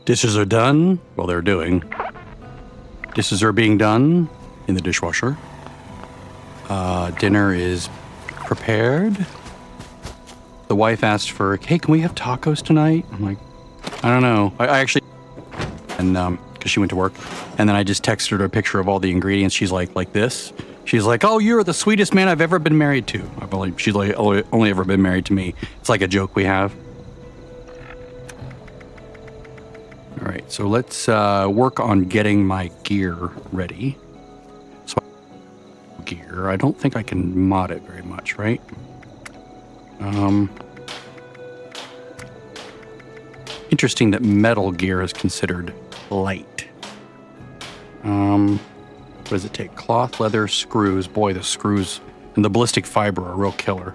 Dishes are done. Well, they're doing. Dishes are being done in the dishwasher. Dinner is prepared. The wife asked for, hey, can we have tacos tonight? I'm like, I don't know. I actually, and because she went to work, and then I just texted her a picture of all the ingredients. She's like this. She's like, oh, you're the sweetest man I've ever been married to. She's like, only ever been married to me. It's like a joke we have. All right, so let's work on getting my gear ready. So gear, I don't think I can mod it very much, right? Interesting that metal gear is considered light. What does it take? Cloth, leather, screws. Boy, the screws and the ballistic fiber are a real killer.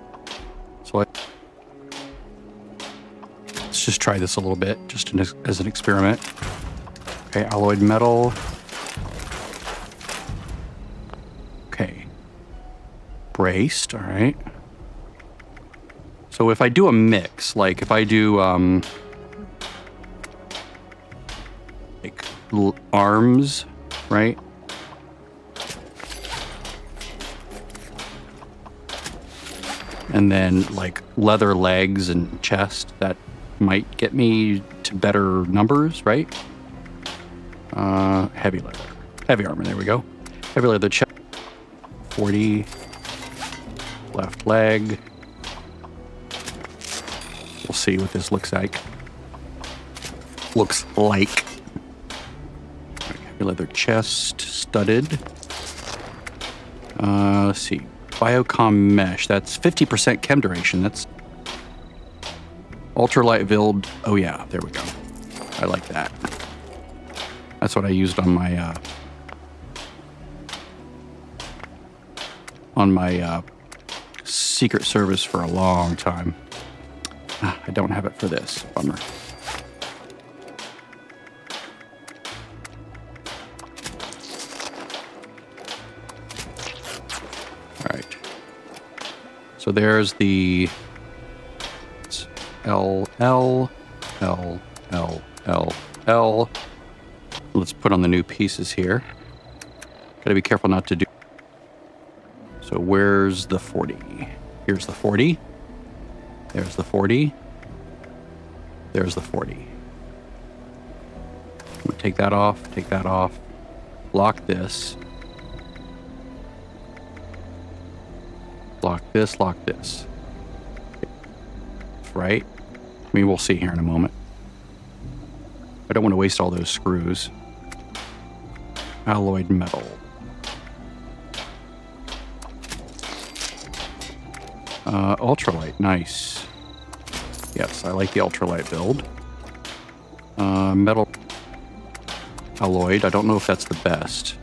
So let's just try this a little bit, just as an experiment. Okay, alloyed metal. Okay. Braced, all right. So if I do a mix, like if I do like arms, right? And then like leather legs and chest, that might get me to better numbers, right? Heavy leather, heavy armor, there we go. Heavy leather chest, 40, left leg. We'll see what this looks like. Heavy leather chest, studded. Let's see. Biocom mesh. That's 50% chem duration. That's ultralight build. Oh yeah, there we go. I like that. That's what I used on my Secret Service for a long time. I don't have it for this. Bummer. All right. So there's the L. Let's put on the new pieces here. Gotta be careful not to do. So where's the 40? Here's the 40. There's the 40. There's the 40. Take that off, take that off. Lock this. Lock this, lock this. Right? I mean, we'll see here in a moment. I don't want to waste all those screws. Alloyed metal. Ultralight, nice. Yes, I like the ultralight build. Metal alloyed, I don't know if that's the best.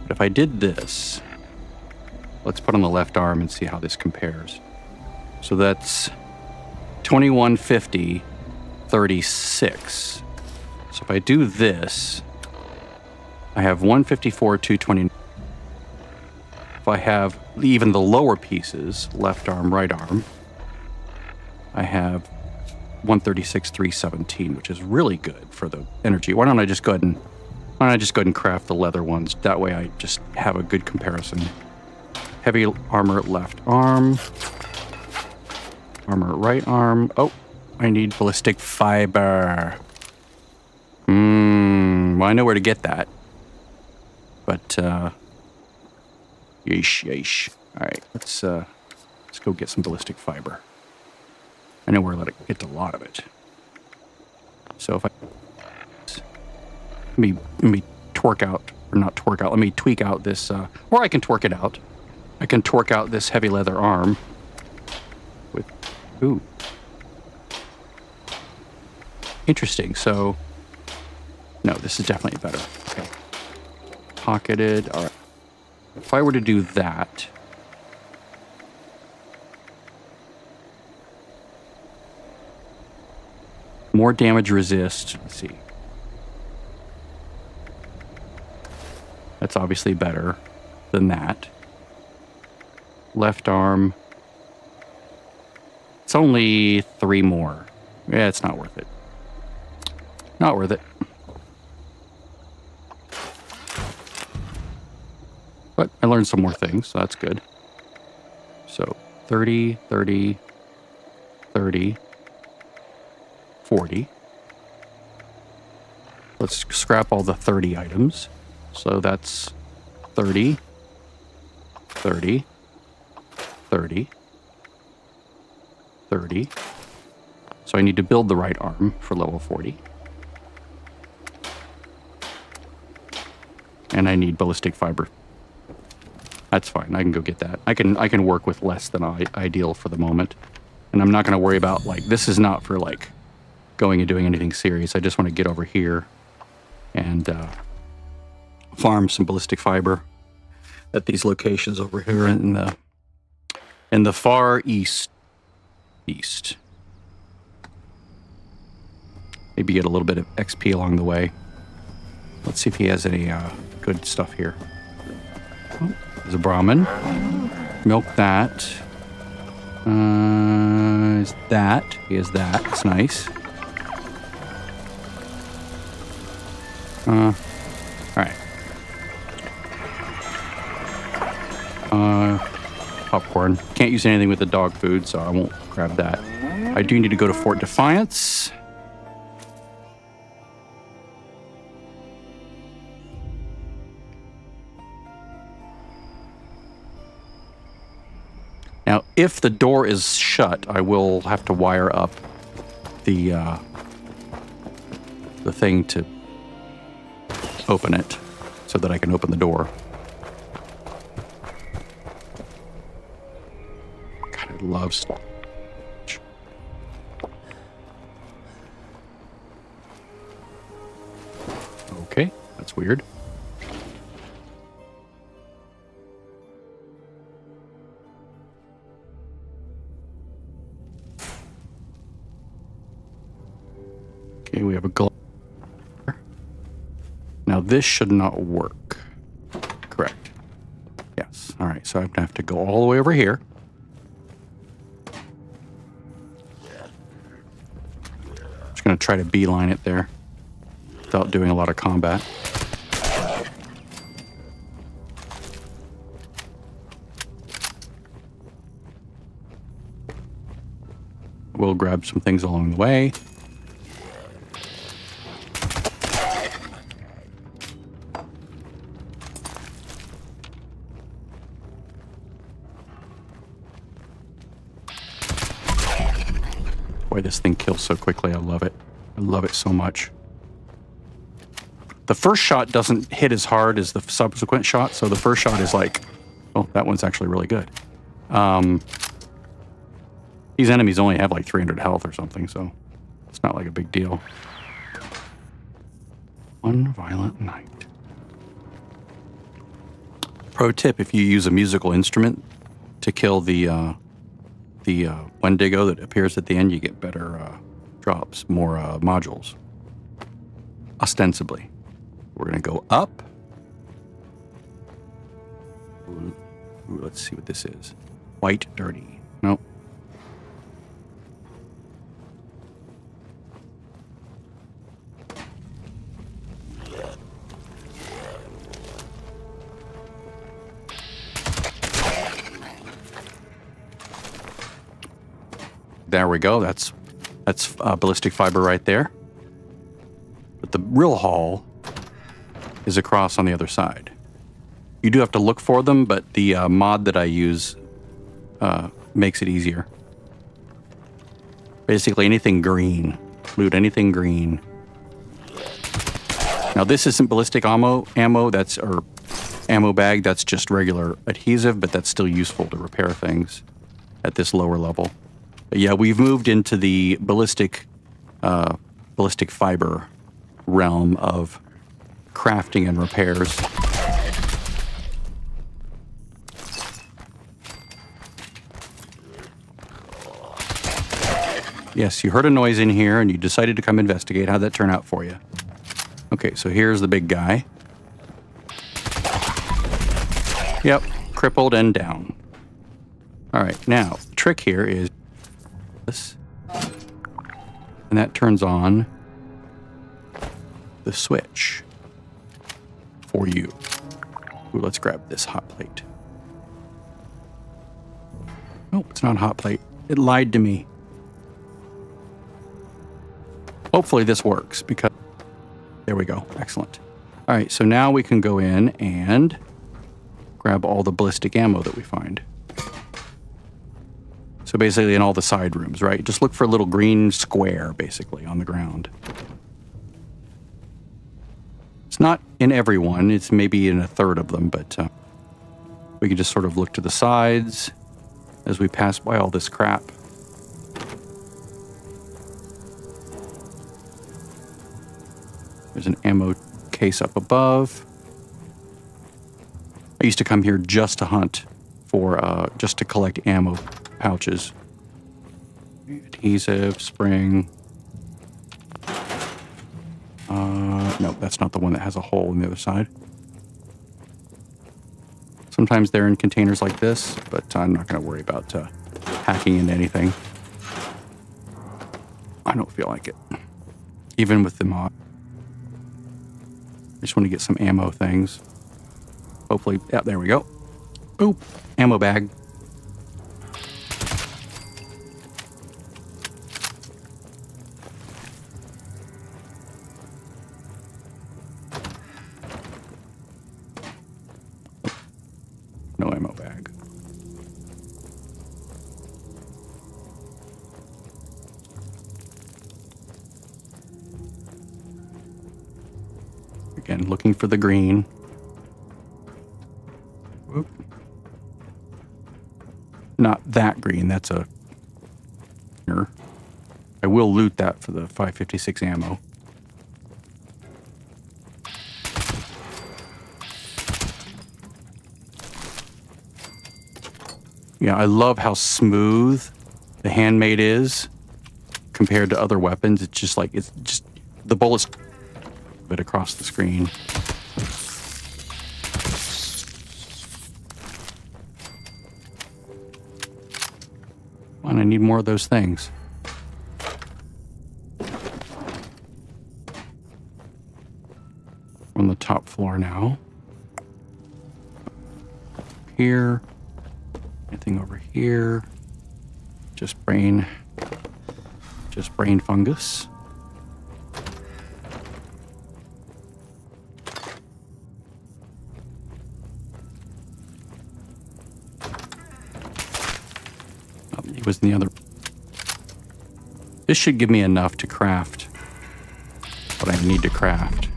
But if I did this, let's put on the left arm and see how this compares. So that's 2150, 36. So if I do this, I have 154, 220. If I have even the lower pieces, left arm, right arm, I have 136, 317, which is really good for the energy. Why don't I just go ahead and craft the leather ones? That way I just have a good comparison. Heavy armor, left arm. Armor, right arm. Oh, I need ballistic fiber. Well, I know where to get that. But, yeesh. All right, let's go get some ballistic fiber. I know where to get a lot of it. So if let me torque out, or not torque out, let me tweak out this, or I can torque it out. I can torque out this heavy leather arm with, ooh. Interesting, so, no, this is definitely better. Okay. Pocketed, all right. If I were to do that, more damage resist, let's see. That's obviously better than that. Left arm. It's only 3 more. Yeah, it's not worth it. Not worth it. But I learned some more things, so that's good. So 30, 30, 30, 40. Let's scrap all the 30 items. So that's 30, 30, 30, 30. So I need to build the right arm for level 40. And I need ballistic fiber. That's fine. I can go get that. I can work with less than ideal for the moment. And I'm not going to worry about, like, this is not for, like, going and doing anything serious. I just want to get over here and farm some ballistic fiber at these locations over here in the far east. Maybe get a little bit of XP along the way. Let's see if he has any good stuff here. Oh, there's a Brahmin. Milk that. Is that? He has that. It's nice. All right. Popcorn. Can't use anything with the dog food, so I won't grab that. I do need to go to Fort Defiance. Now, if the door is shut, I will have to wire up the thing to open it so that I can open the door. God, I love stuff. Okay, that's weird. Okay, we have a glow. Now this should not work. Correct. Yes. All right, so I'm gonna have to go all the way over here. Just gonna try to beeline it there without doing a lot of combat. We'll grab some things along the way. Boy, this thing kills so quickly. I love it. I love it so much. The first shot doesn't hit as hard as the subsequent shot, so the first shot is like, oh, that one's actually really good. These enemies only have like 300 health or something, so it's not like a big deal. One violent night. Pro tip, if you use a musical instrument to kill the Wendigo that appears at the end, you get better drops, more modules. Ostensibly. We're going to go up. Ooh, let's see what this is. White dirty. Nope. There we go. That's ballistic fiber right there. But the real haul is across on the other side. You do have to look for them, but the mod that I use makes it easier. Basically, anything green. Loot anything green. Now, this isn't ballistic ammo. That's or ammo bag. That's just regular adhesive, but that's still useful to repair things at this lower level. But yeah, we've moved into the ballistic fiber realm of crafting and repairs. Yes, you heard a noise in here and you decided to come investigate. How'd that turn out for you? Okay, so here's the big guy. Yep, crippled and down. All right, now, the trick here is this. And that turns on the switch for you. Ooh, let's grab this hot plate. Nope, it's not a hot plate. It lied to me. Hopefully this works because... There we go. Excellent. All right, so now we can go in and grab all the ballistic ammo that we find. So basically in all the side rooms, right? Just look for a little green square, basically, on the ground. It's not in every one. It's maybe in a third of them, but we can just sort of look to the sides as we pass by all this crap. There's an ammo case up above. I used to come here just to hunt for, just to collect ammo pouches. Adhesive, spring. No, that's not the one that has a hole on the other side. Sometimes they're in containers like this, but I'm not going to worry about hacking into anything. I don't feel like it. Even with the mod. I just want to get some ammo things. Hopefully, yeah, there we go. Boop, ammo bag. No ammo bag. Again, looking for the green. Whoop. Not that green, that's a... I will loot that for the 556 ammo. Yeah, I love how smooth the handmade is compared to other weapons. It's just like, it's just, the bullets bit across the screen. Come on, I need more of those things. On the top floor now. Here. Anything over here? Just brain fungus. He was in the other. This should give me enough to craft what I need to craft.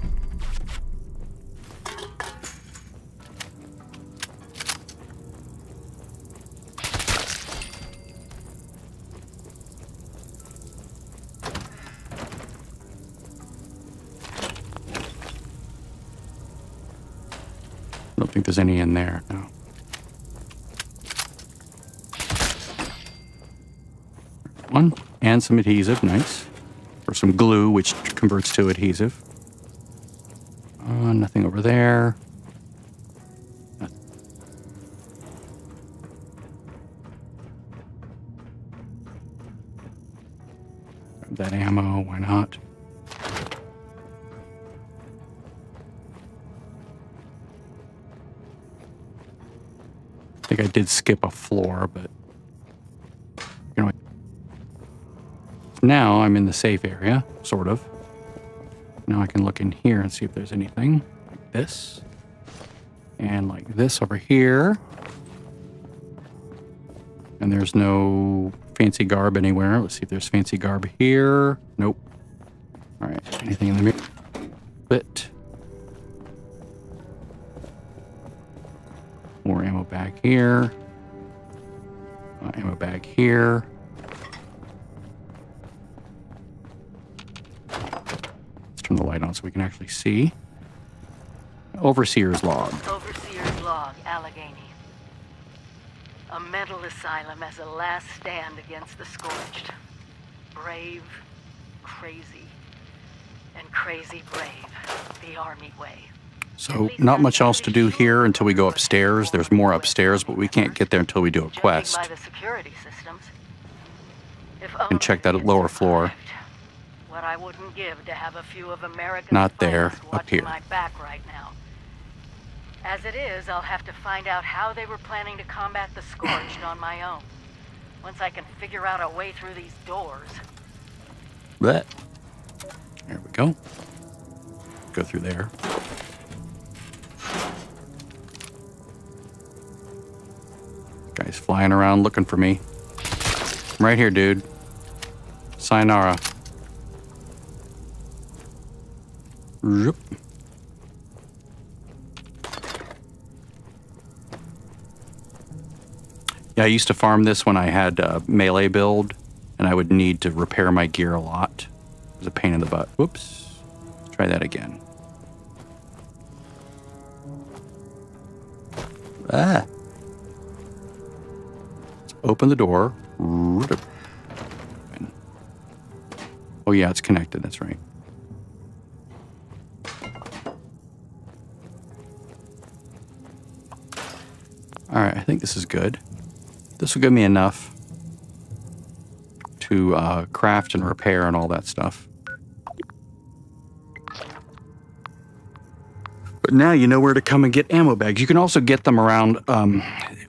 I don't think there's any in there, no. One, and some adhesive, nice. Or some glue, which converts to adhesive. Nothing over there. Grab that ammo, why not? I think I did skip a floor, but you know, now I'm in the safe area, sort of. Now I can look in here and see if there's anything like this. And like this over here. And there's no fancy garb anywhere. Let's see if there's fancy garb here. Nope. All right, anything in the mirror? Bit. More ammo bag here. Ammo bag here. Let's turn the light on so we can actually see. Overseer's log. Overseer's log, Allegheny. A mental asylum as a last stand against the scorched. Brave, crazy, and crazy brave. The Army way. So, not much else to do here until we go upstairs. There's more upstairs, but we can't get there until we do a quest. By the security systems, if And check that lower floor. But I wouldn't give to have a few of America's Not there, finest up watching here. my back right now. As it is, I'll have to find out how they were planning to combat the Scorched on my own. Once I can figure out a way through these doors. Blech. There we go. Go through there. Guy's flying around looking for me. I'm right here, dude. Sayonara. Zoop. Yeah, I used to farm this when I had a melee build, and I would need to repair my gear a lot. It was a pain in the butt. Whoops. Let's try that again. Ah. Let's open the door. Oh, yeah, it's connected. That's right. All right, I think this is good. This will give me enough to craft and repair and all that stuff. But now you know where to come and get ammo bags. You can also get them around,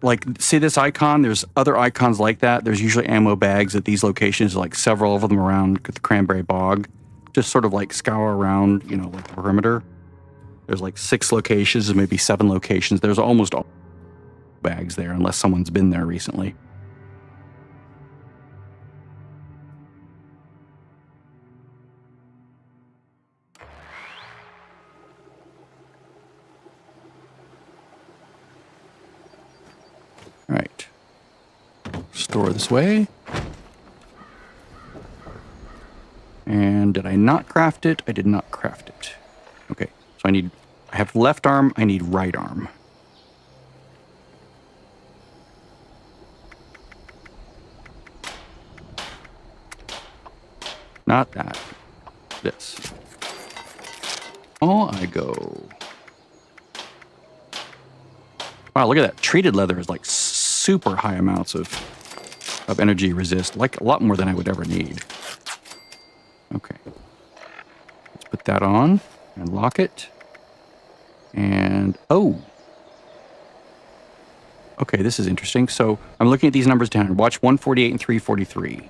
like, see this icon? There's other icons like that. There's usually ammo bags at these locations, like several of them around the Cranberry Bog. Just sort of like scour around, you know, like the perimeter. There's like 6 locations, maybe 7 locations. There's almost all bags there, unless someone's been there recently. All right. Store this way. And did I not craft it? I did not craft it. Okay, so I have left arm, I need right arm. Not that. This. Oh, I go. Wow, look at that. Treated leather is like super high amounts of energy resist. Like a lot more than I would ever need. Okay. Let's put that on and lock it. And, oh. Okay, this is interesting. So I'm looking at these numbers down here. Watch 148 and 343.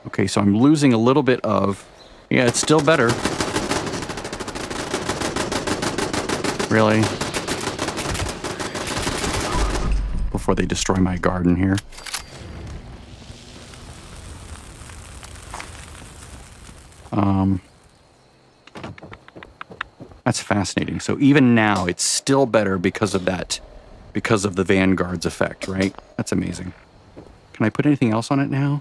Okay, so I'm losing a little bit of... Yeah, it's still better. Really? Before they destroy my garden here. That's fascinating. So even now, it's still better because of that, because of the Vanguard's effect, right? That's amazing. Can I put anything else on it now?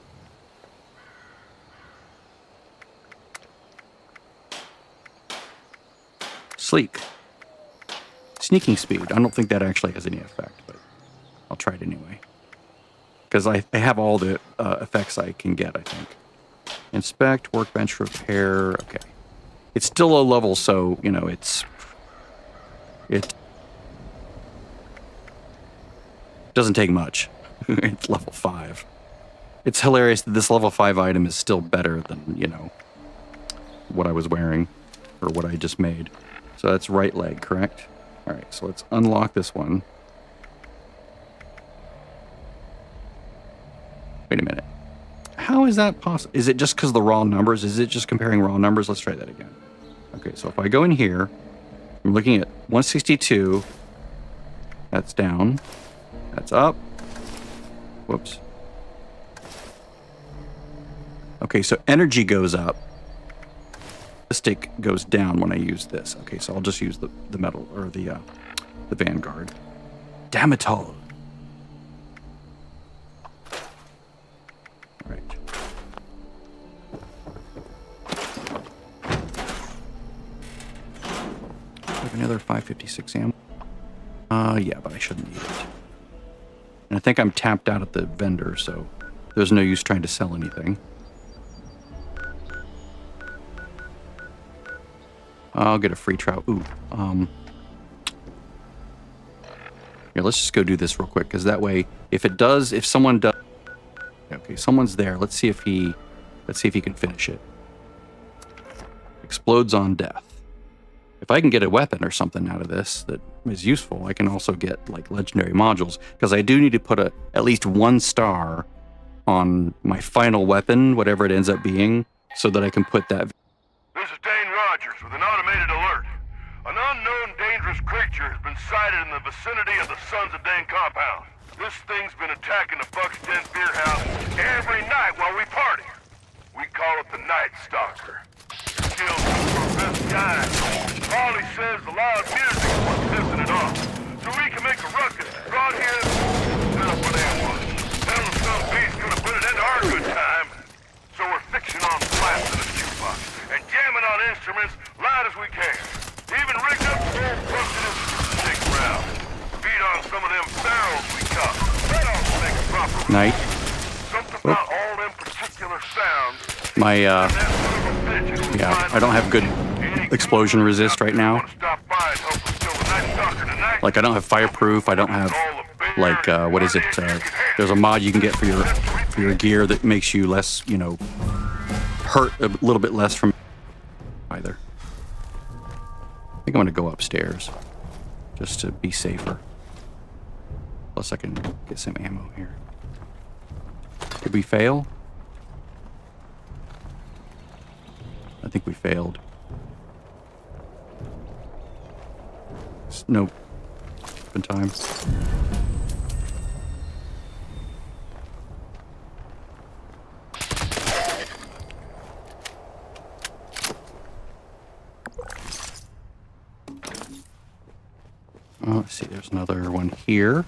Sleek. Sneaking speed. I don't think that actually has any effect, but I'll try it anyway. Because I have all the effects I can get, I think. Inspect, workbench repair. Okay. It's still low level, so, you know, it doesn't take much. It's level 5. It's hilarious that this level 5 item is still better than, you know, what I was wearing or what I just made. So that's right leg, correct? All right, so let's unlock this one. Wait a minute. How is that possible? Is it just because of the raw numbers? Is it just comparing raw numbers? Let's try that again. Okay, so if I go in here, I'm looking at 162. That's down. That's up. Whoops. Okay, so energy goes up. Ballistic goes down when I use this. Okay, so I'll just use the metal, or the Vanguard. Damn it all. Right. I have another 556 ammo. Yeah, but I shouldn't need it. And I think I'm tapped out at the vendor, so there's no use trying to sell anything. I'll get a free trout. Ooh. Yeah, let's just go do this real quick, because that way, if someone does... Okay, someone's there. Let's see if he Let's see if he can finish it. Explodes on death. If I can get a weapon or something out of this that is useful, I can also get like legendary modules, because I do need to put at least 1 star on my final weapon, whatever it ends up being, so that I can put that. This is Dane Rogers with an automated alert. An unknown dangerous creature has been sighted in the vicinity of the Sons of Dane compound. This thing's been attacking the Buck's Den beer house every night while we party. We call it the Night Stalker. Kills for best time. All he says the loud music is what's pissing it off. So we can make a ruckus. Brought here, set up an ambush. Tell the some beast's gonna put it into our good time. So we're fixing on blasting the jukebox and jamming on instruments loud as we can. Even rigged up the old busted stick round. Feed on some of them barrels we caught. That ought to make a proper Night. Something about all them particular sounds. My, yeah, I don't have good explosion resist right now. Like, I don't have fireproof. I don't have, like, what is it? There's a mod you can get for your gear that makes you less, you know, hurt a little bit less from either. I think I'm gonna go upstairs just to be safer. Plus I can get some ammo here. Did we fail? I think we failed. Nope. In time. Oh, let's see. There's another one here.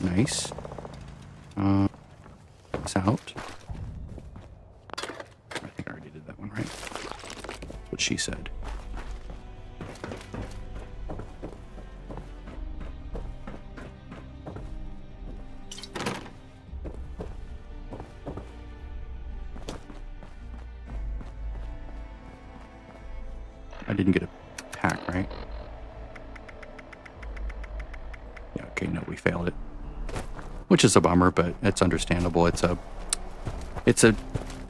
Nice. It's out. I think I already did that one, right? That's what she said. I didn't get a pack, right? Yeah, okay, no, we failed it. Which is a bummer, but it's understandable. It's a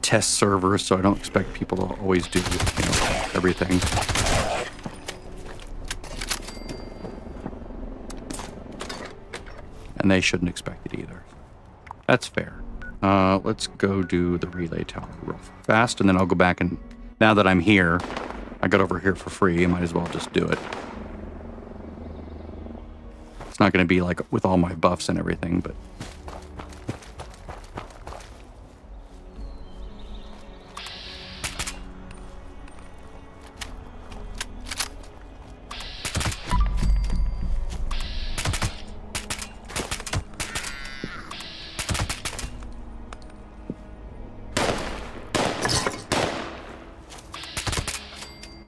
test server, so I don't expect people to always do, you know, everything. And they shouldn't expect it either. That's fair. Let's go do the relay tower real fast, and then I'll go back and, now that I'm here, I got over here for free, I might as well just do it. It's not going to be like with all my buffs and everything, but...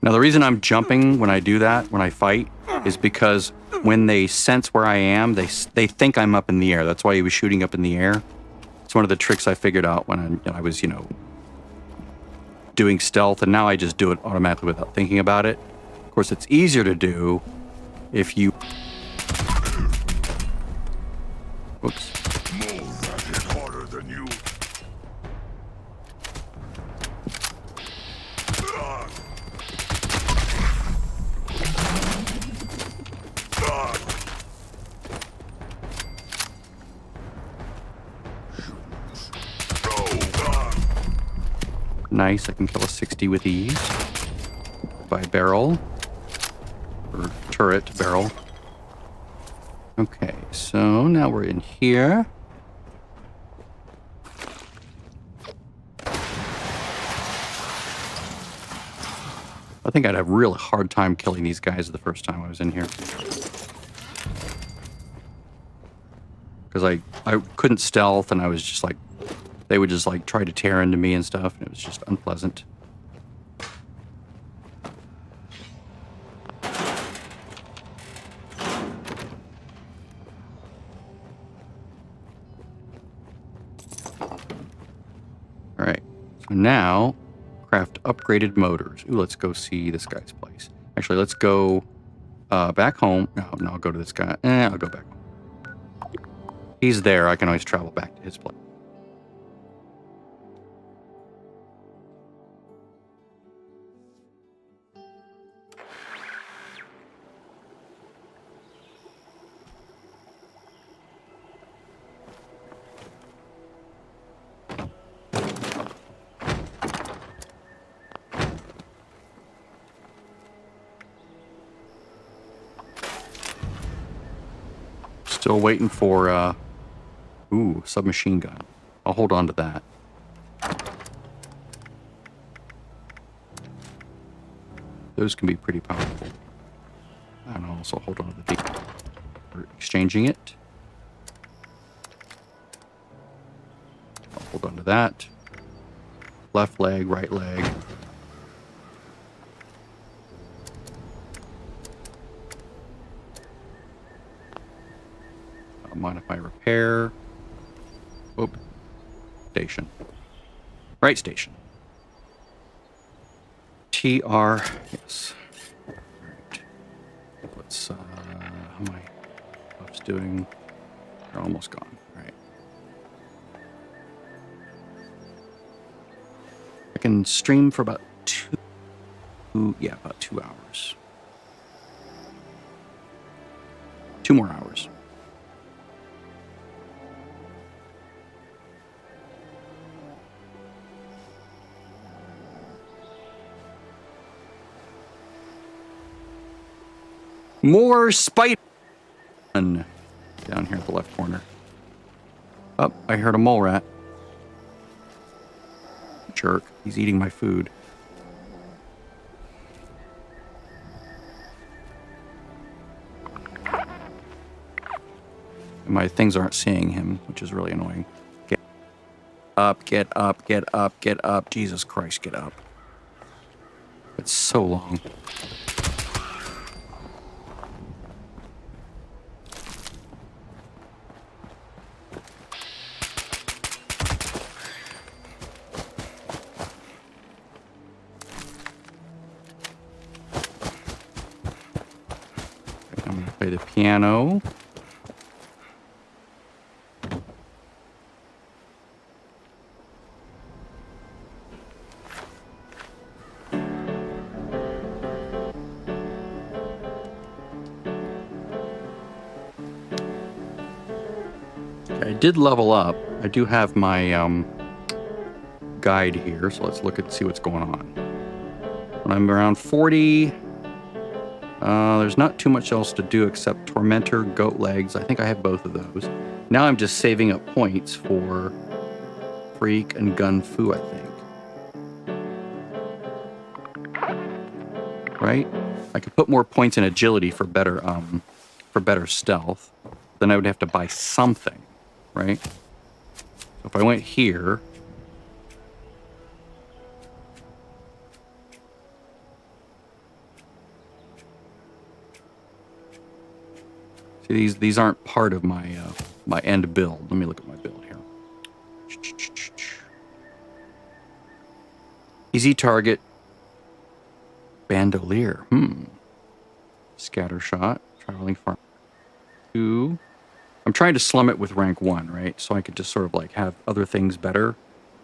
Now, the reason I'm jumping when I do that, when I fight, is because when they sense where I am, they think I'm up in the air. That's why he was shooting up in the air. It's one of the tricks I figured out when I was, you know, doing stealth, and now I just do it automatically without thinking about it. Of course, it's easier to do if you... Oops. Harder than you. Nice, I can kill a 60 with ease. By barrel. Or turret barrel. Okay, so now we're in here. I think I'd have a real hard time killing these guys the first time I was in here. Because I couldn't stealth, and I was just like, they would just like try to tear into me and stuff, and it was just unpleasant. All right, so now craft upgraded motors. Ooh, let's go see this guy's place. Actually, let's go back home. No, I'll go to this guy. I'll go back home. He's there. I can always travel back to his place. Still waiting for, ooh, submachine gun. I'll hold on to that. Those can be pretty powerful. And I'll also hold on to the D for exchanging it. I'll hold on to that. Left leg, right leg. I don't mind if I repair. Oop. Station. Right station. TR, yes. Right. Let's, how my buffs doing? They're almost gone. All right. I can stream for about about 2 hours. 2 more hours. More spider down here at the left corner. Oh, I heard a mole rat. Jerk. He's eating my food. And my things aren't seeing him, which is really annoying. Get up, get up, get up, get up. Jesus Christ, get up. It's so long. I'm going to play the piano. I did level up. I do have my guide here, so let's look and see what's going on. When I'm around 40, there's not too much else to do except Tormentor, Goat Legs. I think I have both of those. Now I'm just saving up points for Freak and Gun Fu, I think. Right? I could put more points in agility for better stealth. Then I would have to buy something, right? So if I went here, see, these aren't part of my my end build. Let me look at my build here. Easy target. Bandolier. Scatter shot. Traveling farm. 2. I'm trying to slum it with rank 1, right? So I could just sort of like have other things better.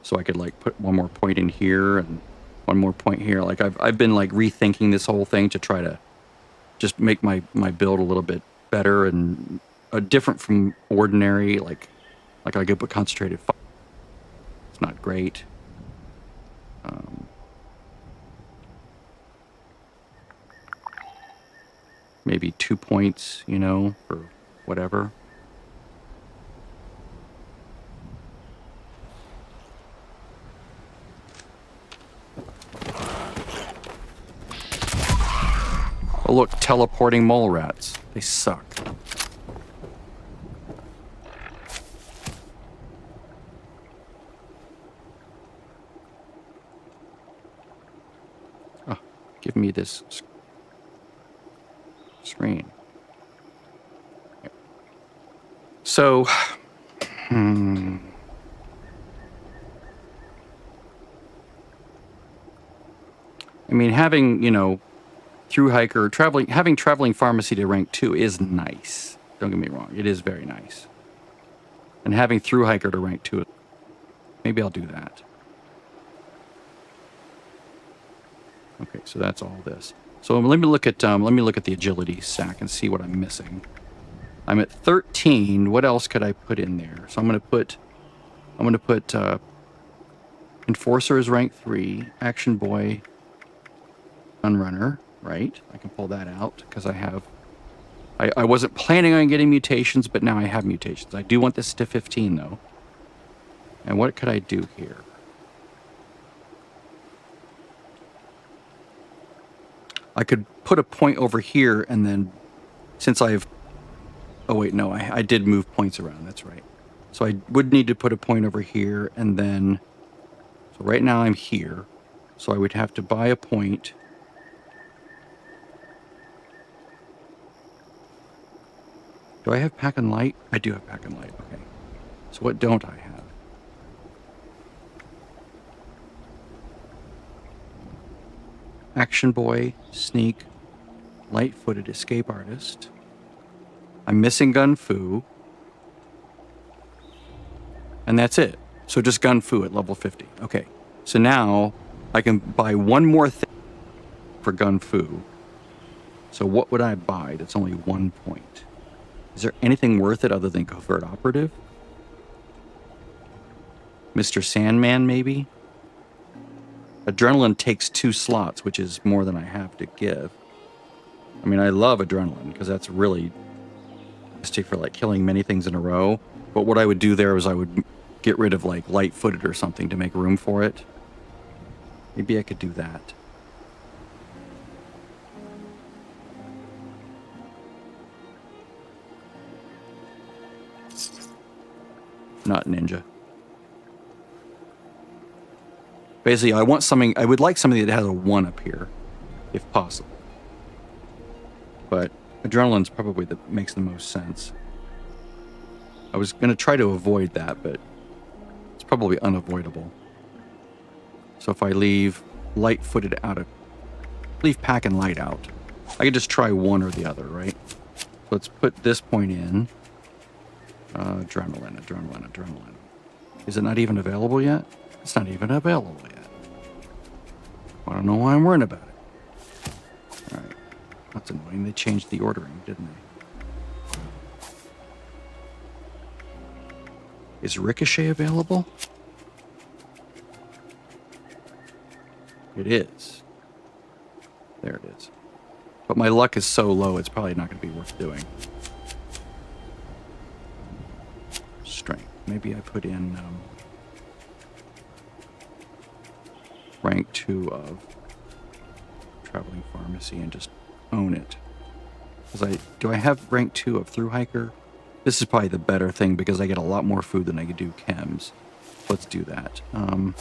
So I could like put one more point in here and one more point here. Like I've been like rethinking this whole thing to try to just make my build a little bit better and different from ordinary. Like I could put concentrated fire. It's not great. Maybe 2 points, you know, for whatever. Oh, look, teleporting mole rats. They suck. Oh, give me this screen. So, I mean, having, you know, through hiker having traveling pharmacy to rank 2 is nice. Don't get me wrong, it is very nice. And having through hiker to rank 2, maybe I'll do that. Okay, so that's all this. So let me look at the agility stack and see what I'm missing. I'm at 13. What else could I put in there? So I'm going to put Enforcer is rank 3, Action Boy, Gunrunner, right? I can pull that out because I have I wasn't planning on getting mutations, but now I have mutations. I do want this to 15, though. And what could I do here? I could put a point over here, and then since I've... Oh, wait, no, I did move points around. That's right. So I would need to put a point over here, and then... So right now I'm here. So I would have to buy a point. Do I have pack and light? I do have pack and light. Okay. So what don't I have? Action boy, sneak, light-footed escape artist. I'm missing gun fu. And that's it. So just gun fu at level 50. Okay. So now I can buy one more thing for gun fu. So what would I buy that's only 1 point? Is there anything worth it other than covert operative? Mr. Sandman, maybe? Adrenaline takes 2 slots, which is more than I have to give. I mean, I love adrenaline because that's really for like killing many things in a row. But what I would do there is I would get rid of like light-footed or something to make room for it. Maybe I could do that. Not ninja. Basically, I want something... I would like something that has a 1 up here, if possible. But adrenaline's probably that makes the most sense. I was going to try to avoid that, but it's probably unavoidable. So if I leave light-footed out of... Leave pack and light out. I could just try one or the other, right? So let's put this point in. Adrenaline. Is it not even available yet? It's not even available yet. I don't know why I'm worrying about it. Alright. That's annoying. They changed the ordering, didn't they? Is Ricochet available? It is. There it is. But my luck is so low, it's probably not going to be worth doing. Strength. Maybe I put in rank 2 of traveling pharmacy and just own it. Do I have rank 2 of through hiker? This is probably the better thing because I get a lot more food than I could do chems. Let's do that. I'm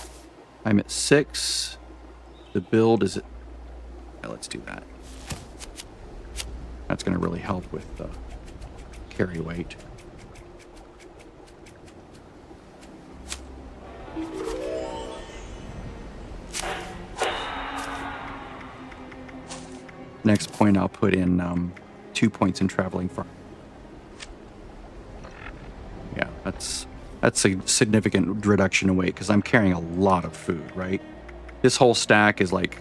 at 6. The build is at... Yeah, let's do that. That's going to really help with carry weight. Next point, I'll put in 2 points in traveling farm. Yeah, that's a significant reduction in weight because I'm carrying a lot of food, right? This whole stack is like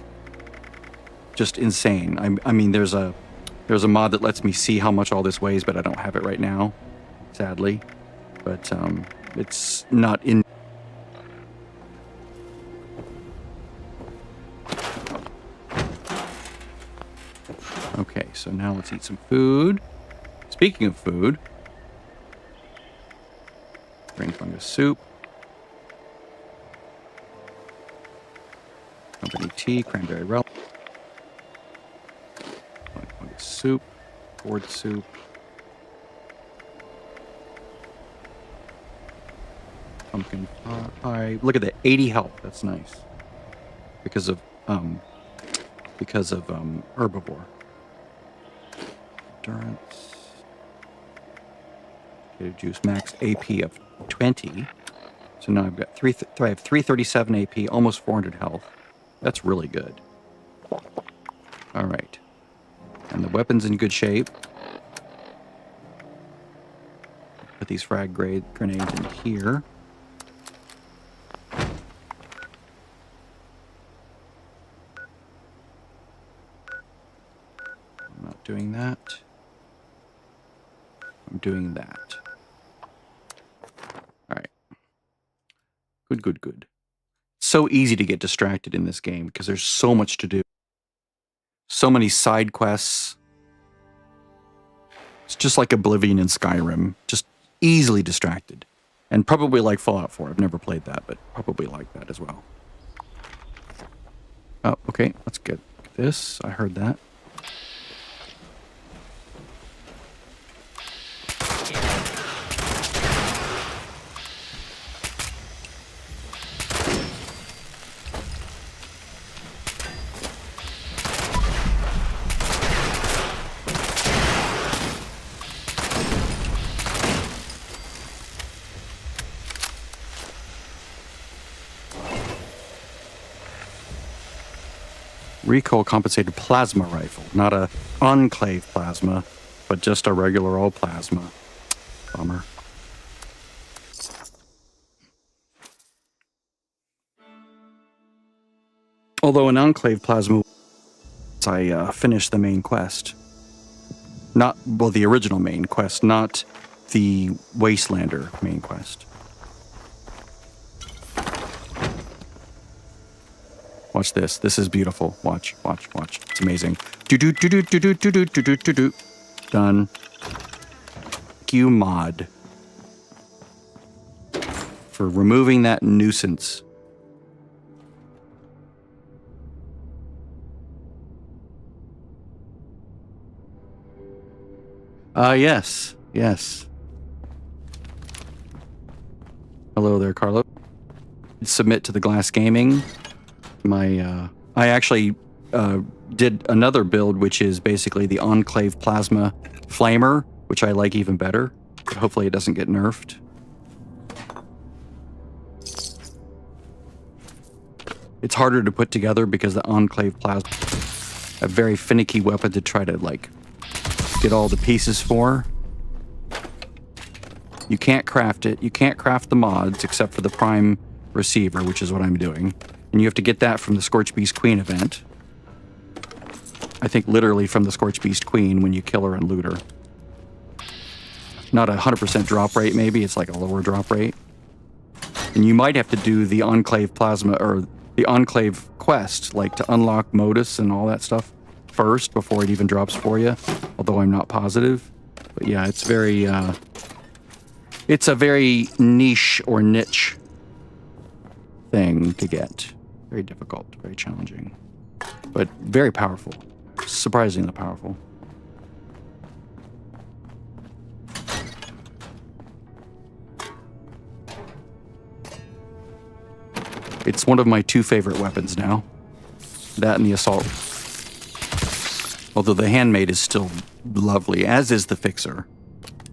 just insane. I mean, there's a mod that lets me see how much all this weighs, but I don't have it right now, sadly. But it's not in. Okay, so now let's eat some food. Speaking of food, brain fungus soup, company tea, cranberry relish, brain fungus soup, gourd soup, pumpkin pie. Look at that, 80 health. That's nice because of herbivore. Endurance. Potato juice, max AP of 20. So now I've got I have 337 AP, almost 400 health. That's really good. All right. And the weapon's in good shape. Put these frag grenades in here. I'm not doing that. I'm doing that. All right. Good. So easy to get distracted in this game because there's so much to do. So many side quests. It's just like Oblivion in Skyrim. Just easily distracted. And probably like Fallout 4. I've never played that, but probably like that as well. Oh, okay. Let's get this. I heard that. Recoil compensated plasma rifle, not a enclave plasma, but just a regular old plasma. Bummer. Although an enclave plasma, I finished the main quest. Not, well, the original main quest, not the Wastelander main quest. Watch this. This is beautiful. Watch, watch, watch. It's amazing. Do-do-do-do-do-do-do-do-do-do-do. Done. Thank you, mod, for removing that nuisance. Yes. Yes. Hello there, Carlo. Submit to the Glass Gaming. I actually did another build, which is basically the Enclave Plasma Flamer, which I like even better. But hopefully it doesn't get nerfed. It's harder to put together because the Enclave Plasma, a very finicky weapon to try to, like, get all the pieces for. You can't craft it. You can't craft the mods except for the Prime Receiver, which is what I'm doing. And you have to get that from the Scorch Beast Queen event. I think literally from the Scorch Beast Queen when you kill her and loot her. Not a 100% drop rate, maybe. It's like a lower drop rate. And you might have to do the Enclave Plasma, or the Enclave quest, like to unlock Modus and all that stuff first before it even drops for you. Although I'm not positive. But yeah, it's very, it's a very niche or niche thing to get. Very difficult, very challenging, but very powerful. Surprisingly powerful. It's one of my two favorite weapons now. That and the assault. Although the handmade is still lovely, as is the fixer.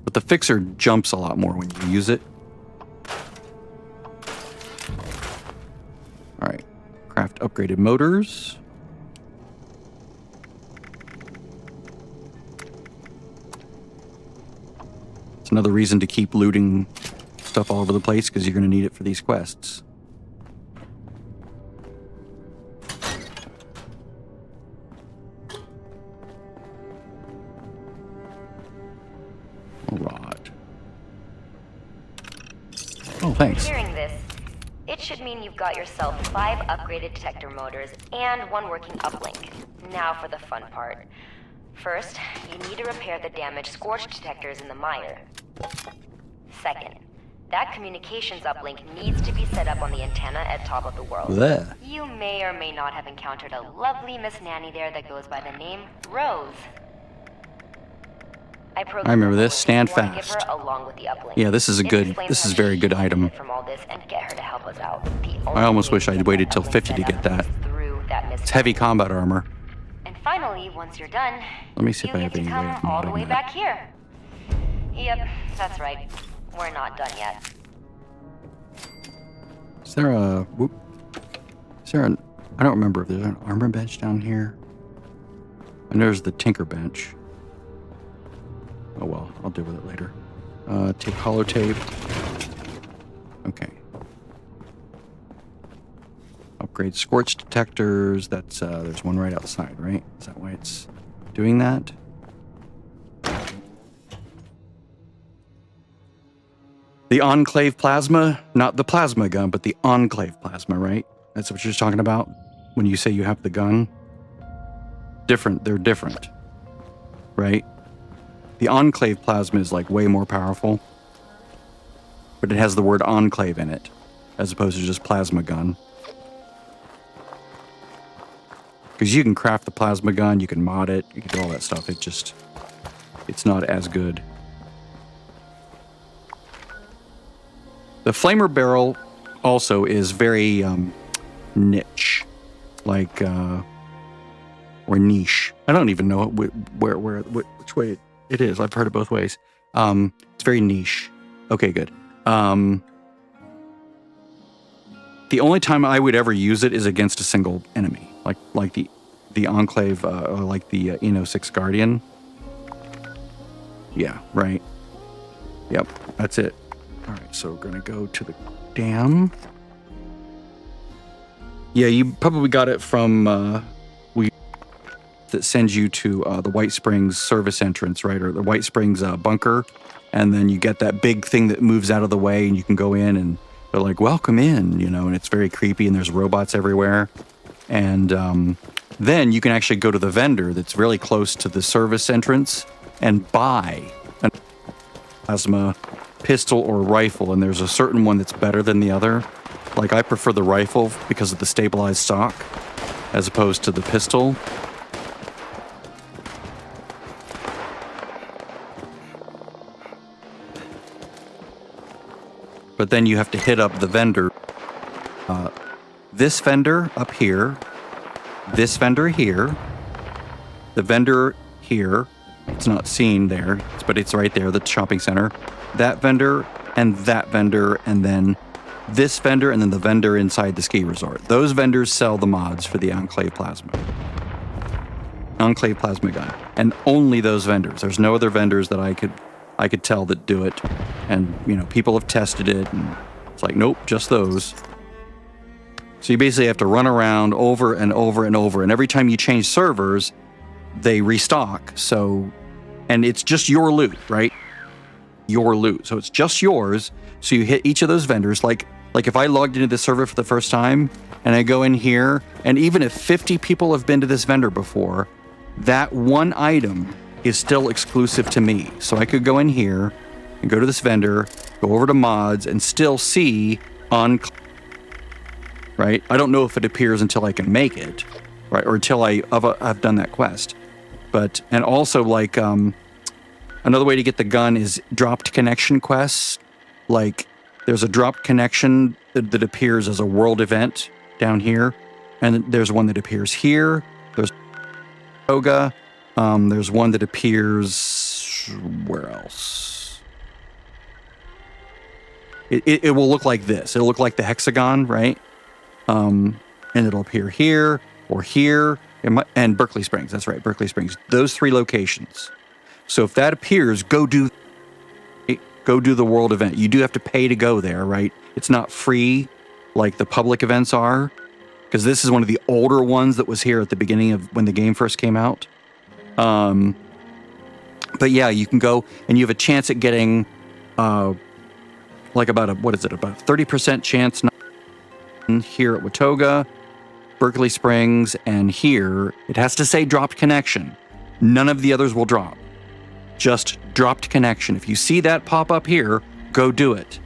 But the fixer jumps a lot more when you use it. All right. Craft upgraded motors. It's another reason to keep looting stuff all over the place, because you're going to need it for these quests. A rod. Oh, thanks. Hearing this, it should mean you've got yourself 5 upgraded detector motors and 1 working uplink. Now for the fun part. First, you need to repair the damaged Scorch detectors in the mire. Second, that communications uplink needs to be set up on the antenna at top of the world. There. You may or may not have encountered a lovely Miss Nanny there that goes by the name Rose. I remember this. Stand fast. Along with the uplink. Yeah, this is a good, this is a very good item. From all this and get her to help us out. I almost wish I'd waited till 50 to get that. It's heavy combat armor. And finally, once you're done, Let me see if I have you any get way to of come all the way modding that. back here. Yep, that's right. We're not done yet. Is there a, whoop. Is there an, I don't remember if there's an armor bench down here. And there's the Tinker bench. Oh well, I'll deal with it later. Take holotape. Okay. Upgrade Scorch detectors. That's, there's one right outside, right? Is that why it's doing that? The Enclave Plasma, not the plasma gun, but the Enclave Plasma, right? That's what you're talking about when you say you have the gun? Different, they're different, right? The Enclave plasma is like way more powerful, but it has the word Enclave in it, as opposed to just plasma gun. Because you can craft the plasma gun, you can mod it, you can do all that stuff. It's not as good. The flamer barrel also is very niche, like or niche. I don't even know which way it is. I've heard it both ways. It's very niche. Okay, good. The only time I would ever use it is against a single enemy, like the Enclave or like the Eno 6 Guardian. Yeah, right. Yep, that's it. All right, so we're gonna go to the dam. Yeah, you probably got it from that sends you to the White Springs service entrance, right, or the White Springs bunker, and then you get that big thing that moves out of the way, and you can go in, and they're like, "Welcome in," you know, and it's very creepy, and there's robots everywhere, and then you can actually go to the vendor that's really close to the service entrance and buy a plasma pistol or rifle, and there's a certain one that's better than the other. Like, I prefer the rifle because of the stabilized stock as opposed to the pistol. But then you have to hit up the vendor. This vendor up here, this vendor here, the vendor here, it's not seen there, but it's right there, the shopping center. That vendor, and then this vendor, and then the vendor inside the ski resort. Those vendors sell the mods for the Enclave plasma. Enclave plasma gun. And only those vendors. There's no other vendors that I could tell that do it. And, you know, people have tested it, and it's like, nope, just those. So you basically have to run around over and over and over, and every time you change servers, they restock. So, and it's just your loot, right? Your loot. So it's just yours. So you hit each of those vendors. Like if I logged into this server for the first time and I go in here, and even if 50 people have been to this vendor before, that one item is still exclusive to me. So I could go in here and go to this vendor, go over to mods, and still see on, right? I don't know if it appears until I can make it, right? Or until I've done that quest. But, and also like, another way to get the gun is dropped connection quests. Like, there's a dropped connection that appears as a world event down here, and there's one that appears here. There's Toga. There's one that appears where else? It will look like this. It'll look like the hexagon, right? And it'll appear here or here, and Berkeley Springs. That's right, Berkeley Springs. Those three locations. So if that appears, go do the world event. You do have to pay to go there, right? It's not free like the public events are, because this is one of the older ones that was here at the beginning of when the game first came out. But yeah, you can go and you have a chance at getting like about a 30% chance here at Watoga, Berkeley Springs, and here it has to say dropped connection. None of the others will drop. Just dropped connection. If you see that pop up here, go do it.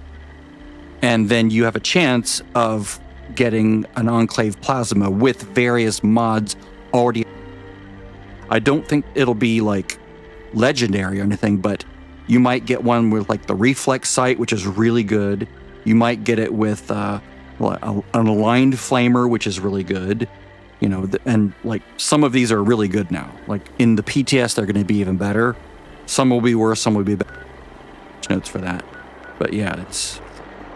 And then you have a chance of getting an Enclave plasma with various mods already. I don't think it'll be like legendary or anything, but you might get one with like the reflex sight, which is really good. You might get it with an aligned flamer, which is really good. You know, and like some of these are really good now. Like in the PTS, they're going to be even better. Some will be worse, some will be better. Notes for that. But yeah,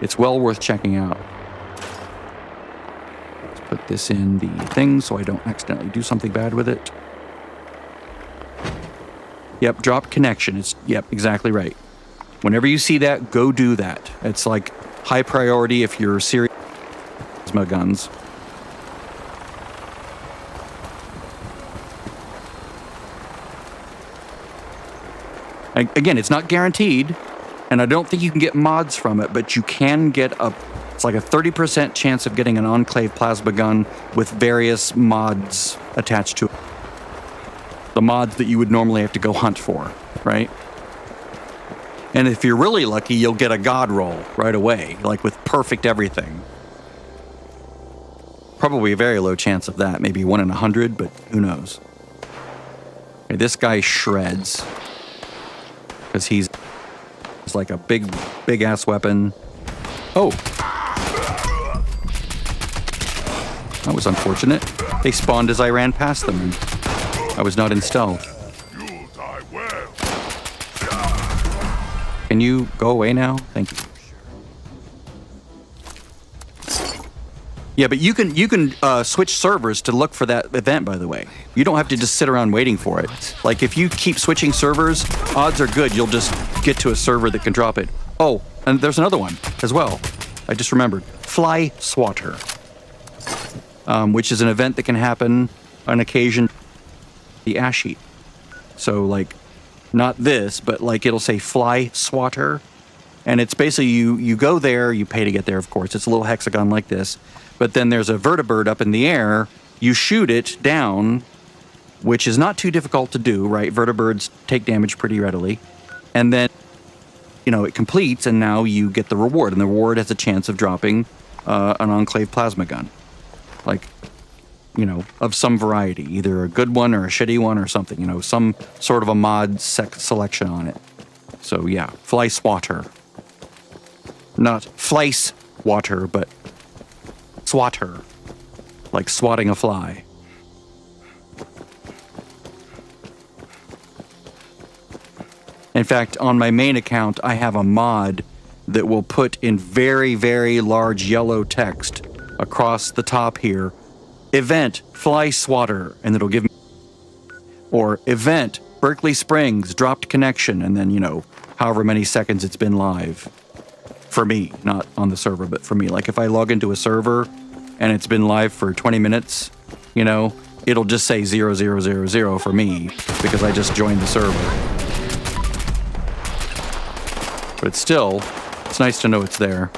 it's well worth checking out. Let's put this in the thing so I don't accidentally do something bad with it. Yep, drop connection. Yep, exactly right. Whenever you see that, go do that. It's like high priority if you're serious plasma guns. Again, it's not guaranteed, and I don't think you can get mods from it, but you can get it's like a 30% chance of getting an Enclave plasma gun with various mods attached to it. The mods that you would normally have to go hunt for, right? And if you're really lucky, you'll get a god roll right away, like with perfect everything. Probably a very low chance of that, maybe 1 in 100, but who knows. Okay, this guy shreds because he's like a big ass weapon. Oh, that was unfortunate. They spawned as I ran past them, and I was not in stealth. You'll die well. Can you go away now? Thank you. Yeah, but you can switch servers to look for that event, by the way. You don't have to just sit around waiting for it. Like, if you keep switching servers, odds are good you'll just get to a server that can drop it. Oh, and there's another one as well. I just remembered. Fly Swatter, which is an event that can happen on occasion. The ash heap. So, like, not this, but, like, it'll say Fly Swatter. And it's basically you go there, you pay to get there, of course. It's a little hexagon like this. But then there's a vertibird up in the air. You shoot it down, which is not too difficult to do, right? Vertibirds take damage pretty readily. And then, you know, it completes, and now you get the reward. And the reward has a chance of dropping an Enclave plasma gun. Like, you know, of some variety. Either a good one or a shitty one or something. You know, some sort of a mod selection on it. So, yeah, Fly Swatter. Not Flice Water, but Swatter, like swatting a fly. In fact, on my main account, I have a mod that will put in very, very large yellow text across the top here, event, Fly Swatter, and it'll give me, or event, Berkeley Springs, dropped connection, and then, you know, however many seconds it's been live. For me, not on the server, but for me. Like, if I log into a server and it's been live for 20 minutes, you know, it'll just say 0000 for me because I just joined the server. But still, it's nice to know it's there.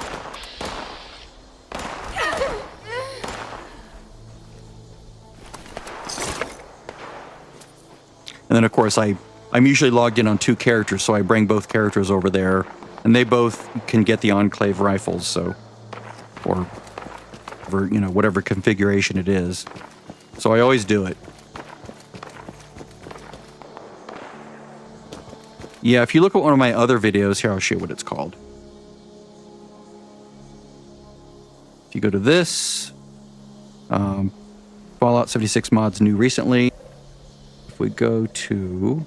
And then, of course, I'm usually logged in on 2 characters, so I bring both characters over there. And they both can get the Enclave rifles, so, or, you know, whatever configuration it is. So I always do it. Yeah, if you look at one of my other videos, here, I'll show you what it's called. If you go to this, Fallout 76 mods new recently. If we go to...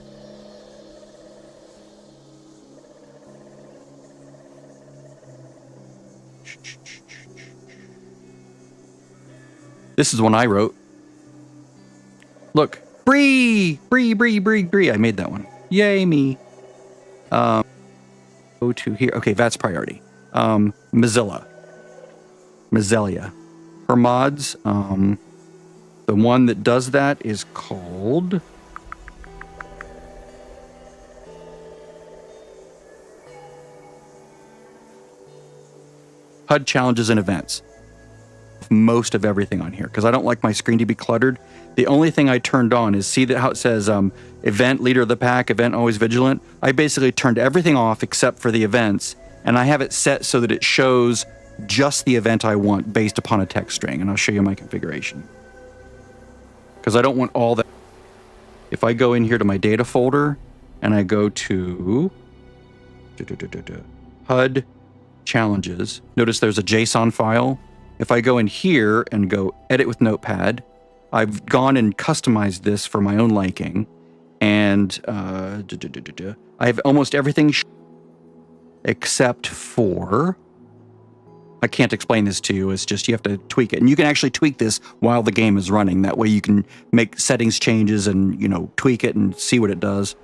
This is one I wrote. Look, Bree! I made that one. Yay, me. Go to here. Okay, that's priority. Mozilla. Her mods, the one that does that is called... HUD Challenges and Events. Most of everything on here because I don't like my screen to be cluttered. The only thing I turned on is, see that how it says event leader of the pack, event always vigilant. I basically turned everything off except for the events, and I have it set so that it shows just the event I want based upon a text string, and I'll show you my configuration because I don't want all that. If I go in here to my data folder and I go to HUD challenges, notice there's a JSON file. If I go in here and go edit with Notepad, I've gone and customized this for my own liking. And I have almost everything except for... I can't explain this to you. It's just you have to tweak it. And you can actually tweak this while the game is running. That way you can make settings changes and, you know, tweak it and see what it does.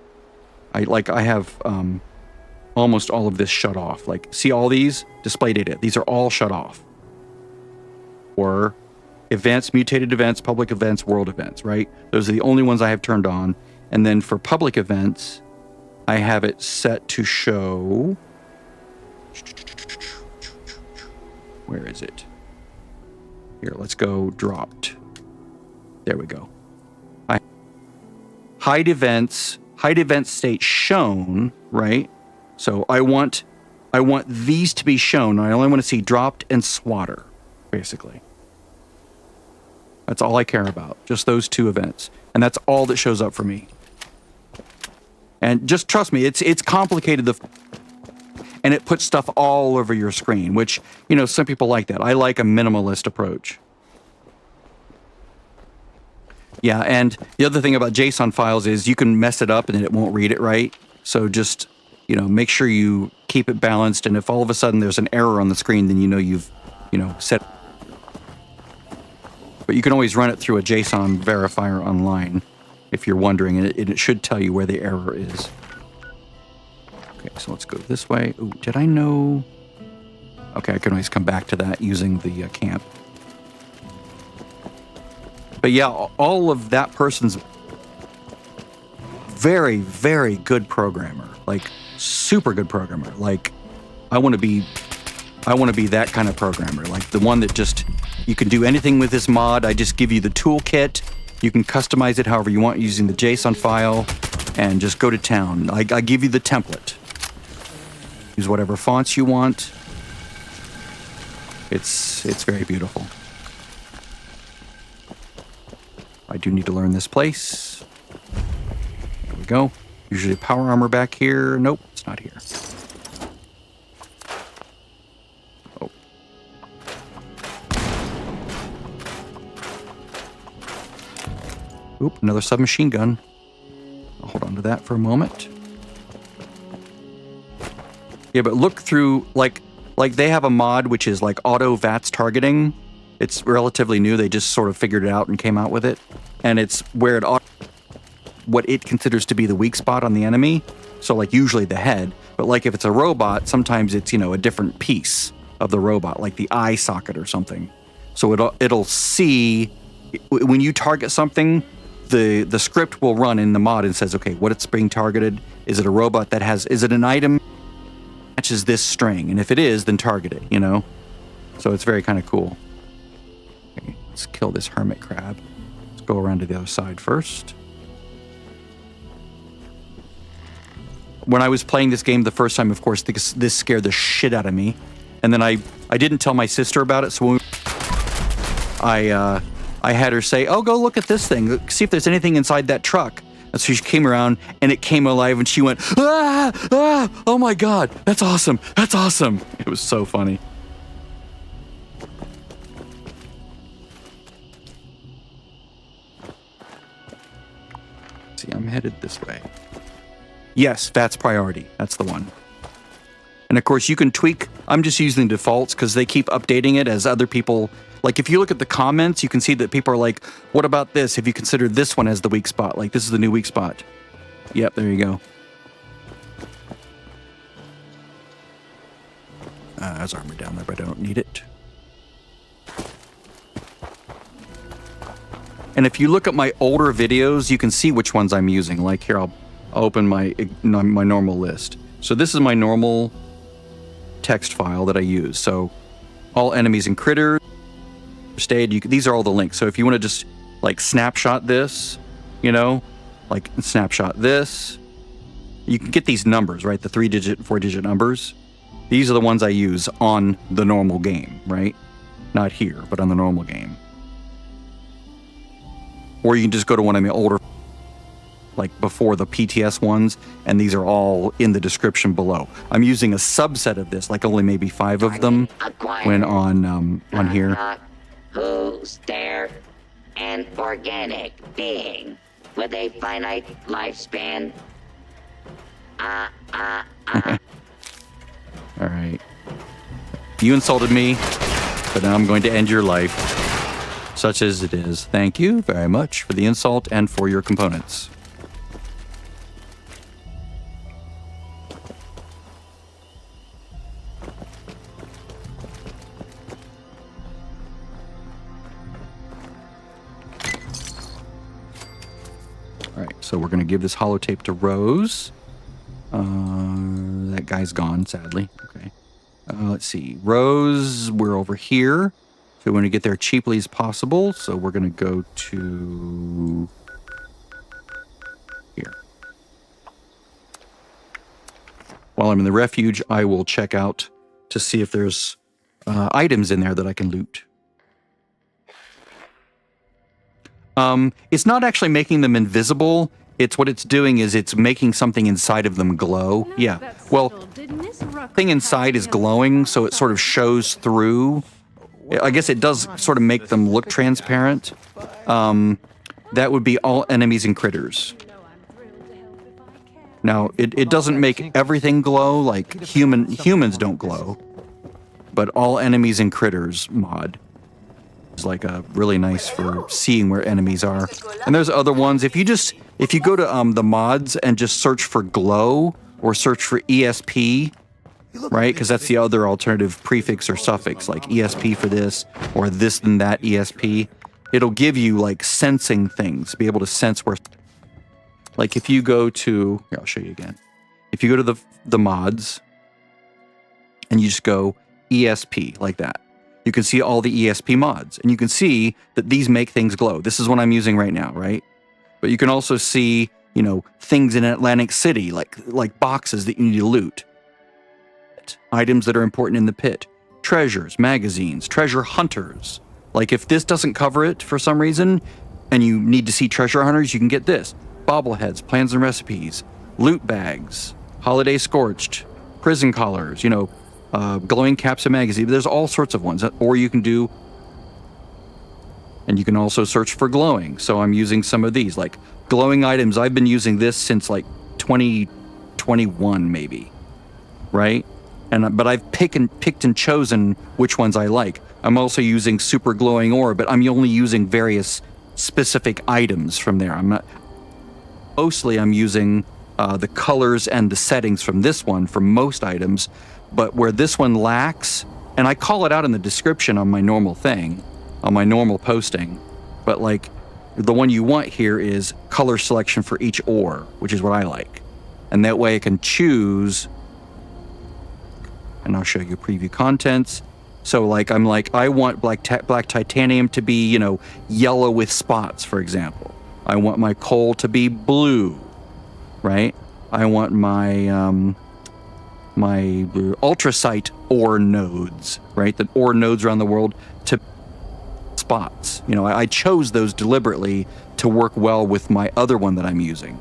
I have almost all of this shut off. Like, see all these? Display data. These are all shut off. Or events, mutated events, public events, world events, right? Those are the only ones I have turned on. And then for public events, I have it set to show... Where is it? Here, let's go dropped. There we go. Hide event state shown, right? So I want these to be shown. I only want to see dropped and swatter, basically. That's all I care about. Just those two events. And that's all that shows up for me. And just trust me, it's complicated, and it puts stuff all over your screen, which, you know, some people like that. I like a minimalist approach. Yeah, and the other thing about JSON files is you can mess it up and it won't read it right. So just, you know, make sure you keep it balanced, and if all of a sudden there's an error on the screen, then you know you've, you know, set. But you can always run it through a JSON verifier online if you're wondering, and it should tell you where the error is. Okay, so let's go this way. Ooh, did I know? Okay, I can always come back to that using the camp. But yeah, all of that person's very, very good programmer. Like, super good programmer. Like, I want to be that kind of programmer. Like, the one that just, you can do anything with this mod. I just give you the toolkit. You can customize it however you want using the JSON file, and just go to town. I give you the template. Use whatever fonts you want. It's very beautiful. I do need to learn this place. There we go. Usually power armor back here. Nope, it's not here. Oh. Oop, another submachine gun. I'll hold on to that for a moment. Yeah, but look through, like they have a mod which is like auto VATS targeting. It's relatively new. They just sort of figured it out and came out with it. And it's where what it considers to be the weak spot on the enemy. So like usually the head, but like if it's a robot, sometimes it's, you know, a different piece of the robot, like the eye socket or something. So it'll see when you target something, the script will run in the mod and says, okay, what it's being targeted. Is it a robot that is it an item that matches this string? And if it is, then target it, you know? So it's very kind of cool. Okay, let's kill this hermit crab. Let's go around to the other side first. When I was playing this game the first time, of course, this scared the shit out of me. And then I didn't tell my sister about it, so I had her say, oh, go look at this thing. See if there's anything inside that truck. And so she came around, and it came alive, and she went, oh my God, that's awesome, that's awesome. It was so funny. See, I'm headed this way. Yes, that's priority. That's the one. And of course, you can tweak. I'm just using defaults because they keep updating it as other people. Like, if you look at the comments, you can see that people are like, what about this? Have you considered this one as the weak spot? Like, this is the new weak spot. Yep, there you go. There's armor down there, but I don't need it. And if you look at my older videos, you can see which ones I'm using. Like here, I'll open my normal list. So this is my normal text file that I use. So all enemies and critters, First Aid, these are all the links. So if you want to just like snapshot this, you know, like snapshot this, you can get these numbers, right? The 3-digit, 4-digit numbers. These are the ones I use on the normal game, right? Not here, but on the normal game. Or you can just go to one of my older, like before the PTS ones, and these are all in the description below. I'm using a subset of this, like only maybe 5 of them when on here. Who's there? An organic being with a finite lifespan. All right. You insulted me, but now I'm going to end your life, such as it is. Thank you very much for the insult and for your components. All right, so we're going to give this holotape to Rose. That guy's gone, sadly. Okay. Let's see. Rose, we're over here. So we want to get there cheaply as possible. So we're going to go to here. while I'm in the refuge, I will check out to see if there's items in there that I can loot. It's not actually making them invisible. It's what it's doing is it's making something inside of them glow. Yeah. Well, thing inside is glowing, so it sort of shows through. I guess it does sort of make them look transparent. That would be all enemies and critters. Now, it doesn't make everything glow, like humans don't glow, but all enemies and critters mod is like a really nice for seeing where enemies are. And there's other ones. If you go to the mods and just search for glow or search for ESP, right? Because that's the other alternative prefix or suffix, like ESP for this or this and that ESP. It'll give you like sensing things, be able to sense where. Like if you go to, here, I'll show you again. If you go to the mods and you just go ESP like that, you can see all the ESP mods and you can see that these make things glow. This is what I'm using right now, right? But you can also see, you know, things in Atlantic City, like boxes that you need to loot, items that are important in the pit, treasures, magazines, treasure hunters. Like if this doesn't cover it for some reason and you need to see treasure hunters, you can get this. Bobbleheads, plans and recipes, loot bags, holiday scorched, prison collars, you know, glowing caps and magazines. There's all sorts of ones. Or you can do, and you can also search for glowing. So I'm using some of these, like glowing items. I've been using this since like 2021 maybe, right? But I've picked and chosen which ones I like. I'm also using super glowing ore, but I'm only using various specific items from there. Mostly I'm using the colors and the settings from this one for most items, but where this one lacks, and I call it out in the description on my normal thing, on my normal posting, but like the one you want here is color selection for each ore, which is what I like. And that way I can choose, and I'll show you preview contents. So like I want black titanium to be, you know, yellow with spots, for example. I want my coal to be blue, right? I want my my ultracite ore nodes, right? The ore nodes around the world to spots. You know, I chose those deliberately to work well with my other one that I'm using.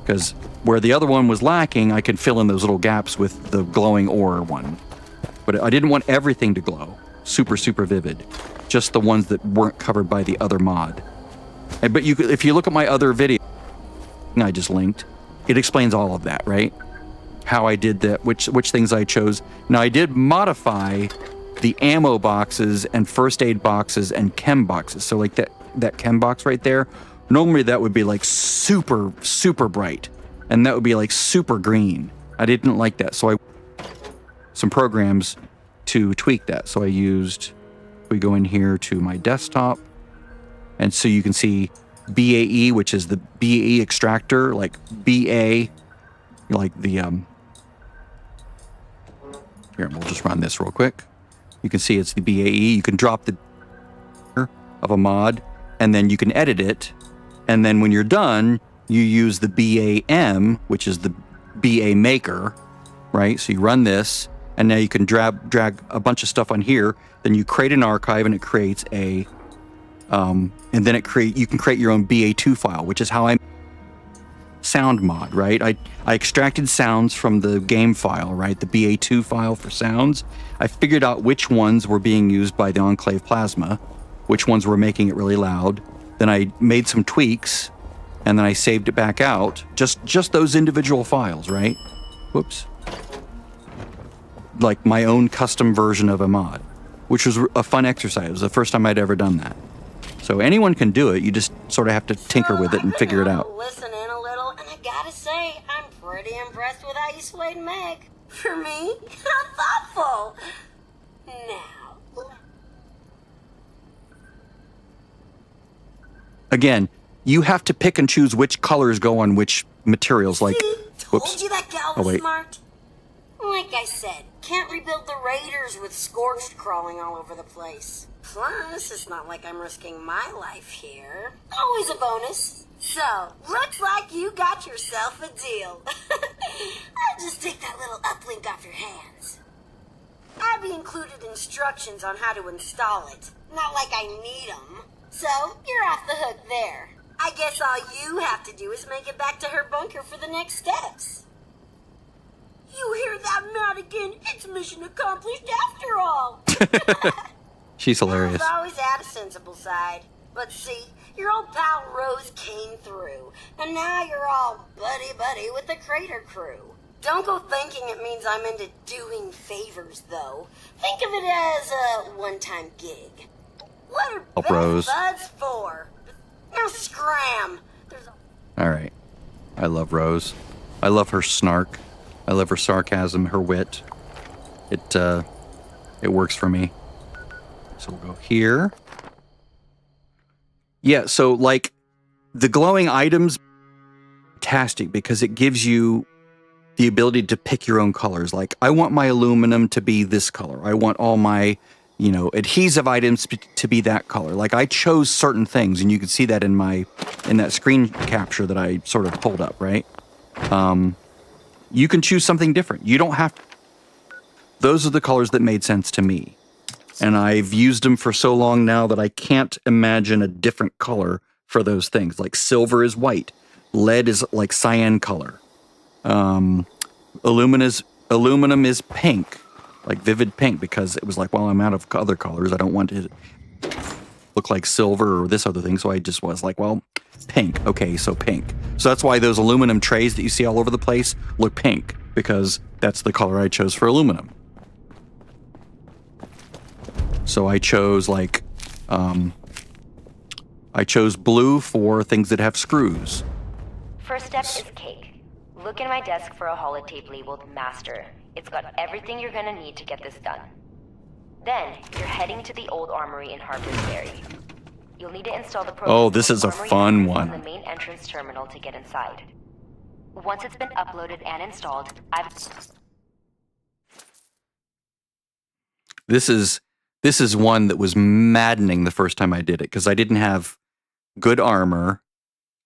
Because where the other one was lacking, I could fill in those little gaps with the glowing ore one. But I didn't want everything to glow, super, super vivid. Just the ones that weren't covered by the other mod. But if you look at my other video I just linked, it explains all of that, right? How I did that, which things I chose. Now I did modify the ammo boxes and first aid boxes and chem boxes. So like that chem box right there, normally that would be like super, super bright. And that would be like super green. I didn't like that. So I some programs to tweak that. So we go in here to my desktop. And so you can see BAE, which is the BAE extractor, like BA, like the, here, we'll just run this real quick. You can see it's the BAE. You can drop the of a mod, and then you can edit it. And then when you're done, you use the BAM, which is the BA maker, right? So you run this, and now you can drag a bunch of stuff on here. Then you create an archive, and it creates a and then you can create your own BA2 file, which is how I sound mod, right? I extracted sounds from the game file, right? The BA2 file for sounds. I figured out which ones were being used by the Enclave Plasma, which ones were making it really loud. Then I made some tweaks, and then I saved it back out. Just those individual files, right? Whoops. Like my own custom version of a mod, which was a fun exercise. It was the first time I'd ever done that. So anyone can do it. You just sort of have to tinker with it and figure it out. Listen in a little, and I gotta say, I'm pretty impressed with how you swayed Meg. For me, how thoughtful. Now. Again, you have to pick and choose which colors go on which materials. Like, whoops. Told you that gal was smart. Like I said, can't rebuild the raiders with scorched crawling all over the place. Plus, it's not like I'm risking my life here. Always a bonus. So, looks like you got yourself a deal. I'll just take that little uplink off your hands. I've included instructions on how to install it. Not like I need them. So, you're off the hook there. I guess all you have to do is make it back to her bunker for the next steps. You hear that, Madigan? It's mission accomplished after all. She's hilarious. I've always had a sensible side. But see, your old pal Rose came through, and now you're all buddy-buddy with the Crater crew. Don't go thinking it means I'm into doing favors, though. Think of it as a one-time gig. What are Help Rose. buds for? Now scram. All right. I love Rose. I love her snark. I love her sarcasm, her wit. It works for me. So we'll go here. Yeah, so like the glowing items, fantastic because it gives you the ability to pick your own colors. Like I want my aluminum to be this color. I want all my, adhesive items to be that color. Like I chose certain things, and you can see that in that screen capture that I sort of pulled up, right? You can choose something different. You don't have to. Those are the colors that made sense to me. And I've used them for so long now that I can't imagine a different color for those things. Like silver is white. Lead is like cyan color. Aluminum is pink, like vivid pink, because it was like, well, I'm out of other colors. I don't want it to look like silver or this other thing. So I just was like, well, pink. Okay, so pink. So that's why those aluminum trays that you see all over the place look pink, because that's the color I chose for aluminum. So I chose I chose blue for things that have screws. First step is cake. Look in my desk for a holotape labeled Master. It's got everything you're gonna need to get this done. Then, you're heading to the old armory in Harper's Ferry. You'll need to install the program. Oh, this is a fun one. On the main entrance terminal to get inside. Once it's been uploaded and installed, This is one that was maddening the first time I did it, because I didn't have good armor.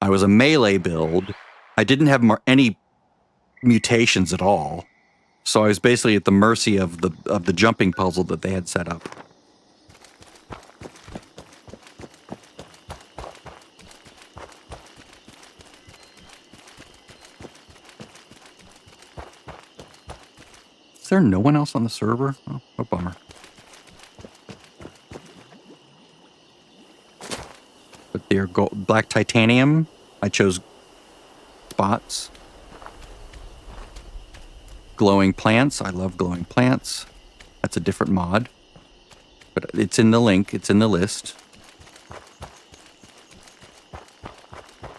I was a melee build. I didn't have any mutations at all. So I was basically at the mercy of the jumping puzzle that they had set up. Is there no one else on the server? Oh, what a bummer. But they're black titanium. I chose spots. Glowing plants. I love glowing plants. That's a different mod. But it's in the link. It's in the list.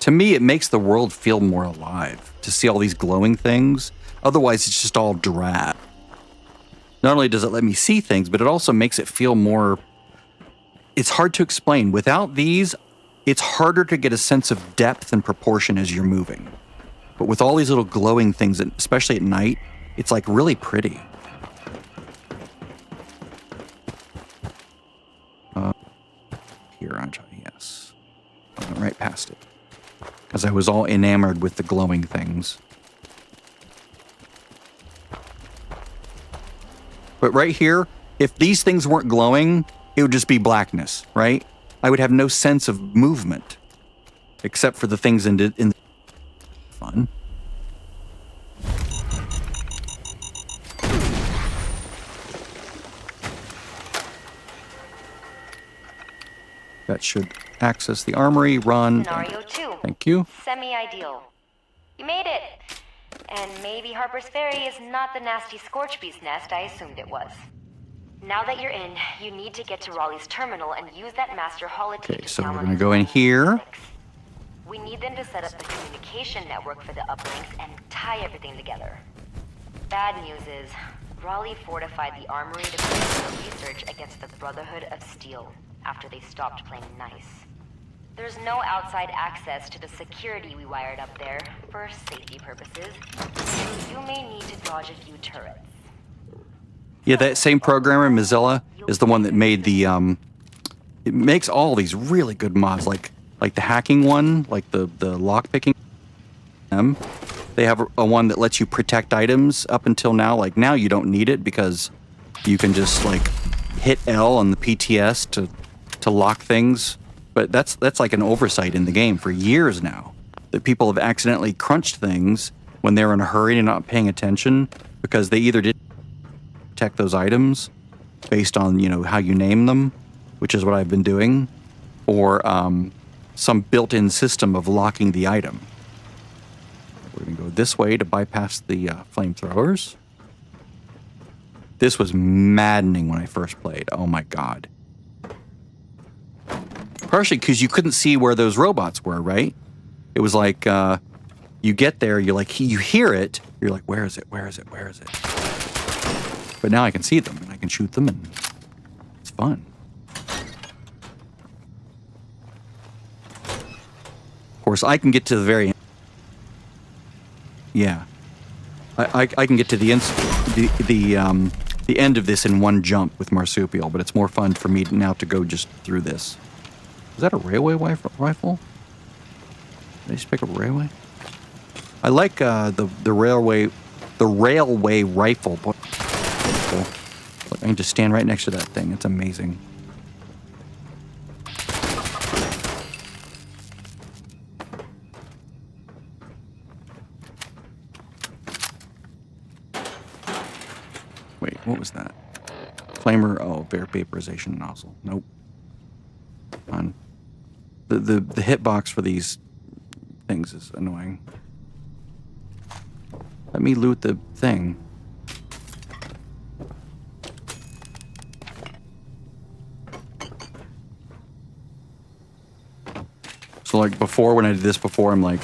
To me, it makes the world feel more alive to see all these glowing things. Otherwise, it's just all drab. Not only does it let me see things, but it also makes it feel more... It's hard to explain. Without these, it's harder to get a sense of depth and proportion as you're moving. But with all these little glowing things, especially at night, it's like really pretty. Here, yes. I went right past it. Because I was all enamored with the glowing things. But right here, if these things weren't glowing, it would just be blackness, right? I would have no sense of movement. Except for the things in the fun. That should access the armory, run. Scenario 2. Thank you. Semi-ideal. You made it! And maybe Harper's Ferry is not the nasty scorch beast nest I assumed it was. Now that you're in, you need to get to Raleigh's terminal and use that master holotape. Okay, so we're gonna go in here. We need them to set up the communication network for the uplinks and tie everything together. Bad news is, Raleigh fortified the armory to conduct research against the Brotherhood of Steel after they stopped playing nice. There's no outside access to the security we wired up there for safety purposes, so you may need to dodge a few turrets. Yeah, that same programmer, Mozilla, is the one that made the, it makes all these really good mods. Like, like the hacking one, like the lockpicking. They have a one that lets you protect items up until now. Like now you don't need it because you can just like hit L on the PTS to lock things. But that's like an oversight in the game for years now. That people have accidentally crunched things when they're in a hurry and not paying attention because they either didn't protect those items based on, you know, how you name them, which is what I've been doing, or some built-in system of locking the item. We're going to go this way to bypass the flamethrowers. This was maddening when I first played. Oh my God. Partially because you couldn't see where those robots were, right? It was like you get there, you're like, you hear it, you're like, where is it? Where is it? Where is it? But now I can see them and I can shoot them and it's fun. Of course, I can get to the very end. Yeah. I can get to the end of this in one jump with Marsupial, but it's more fun for me now to go just through this. Is that a railway rifle? Did I just pick up a railway? I like the railway rifle. Look, I can just stand right next to that thing. It's amazing. Wait, what was that? Flamer, oh, vaporization nozzle. Nope. On. The hitbox for these things is annoying. Let me loot the thing. So like before, when I did this before, I'm like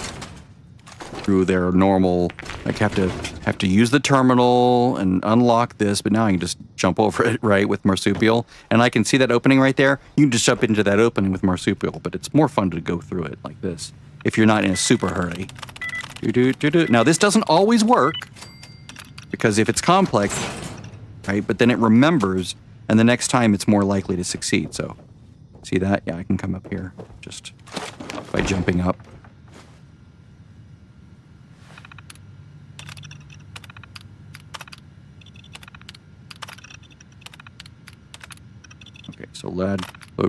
through their normal, like have to use the terminal and unlock this, but now I can just jump over it, right, with Marsupial. And I can see that opening right there. You can just jump into that opening with Marsupial, but it's more fun to go through it like this if you're not in a super hurry. Now, this doesn't always work because if it's complex, right, but then it remembers, and the next time it's more likely to succeed. So, see that? Yeah, I can come up here just by jumping up. Okay, so lead. Oh.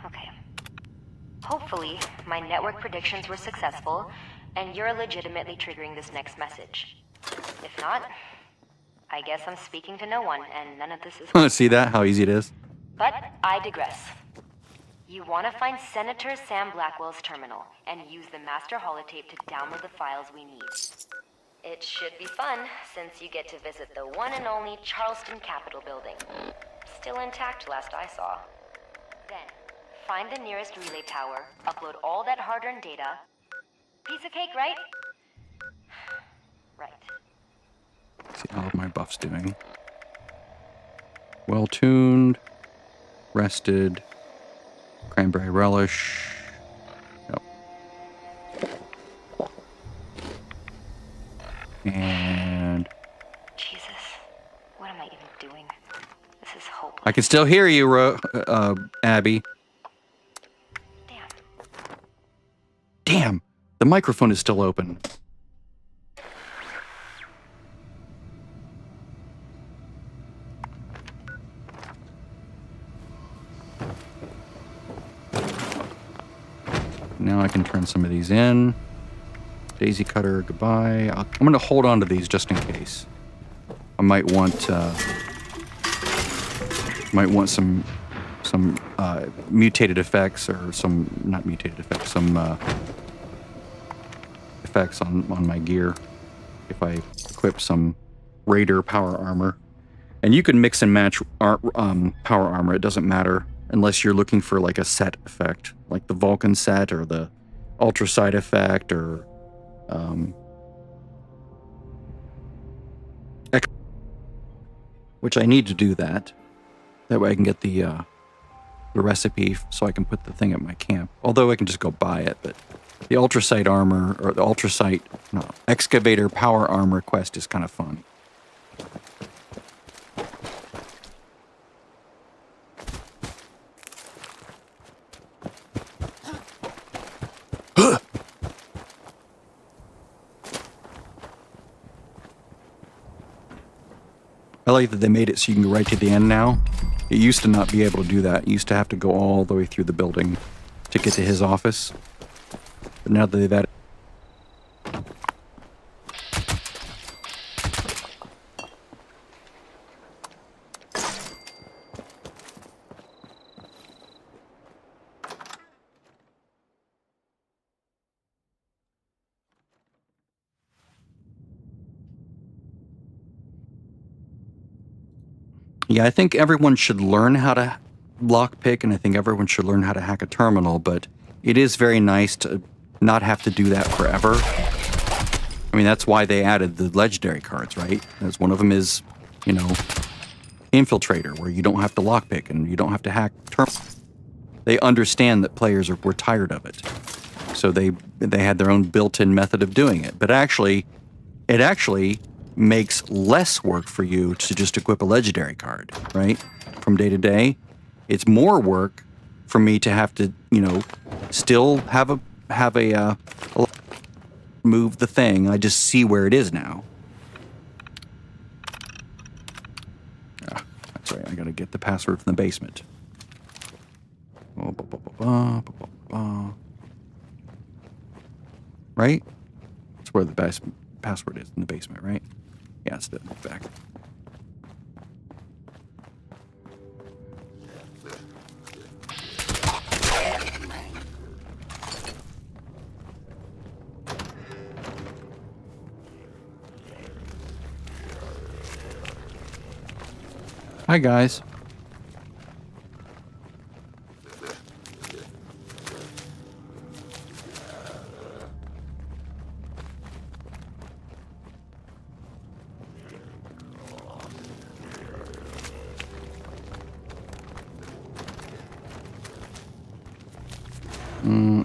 Okay. Hopefully, my network predictions were successful, and you're legitimately triggering this next message. If not, I guess I'm speaking to no one, and none of this is... See that? How easy it is? But I digress. You want to find Senator Sam Blackwell's terminal, and use the master holotape to download the files we need. It should be fun, since you get to visit the one and only Charleston Capitol building. Still intact last I saw. Then, find the nearest relay tower, upload all that hard-earned data. Piece of cake, right? Right. See how my buff's doing. Well-tuned, rested, cranberry relish. Yep. And Jesus, what am I even doing? This is hopeless. I can still hear you, Abby. Damn, the microphone is still open. Now I can turn some of these in. Daisy cutter, goodbye. I'm going to hold on to these just in case. I might want some mutated effects, or some, not mutated effects, some effects on my gear if I equip some Raider power armor. And you can mix and match power armor. It doesn't matter unless you're looking for like a set effect, like the Vulcan set or the ultrasight effect, or which I need to do that. That way I can get the recipe so I can put the thing at my camp. Although I can just go buy it, but the ultrasight armor, or the excavator power armor quest is kind of fun. I like that they made it so you can go right to the end now. It used to not be able to do that. You used to have to go all the way through the building to get to his office. But now that they've added... Yeah, I think everyone should learn how to lockpick, and I think everyone should learn how to hack a terminal, but it is very nice to not have to do that forever. I mean, that's why they added the legendary cards, right? As one of them is, you know, Infiltrator, where you don't have to lockpick and you don't have to hack terminals. They understand that players were tired of it. So they had their own built-in method of doing it. But actually, it actually makes less work for you to just equip a legendary card, right? From day to day. It's more work for me to have to, you know, still have a move the thing. I just see where it is now. That's right. I gotta get the password from the basement. Right? That's where the best password is, in the basement, right? Yeah, it's the back. Hi, guys.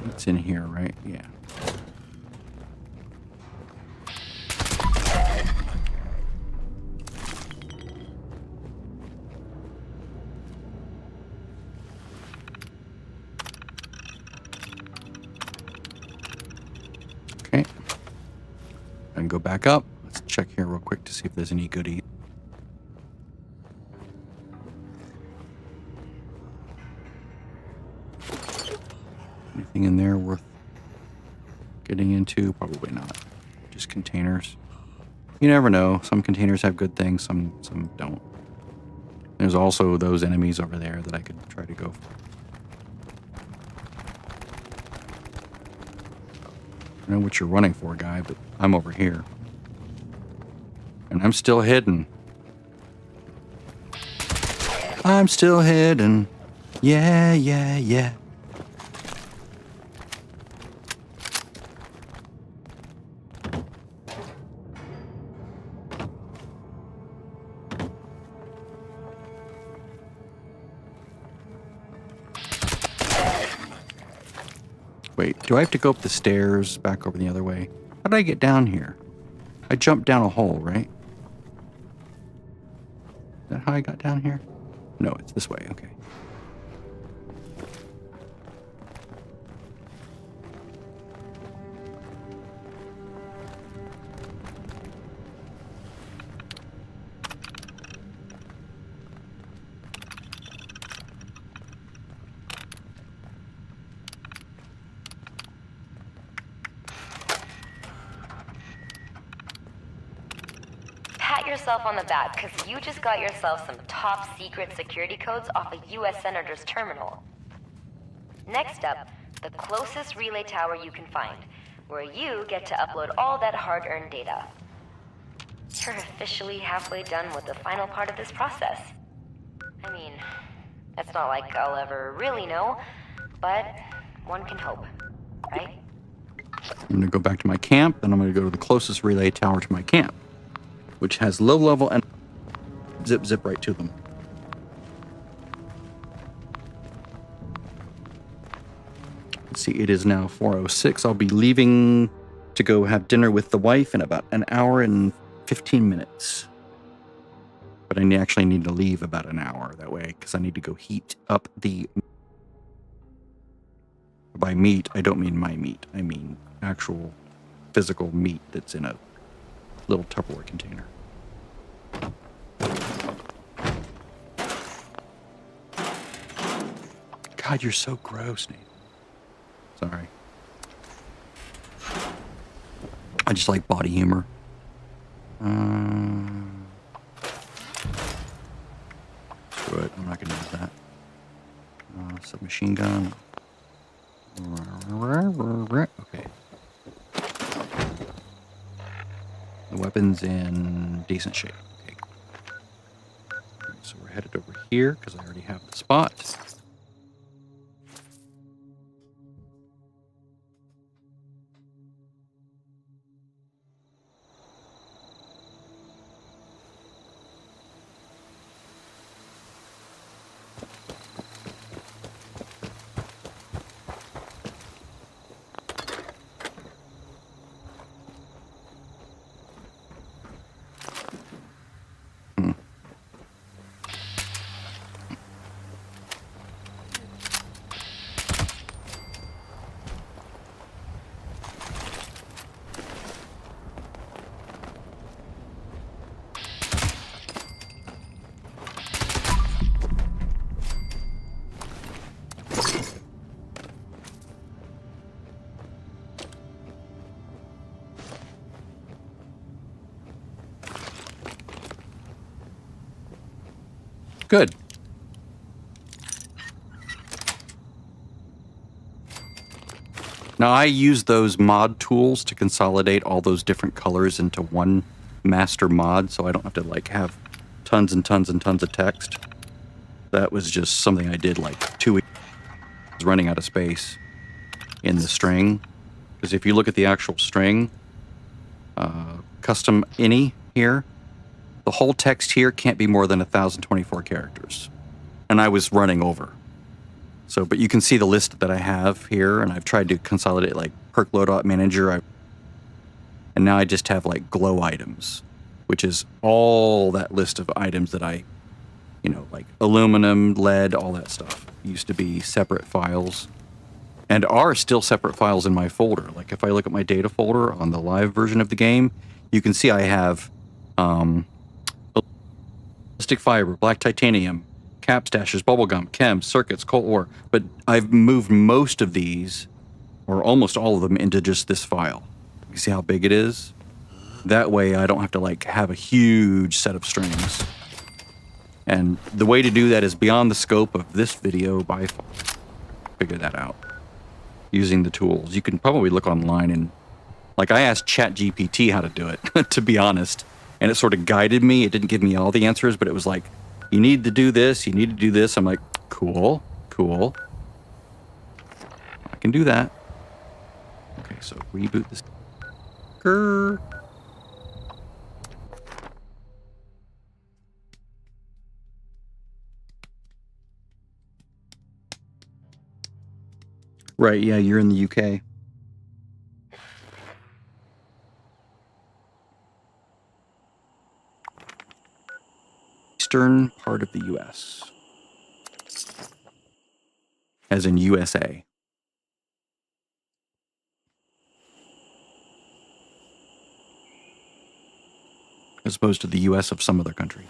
It's in here, right? Yeah. Okay. I can go back up. Let's check here real quick to see if there's any goodies. Anything in there worth getting into? Probably not. Just containers. You never know. Some containers have good things, some don't. There's also those enemies over there that I could try to go for. I know what you're running for, guy, but I'm over here. And I'm still hidden. I'm still hidden. Yeah, yeah, yeah. Wait, do I have to go up the stairs back over the other way? How did I get down here? I jumped down a hole, right? Is that how I got down here? No, it's this way, okay. Pat yourself on the back, because you just got yourself some top secret security codes off a U.S. Senator's terminal. Next up, the closest relay tower you can find, where you get to upload all that hard-earned data. You're officially halfway done with the final part of this process. I mean, it's not like I'll ever really know, but one can hope, right? I'm going to go back to my camp, then I'm going to go to the closest relay tower to my camp, which has low level and zip right to them. Let's see, it is now 4:06. I'll be leaving to go have dinner with the wife in about an hour and 15 minutes. But I actually need to leave about an hour that way because I need to go heat up the... By meat, I don't mean my meat. I mean actual physical meat that's in a little Tupperware container. God, you're so gross, Nate. Sorry. I just like body humor. Screw it. I'm not going to use that. Submachine gun. Okay. The weapon's in decent shape. Okay. So we're headed over here because I already have the spot. Good. Now I use those mod tools to consolidate all those different colors into one master mod, so I don't have to like have tons and tons and tons of text. That was just something I did like 2 weeks. I was running out of space in the string. Because if you look at the actual string, custom any here, the whole text here can't be more than 1,024 characters. And I was running over. So, but you can see the list that I have here, and I've tried to consolidate like perk loadout manager. And now I just have like glow items, which is all that list of items that I, like aluminum, lead, all that stuff. Used to be separate files and are still separate files in my folder. Like if I look at my data folder on the live version of the game, you can see I have ballistic fiber, black titanium, cap stashes, bubblegum, chems, circuits, coal ore. But I've moved most of these, or almost all of them, into just this file. You see how big it is? That way I don't have to like have a huge set of strings. And the way to do that is beyond the scope of this video by far. Figure that out using the tools. You can probably look online and like I asked ChatGPT how to do it, to be honest. And it sort of guided me. It didn't give me all the answers, but it was like, you need to do this, you need to do this. I'm like, cool. I can do that. Okay, so reboot this. Grr. Right, yeah, you're in the UK. Eastern part of the US. As in USA. As opposed to the US of some other country.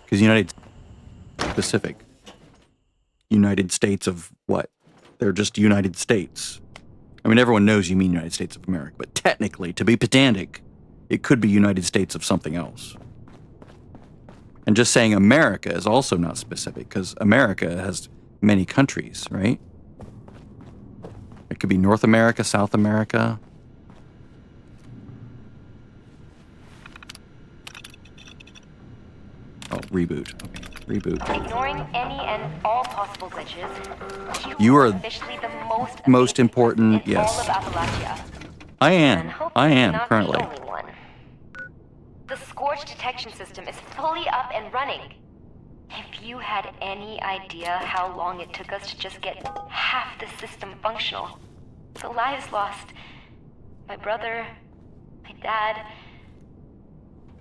Because United Pacific. United States of what? They're just United States. I mean, everyone knows you mean United States of America, but technically, to be pedantic, it could be United States of something else. And just saying America is also not specific, because America has many countries, right? It could be North America, South America. Oh, reboot. Okay, reboot. Ignoring any and all possible glitches, You are officially the most important, in yes. all of Appalachia. I And am hopefully not currently. The only one. The Scorch detection system is fully up and running. If you had any idea how long it took us to just get half the system functional, the lives lost, my brother, my dad,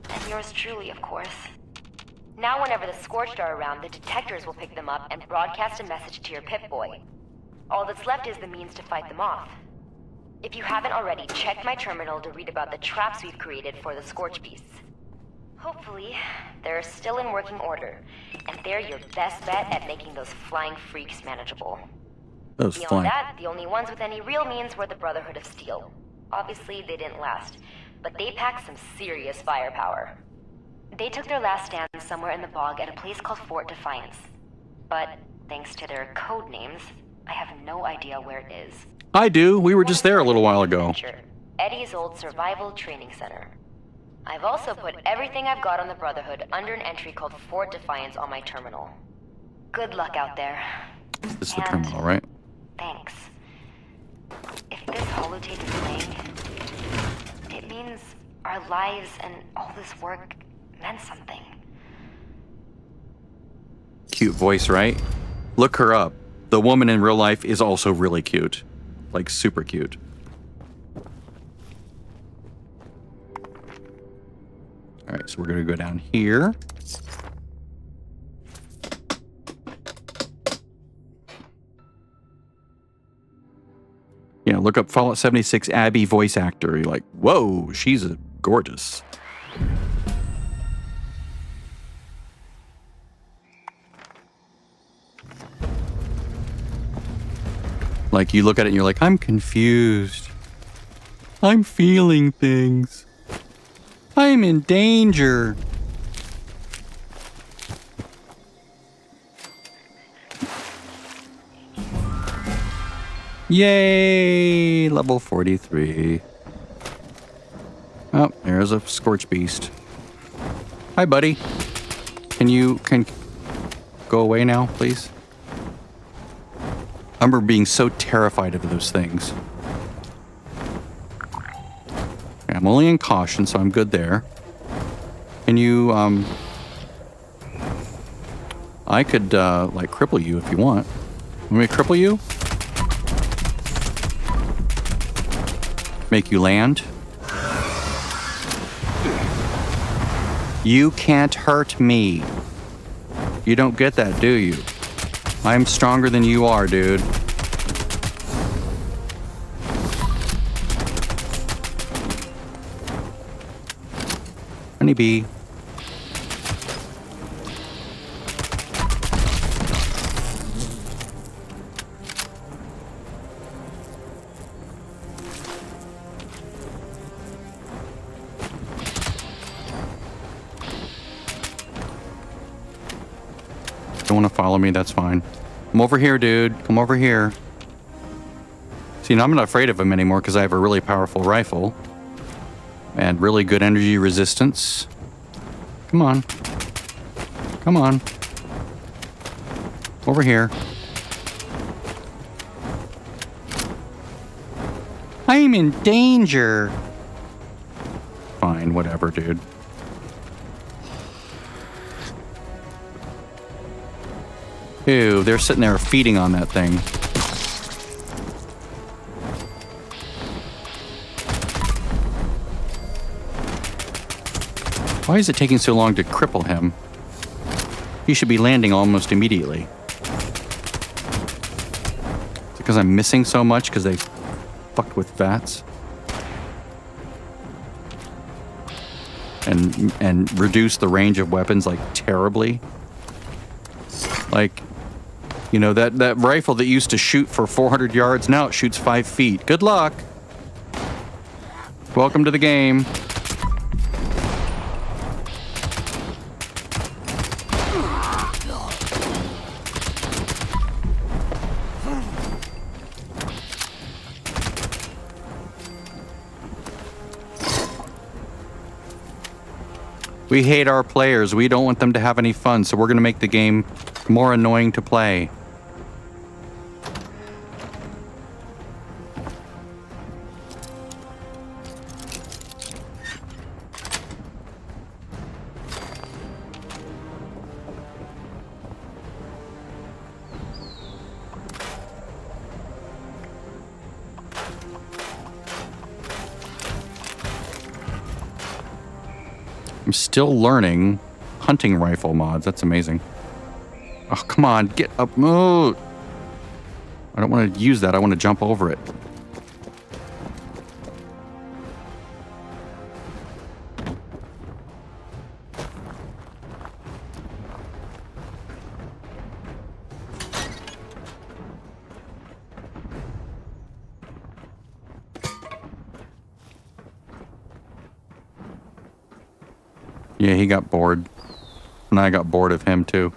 and yours truly, of course. Now whenever the Scorched are around, the detectors will pick them up and broadcast a message to your Pip-Boy. All that's left is the means to fight them off. If you haven't already, check my terminal to read about the traps we've created for the Scorch beasts. Hopefully, they're still in working order, and they're your best bet at making those flying freaks manageable. Those Beyond flying. that, the only ones with any real means were the Brotherhood of Steel. Obviously, they didn't last, but they packed some serious firepower. They took their last stand somewhere in the bog at a place called Fort Defiance. But, thanks to their code names, I have no idea where it is. I do. We were just there a little while ago. Eddie's old survival training center. I've also put everything I've got on the Brotherhood under an entry called Fort Defiance on my terminal. Good luck out there. This is the terminal, right? Thanks. If this holotape is playing, it means our lives and all this work meant something. Cute voice, right? Look her up. The woman in real life is also really cute. Like, super cute. All right, so we're gonna go down here. You know, look up Fallout 76 Abby voice actor. You're like, whoa, she's gorgeous. Like, you look at it and you're like, I'm confused. I'm feeling things. I'm in danger. Yay! Level 43. Oh, there's a Scorch Beast. Hi, buddy. Can you go away now, please? I remember being so terrified of those things. Okay, I'm only in caution, so I'm good there. Can you, I could, like, cripple you if you want. Want me to cripple you? Make you land? You can't hurt me. You don't get that, do you? I'm stronger than you are, dude. Honeybee. Don't want to follow me, that's fine. Come over here, dude. Come over here. See, now I'm not afraid of him anymore because I have a really powerful rifle. And really good energy resistance. Come on. Come on. Over here. I'm in danger. Fine, whatever, dude. Ew, they're sitting there feeding on that thing. Why is it taking so long to cripple him? He should be landing almost immediately. Is it because I'm missing so much because they fucked with VATS? And reduced the range of weapons, like, terribly? Like, you know, that rifle that used to shoot for 400 yards, now it shoots 5 feet. Good luck. Welcome to the game. We hate our players. We don't want them to have any fun, so we're going to make the game more annoying to play. I'm still learning hunting rifle mods. That's amazing. Oh, come on. Get up. Oh. I don't want to use that. I want to jump over it. Yeah, he got bored. And I got bored of him too.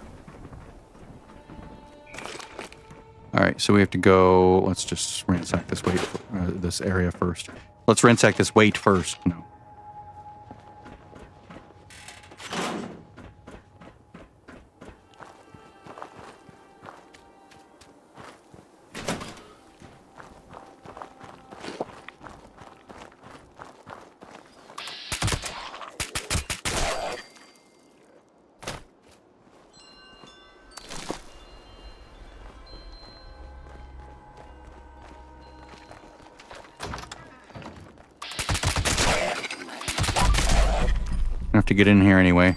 Alright, so we have to go... Let's just ransack this area first. Let's ransack this weight first. No. I have to get in here anyway.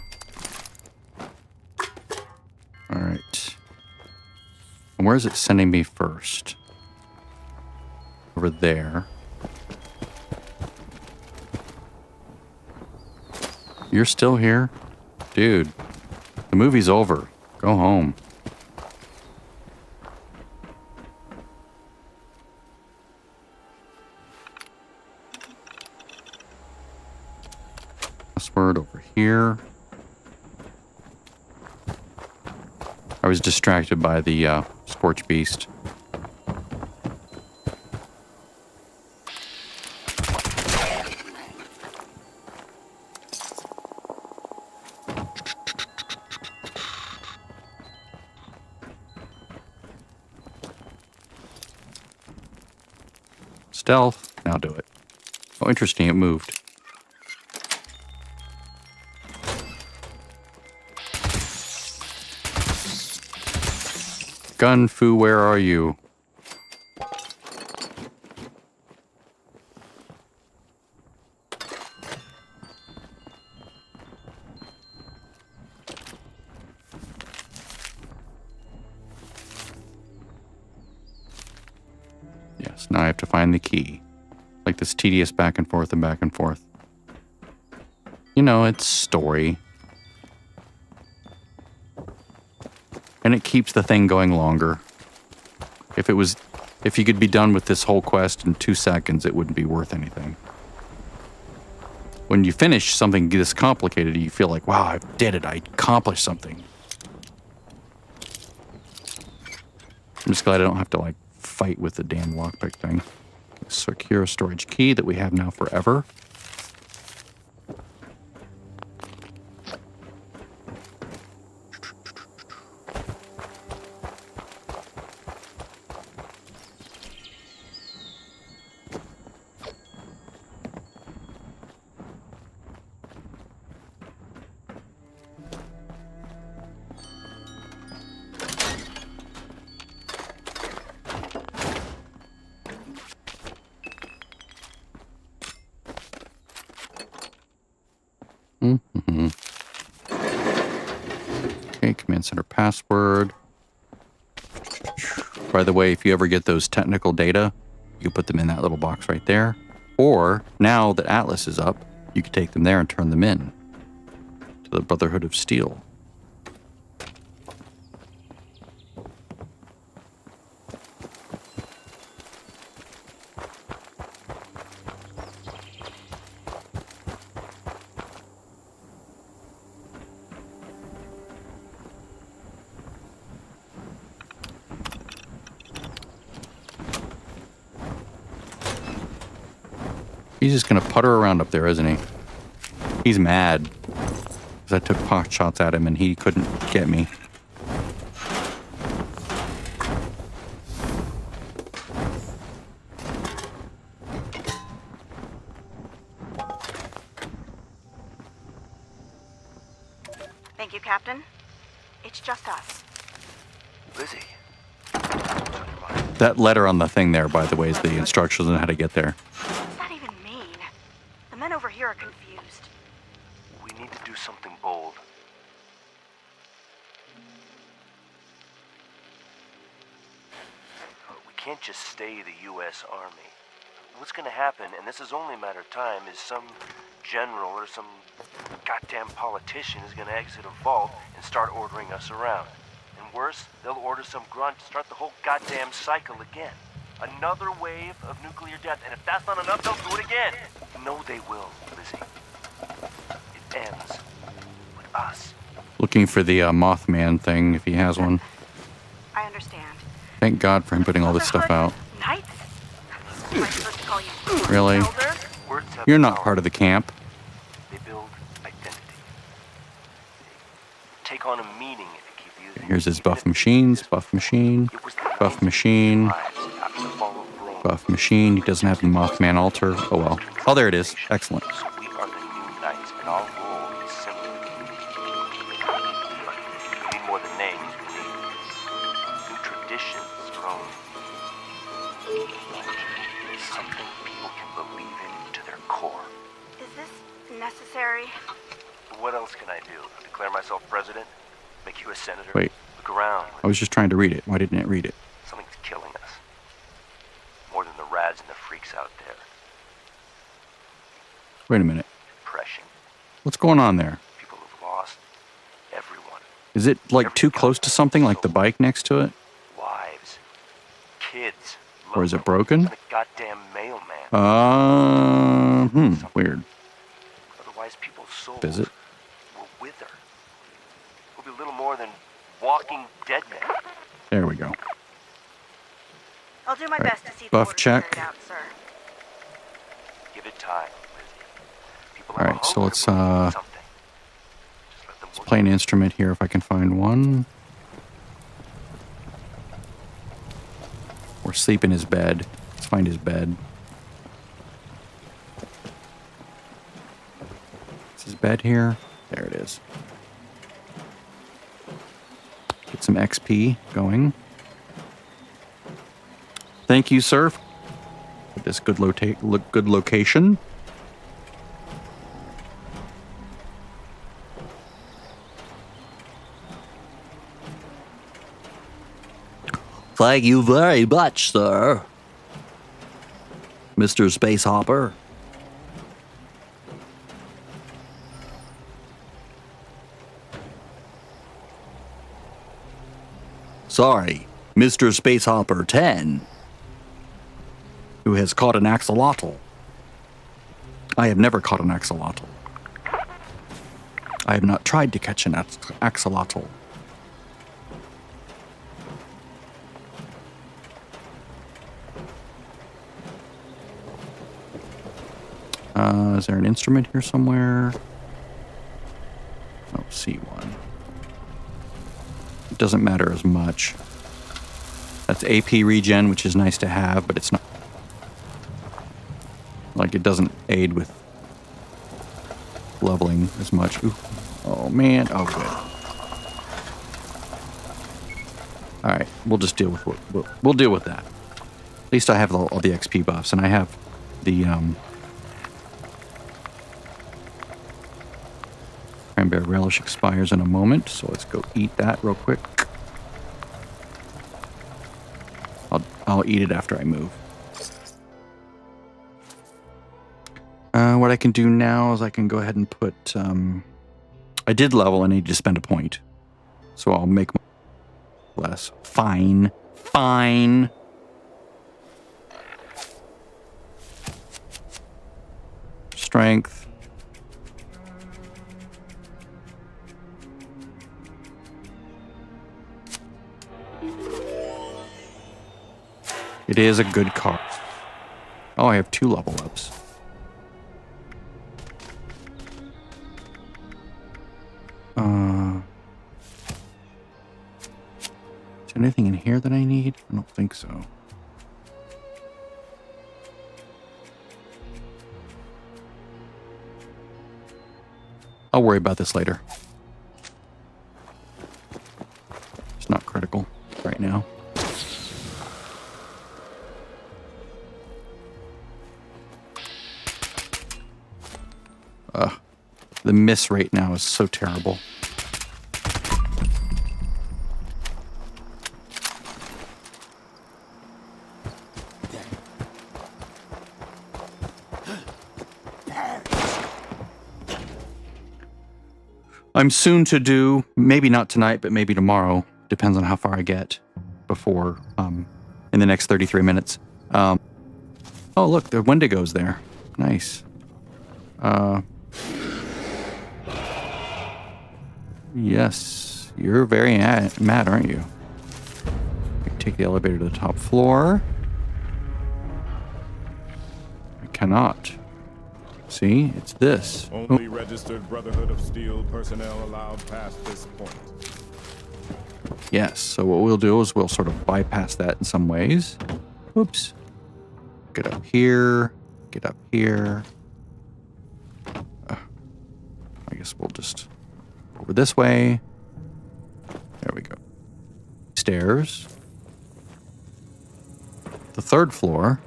Alright. And where is it sending me first? Over there. You're still here? Dude. The movie's over. Go home. Password over here. I was distracted by the Scorch Beast. Stealth. Now do it. Oh, interesting. It moved. Gun Fu, where are you? Yes, now I have to find the key. Like this tedious back and forth and back and forth. You know, it's story. And it keeps the thing going longer. If you could be done with this whole quest in 2 seconds, it wouldn't be worth anything. When you finish something this complicated, you feel like, wow, I did it. I accomplished something. I'm just glad I don't have to, like, fight with the damn lockpick thing. Secure storage key that we have now forever. Okay, command center password. By the way, if you ever get those technical data, you can put them in that little box right there. Or, now that Atlas is up, you can take them there and turn them in to the Brotherhood of Steel. He's just gonna putter around up there, isn't he? He's mad. Because I took pot shots at him and he couldn't get me. Thank you, Captain. It's just us. Lizzie. That letter on the thing there, by the way, is the instructions on how to get there. What's that even mean? The men over here are confused. We need to do something bold. We can't just stay the U.S. Army. What's gonna happen, and this is only a matter of time, is some general or some goddamn politician is gonna exit a vault and start ordering us around. And worse, they'll order some grunt to start the whole goddamn cycle again. Another wave of nuclear death, and if that's not enough, they'll do it again. No, they will, Lizzie. It ends Looking for the Mothman thing, if he has one. I understand. Thank God for him putting all this stuff out. Knights? Am I supposed to call you Really? Elder? Words have You're not power. part of the camp. They build identity. They take on a meaning if you keep using Here's his it. buff machines, buff machine, It was the buff Knights machine, who arrived after the fall of Rome. buff machine. He doesn't have the Mothman altar. Oh well. Oh, there it is. Excellent. So we are the new Knights, and our role is simple. We need more than names. We need new traditions from something people can believe in to their core. Is this necessary? What else can I do? Declare myself president? Make you a senator? Wait. Look around. I was just trying to read it. Why didn't it read it? Something's killing us. More than the rads and the freaks out there. Wait a minute. Depression. What's going on there? People who've lost everyone. Is it like too close to something, like the bike next to it? Wives. Kids. Or is it loved broken? ones, and a goddamn mailman. Weird. Otherwise, people's souls Is it? will wither. We'll be little more than walking dead men. There we go. I'll do my Right. best to see the Buff orders check. carried out, sir. Give it time, Lizzie. People All have a right, so hunger let's, for something. Just let them work. Play an instrument here if I can find one. Or sleep in his bed. Let's find his bed. Is his bed here? There it is. Get some XP going. Thank you, sir, for this good location. Thank you very much, sir. Mr. Space Hopper. Sorry, Mr. Space Hopper 10, who has caught an axolotl. I have never caught an axolotl. I have not tried to catch an axolotl. Is there an instrument here somewhere? Oh, C1. It doesn't matter as much. That's AP regen, which is nice to have, but it's not... Like, it doesn't aid with leveling as much. Ooh. Oh, man. Oh, good. Alright, we'll just deal with we'll deal with that. At least I have all the XP buffs, and I have the, Cranberry Relish expires in a moment, so let's go eat that real quick. I'll eat it after I move. What I can do now is I can go ahead and put... I did level, I need to spend a point. So I'll make less. Fine. Fine. Strength. It is a good car. Oh, I have 2 level ups. Is there anything in here that I need? I don't think so. I'll worry about this later. It's not critical right now. The miss rate now is so terrible. I'm soon to do, maybe not tonight, but maybe tomorrow. Depends on how far I get before, in the next 33 minutes. Oh, look, the Wendigo's there. Nice. Yes, you're very mad, aren't you? Take the elevator to the top floor. I cannot. See, it's this. Only registered Brotherhood of Steel personnel allowed past this point. Yes, so what we'll do is we'll sort of bypass that in some ways. Oops. Get up here. Get up here. I guess we'll just over this way. There we go. Stairs. The third floor.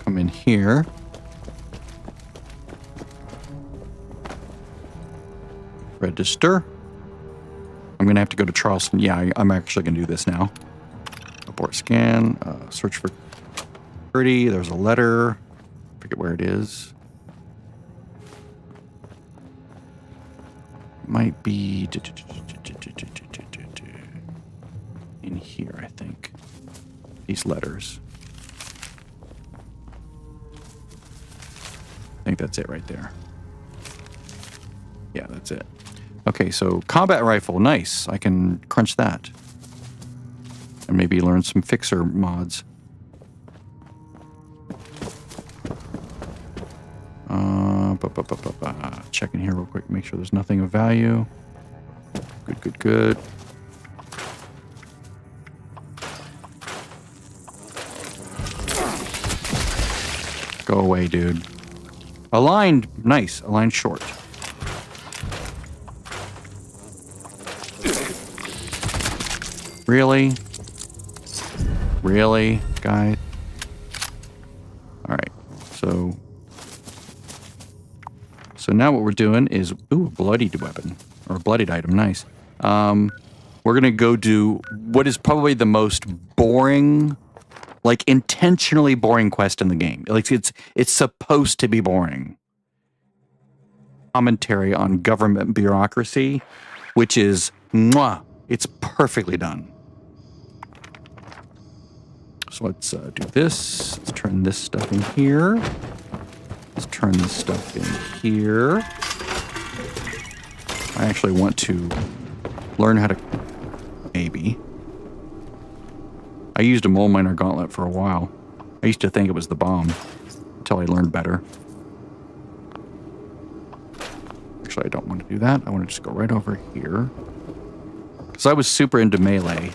Come in here. Register. I'm going to have to go to Charleston. Yeah, I'm actually going to do this now. Abort scan. Search for security. There's a letter. I forget where it is. Might be in here, I think. These letters. I think that's it right there. Yeah, that's it. Okay, so combat rifle, nice. I can crunch that. And maybe learn some fixer mods. Check in here real quick, make sure there's nothing of value. Good, good, good. Go away, dude. Aligned, nice. Aligned short. Really? Really, guys? Alright, so now what we're doing is, ooh, bloodied weapon. Or a bloodied item, nice. We're gonna go do what is probably the most boring, like intentionally boring quest in the game. Like it's supposed to be boring. Commentary on government bureaucracy, which is, mwah, it's perfectly done. So let's do this. Let's turn this stuff in here. Let's turn this stuff in here. I actually want to learn how to... Maybe. I used a mole miner gauntlet for a while. I used to think it was the bomb until I learned better. Actually, I don't want to do that. I want to just go right over here. Because I was super into melee.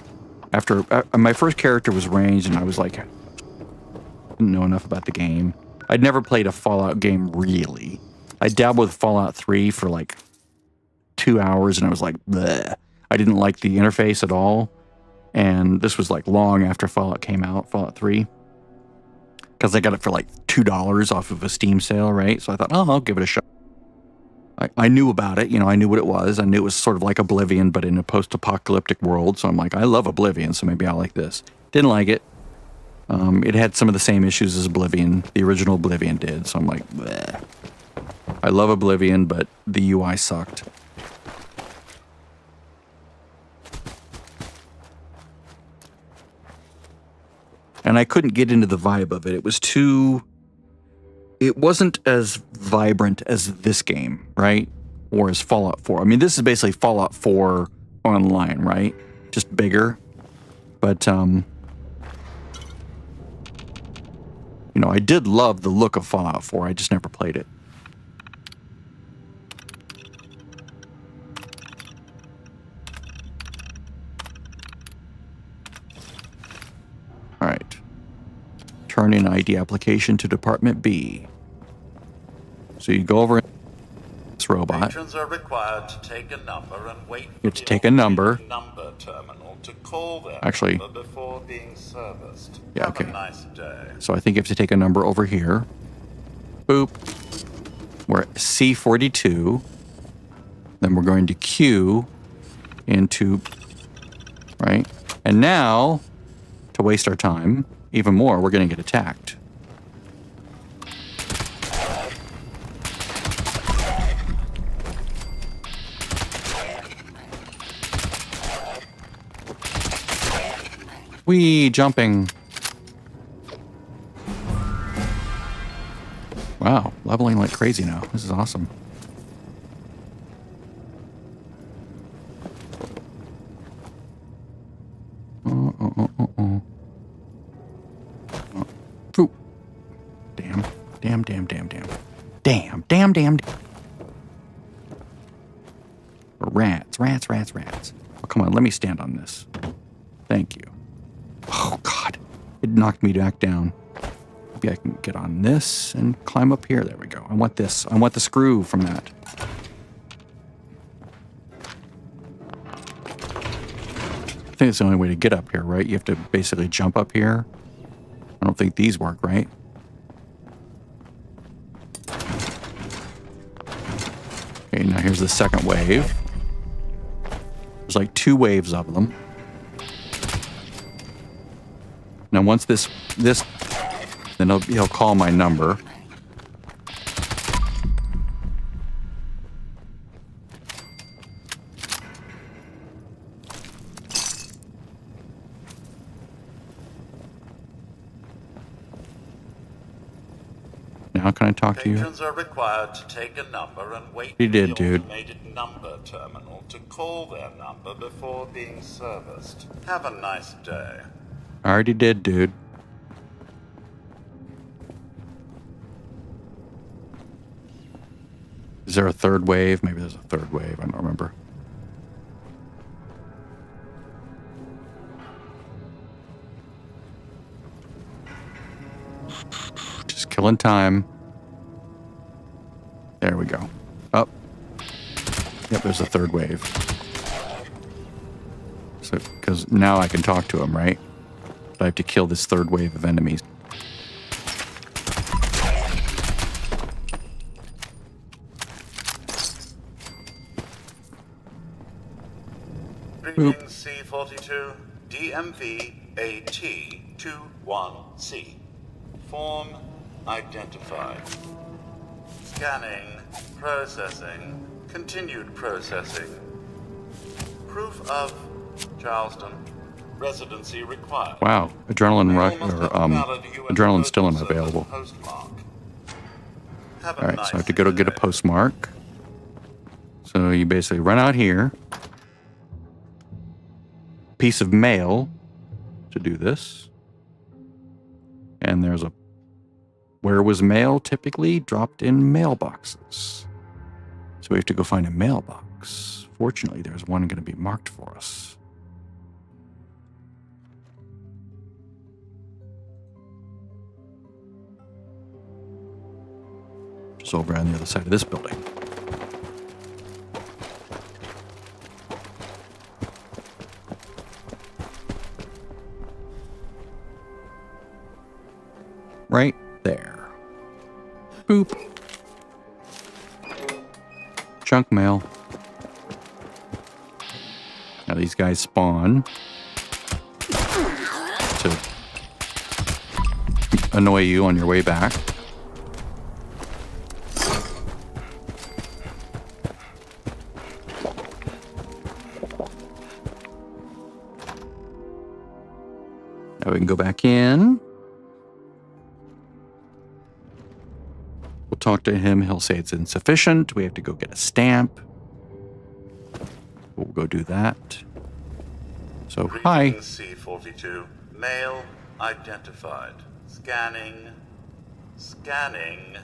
After my first character was ranged, and I was like, didn't know enough about the game. I'd never played a Fallout game, really. I dabbled with Fallout 3 for like 2 hours, and I was like, bleh. I didn't like the interface at all. And this was like long after Fallout came out, Fallout 3. Because I got it for like $2 off of a Steam sale, right? So I thought, oh, I'll give it a shot. I knew about it, you know, I knew what it was. I knew it was sort of like Oblivion, but in a post-apocalyptic world. So I'm like, I love Oblivion, so maybe I'll like this. Didn't like it. It had some of the same issues as Oblivion, the original Oblivion did. So I'm like, bleh. I love Oblivion, but the UI sucked. And I couldn't get into the vibe of it. It was too... It wasn't as vibrant as this game, right? Or as Fallout 4. I mean, this is basically Fallout 4 online, right? Just bigger. But, you know, I did love the look of Fallout 4. I just never played it. All right. Turn in ID application to Department B. So you go over this robot. Patrons are required to take a number and wait for You have to take a number. number terminal to call their Actually, number before being serviced. Yeah, Have okay. a nice day. So I think you have to take a number over here. Boop. We're at C42. Then we're going to Q into, right? And now, to waste our time even more, we're going to get attacked. Whee, jumping. Wow, leveling like crazy now. This is awesome. Damn, damn, damn, damn. Damn, damn, damn, damn. Rats. Oh, come on, let me stand on this. Thank you. Oh, God. It knocked me back down. Maybe I can get on this and climb up here. There we go. I want this. I want the screw from that. I think it's the only way to get up here, right? You have to basically jump up here. I don't think these work, right? Okay, now here's the second wave. There's like 2 waves of them. Now once this, then he'll call my number. Now can I talk to you? Patrons are required to take a number and wait He did, for the dude. automated number terminal to call their number before being serviced. Have a nice day. I already did, dude. Is there a third wave? Maybe there's a third wave. I don't remember. Just killing time. There we go. Up. Yep, there's a third wave. So, because now I can talk to him, right? But I have to kill this third wave of enemies. Greetings, C-42. DMV AT-21C. Form identified. Scanning. Processing. Continued processing. Proof of Charleston. Residency required. Wow, adrenaline rush or adrenaline still unavailable. All right, so I have to go to get a postmark. So you basically run out here. Piece of mail to do this. And there's a where was mail typically dropped in mailboxes. So we have to go find a mailbox. Fortunately, there's one going to be marked for us. Just over on the other side of this building. Right there. Boop. Junk mail. Now these guys spawn to annoy you on your way back. Now we can go back in. We'll talk to him. He'll say it's insufficient. We have to go get a stamp. We'll go do that. So, hi. C-42. Male identified. Scanning. Scanning.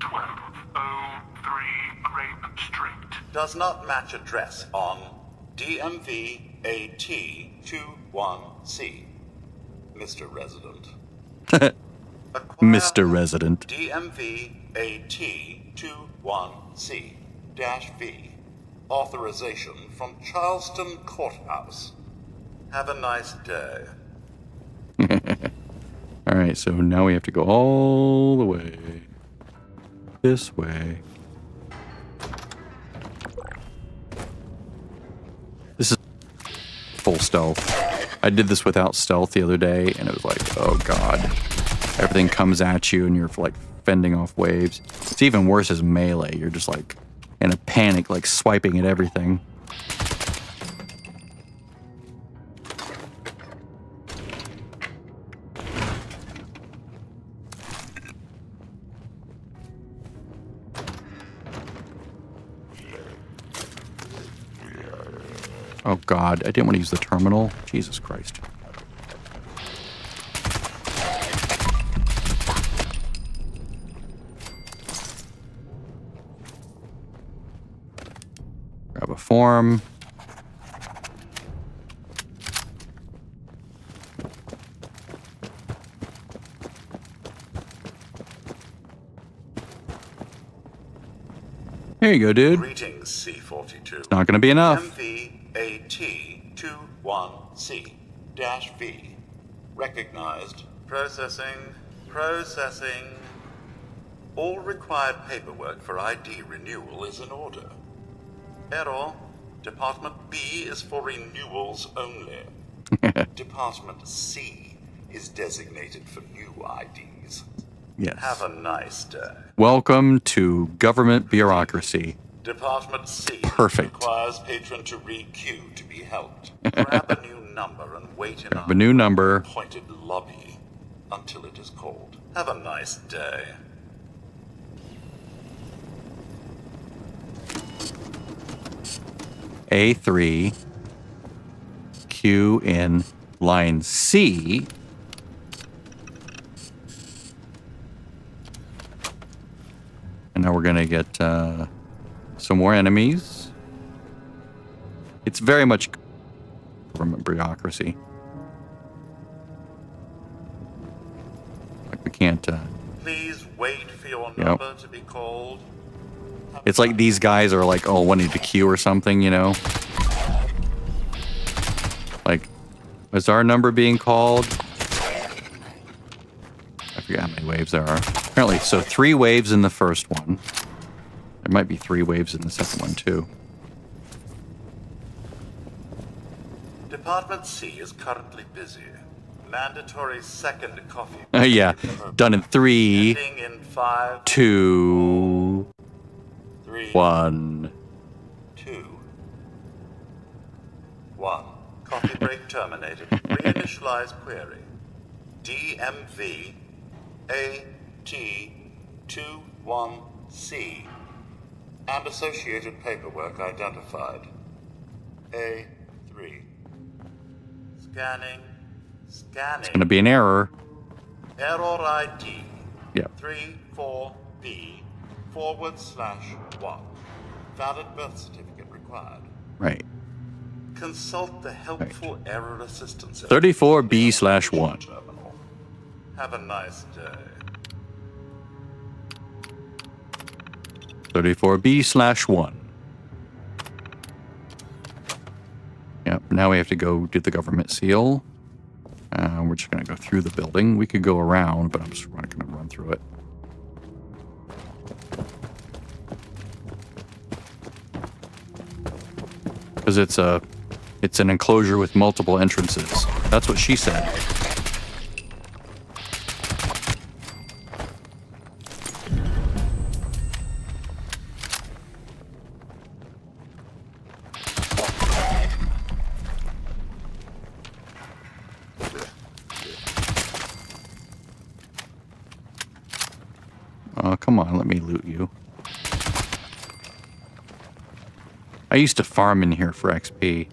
1203 Grape Street. Does not match address on DMV AT-21C. Mr. Resident. Mr. Resident. DMV AT-21C-V. Authorization from Charleston Courthouse. Have a nice day. All right, so now we have to go all the way this way. This is full stealth. I did this without stealth the other day, and it was like, oh god. Everything comes at you, and you're like fending off waves. It's even worse as melee. You're just like in a panic, like swiping at everything. Oh god, I didn't want to use the terminal. Jesus Christ. uniform. Here you go, dude. Greetings, C-42. It's not going to be enough. MVAT-21C-V. Recognized. Processing. Processing. All required paperwork for ID renewal is in order. Error. Department B is for renewals only. Department C is designated for new IDs. Yes. Have a nice day. Welcome to government bureaucracy. Department C Perfect. requires patron to re-queue to be helped. Grab a new number and wait in Grab a new number. appointed lobby until it is called. Have a nice day. A3, Q in line C. And now we're going to get some more enemies. It's very much government bureaucracy. Like we can't... Please wait for your number to be called. It's like these guys are like, oh, wanting to queue or something, you know? Like, is our number being called? I forget how many waves there are. Apparently, so 3 waves in the first one. There might be 3 waves in the second one, too. Department C is currently busy. Mandatory second coffee. Yeah, done in 3, Ending in 5, 2, 3, 1. 2, 1. Coffee break terminated. Reinitialize query. DMV AT21C and associated paperwork identified. A3. Scanning. Scanning. It's going to be an error. Error ID. Yeah. 34B/1. Valid birth certificate required. Right. Consult the helpful error assistance. 34B/1. Terminal. Have a nice day. 34B/1. Yep, now we have to go do the government seal. We're just going to go through the building. We could go around, but I'm just not going to run through it. Because it's an enclosure with multiple entrances. That's what she said. Oh, come on, let me loot you. I used to farm in here for XP.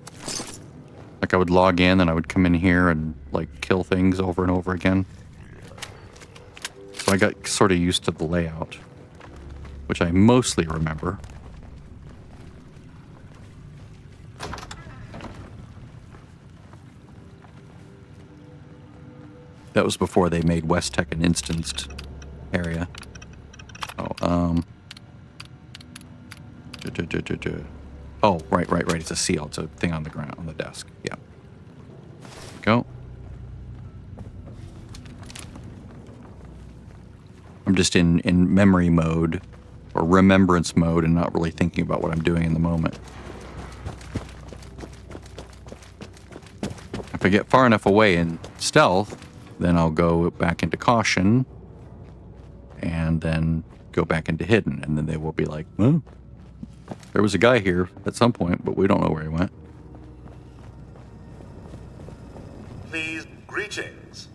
Like, I would log in and I would come in here and, like, kill things over and over again. So I got sort of used to the layout, which I mostly remember. That was before they made West Tech an instanced area. Oh, right. It's a seal. It's a thing on the ground, on the desk. Yeah. Go. I'm just in memory mode or remembrance mode and not really thinking about what I'm doing in the moment. If I get far enough away in stealth, then I'll go back into caution and then go back into hidden, and then they will be like, well, there was a guy here at some point, but we don't know where he went. Please, greetings.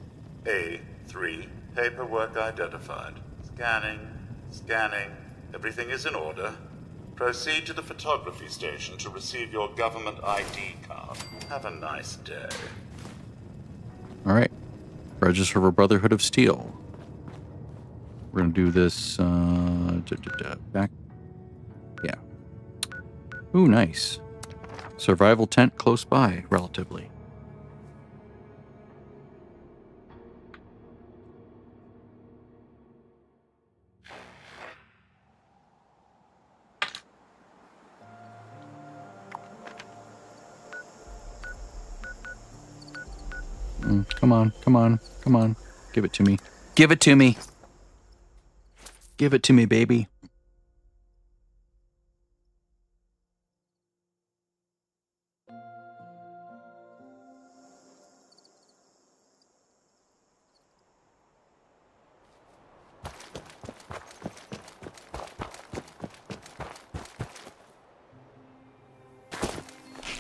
A3, paperwork identified. Scanning, scanning. Everything is in order. Proceed to the photography station to receive your government ID card. Have a nice day. All right. Register for Brotherhood of Steel. We're going to do this back. Yeah. Ooh, nice. Survival tent close by, relatively. Come on, come on, come on. Give it to me. Give it to me. Give it to me, baby.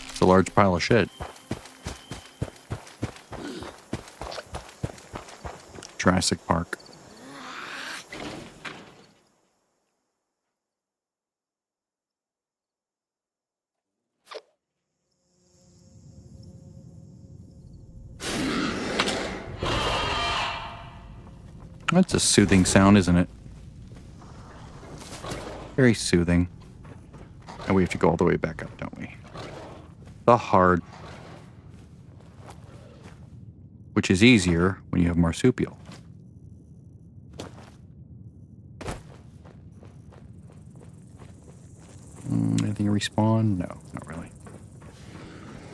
It's a large pile of shit. Jurassic Park. That's a soothing sound, isn't it? Very soothing. And we have to go all the way back up, don't we? The hard. Which is easier when you have marsupial. Anything respawn? No, not really.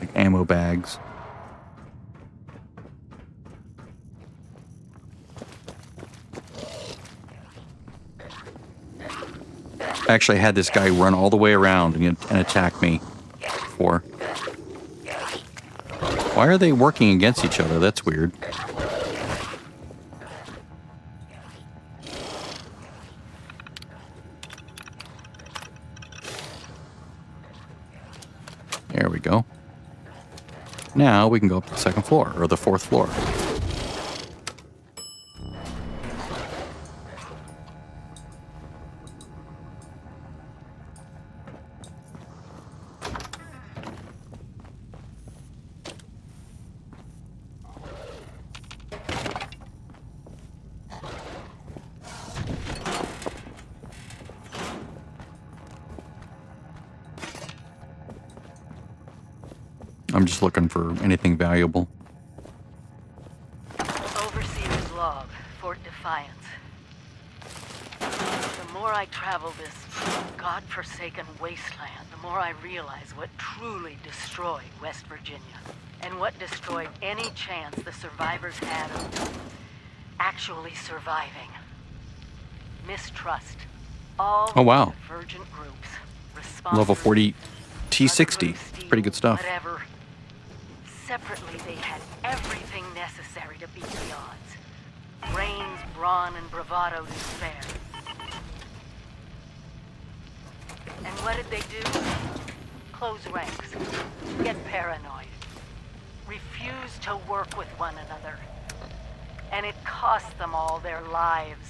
Like ammo bags. I actually had this guy run all the way around and attack me before. Why are they working against each other? That's weird. There we go. Now we can go up to the second floor, or the fourth floor. I'm just looking for anything valuable. Overseer's log, Fort Defiance. The more I travel this godforsaken wasteland, the more I realize what truly destroyed West Virginia. And what destroyed any chance the survivors had of actually surviving. Mistrust. All Oh, wow. divergent groups. Level 40 T60. Pretty good stuff. Whatever. Separately, they had everything necessary to beat the odds. Brains, brawn, and bravado to spare. And what did they do? Close ranks. Get paranoid. Refuse to work with one another. And it cost them all their lives.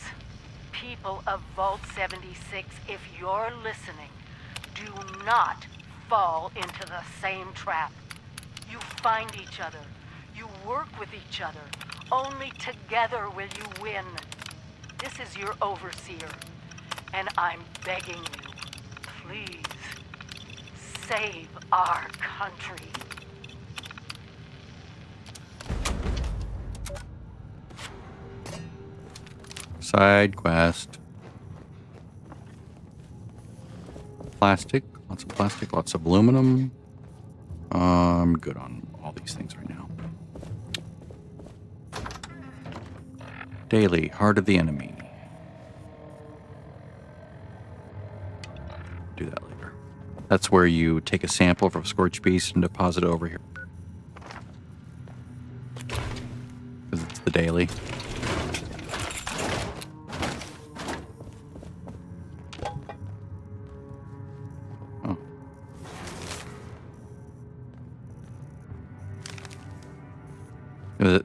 People of Vault 76, if you're listening, do not fall into the same trap. You find each other. You work with each other. Only together will you win. This is your overseer. And I'm begging you, please, save our country. Side quest. Plastic. Lots of plastic. Lots of aluminum. I'm good on all these things right now. Daily, Heart of the Enemy. Do that later. That's where you take a sample from a scorched beast and deposit it over here. Because it's the daily.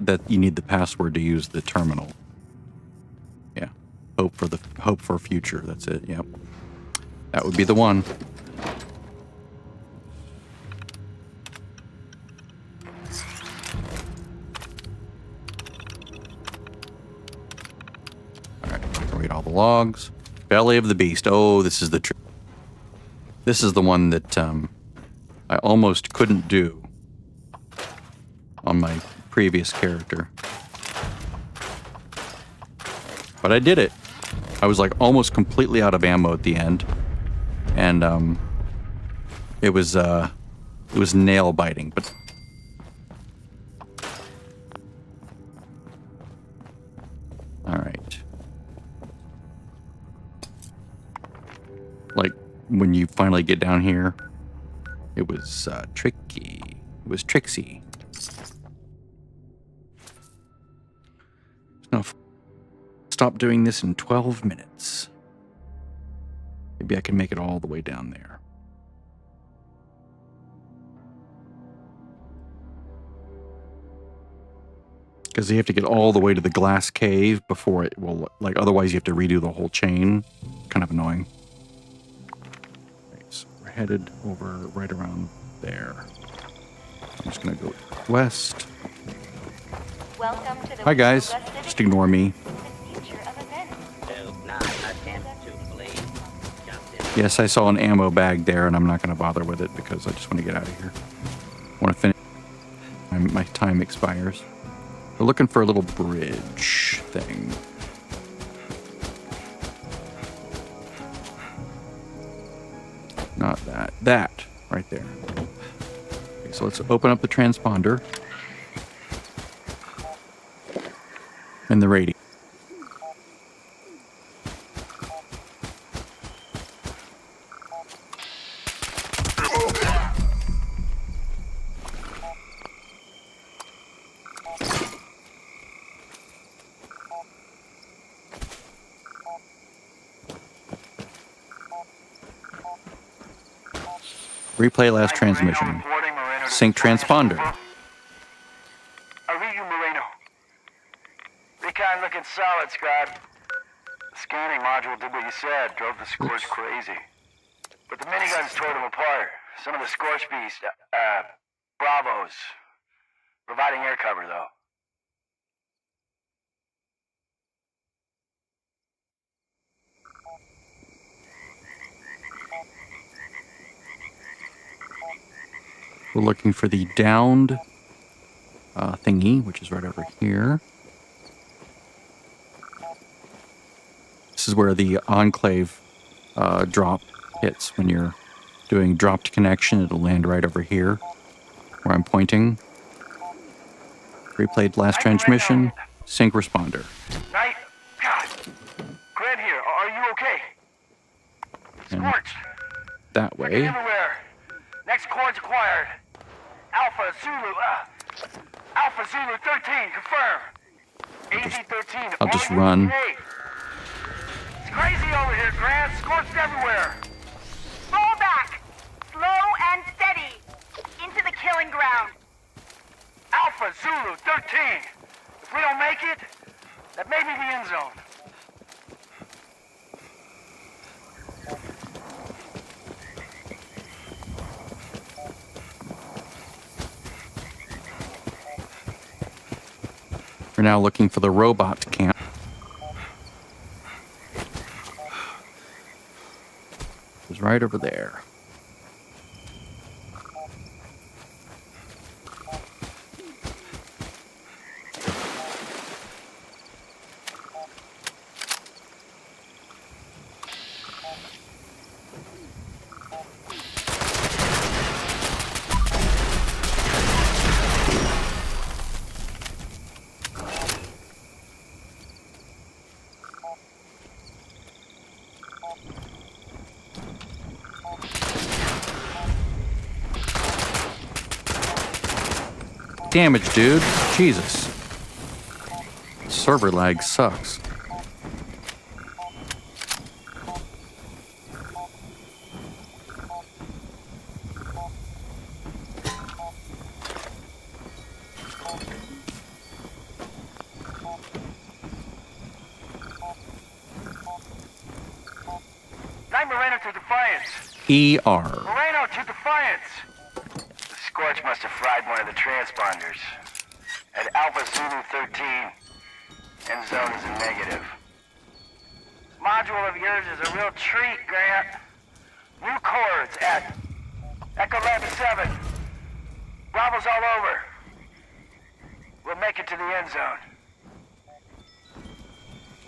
That you need the password to use the terminal. Yeah. Hope for future. That's it. Yep. That would be the one. All right. Read all the logs. Belly of the beast. Oh, this is the. This is the one that I almost couldn't do on my previous character. But I did it. I was like almost completely out of ammo at the end. And it was nail biting, but all right. Like when you finally get down here, it was tricky. It was tricksy. No, stop doing this in 12 minutes. Maybe I can make it all the way down there. Because you have to get all the way to the glass cave before it will, like, otherwise you have to redo the whole chain. Kind of annoying. Right, so we're headed over right around there. I'm just going to go west. Welcome to the Hi guys, just ignore me. Yes, I saw an ammo bag there, and I'm not going to bother with it because I just want to get out of here. I want to finish. My time expires. We're looking for a little bridge thing. Not that. That right there. Okay, so let's open up the transponder and the radio. Replay last transmission. Sync transponder. I read you, Moreno. Recon looking solid, squad. The scanning module did what you said, drove the Scorch crazy. But the miniguns tore them apart. Some of the Scorch beasts, Bravos. Providing air cover, though. We're looking for the downed thingy, which is right over here. This is where the enclave drop hits. When you're doing dropped connection, it'll land right over here, where I'm pointing. Replayed last transmission. Sync responder. Night. God. Grant here. Are you okay? Scorched. That way. Everywhere. Next coord's acquired. Alpha Zulu 13, confirm. AZ-13. I'll just run. It's crazy over here, Grant. Scorched everywhere. Fall back! Slow and steady! Into the killing ground! Alpha Zulu 13. If we don't make it, that may be the end zone. We're now looking for the robot camp. It's right over there. Damage, dude. Jesus. Server lag sucks. Night Moreno to Defiance. ER. Moreno to Defiance. The Scorch must have fried one of the transponders. At Alpha Zulu 13, end zone is a negative. Module of yours is a real treat, Grant. New chords at Echo Lab 7. Bravo's all over. We'll make it to the end zone.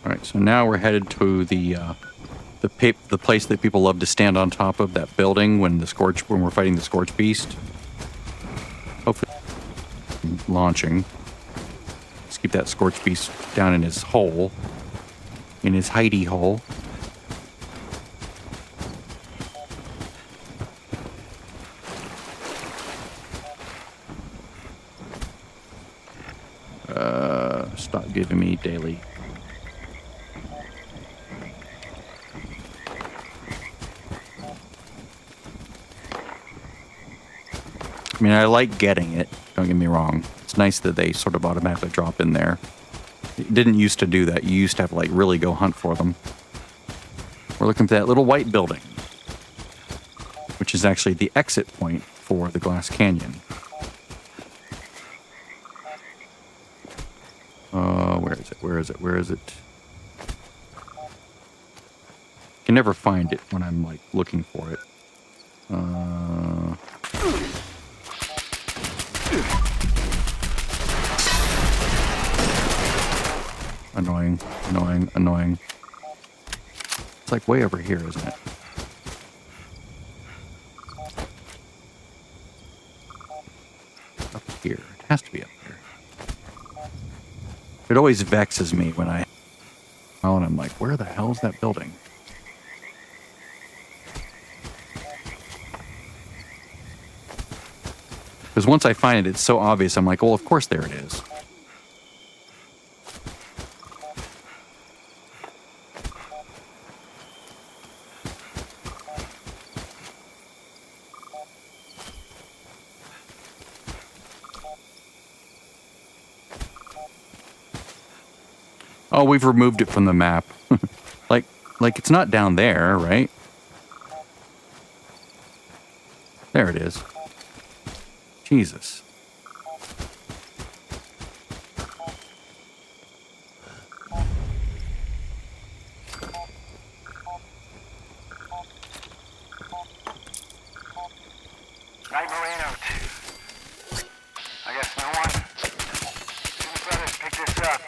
All right, so now we're headed to the place that people love to stand on top of, that building when we're fighting the Scorch Beast. Hopefully, launching. Let's keep that Scorch Beast down in his hole, in his hidey hole. Stop giving me daily. I mean, I like getting it, don't get me wrong. It's nice that they sort of automatically drop in there. It didn't used to do that. You used to have to, like, really go hunt for them. We're looking for that little white building, which is actually the exit point for the Glass Canyon. Where is it? Where is it? Where is it? I can never find it when I'm, like, looking for it. Annoying, annoying, annoying. It's like way over here, isn't it? Up here. It has to be up here. It always vexes me when and I'm like, where the hell is that building? Because once I find it, it's so obvious. I'm like, well, of course there it is. Oh, we've removed it from the map. like it's not down there, right? There it is. Jesus. Night Moreno 2. I guess no one. Two brothers picked this up.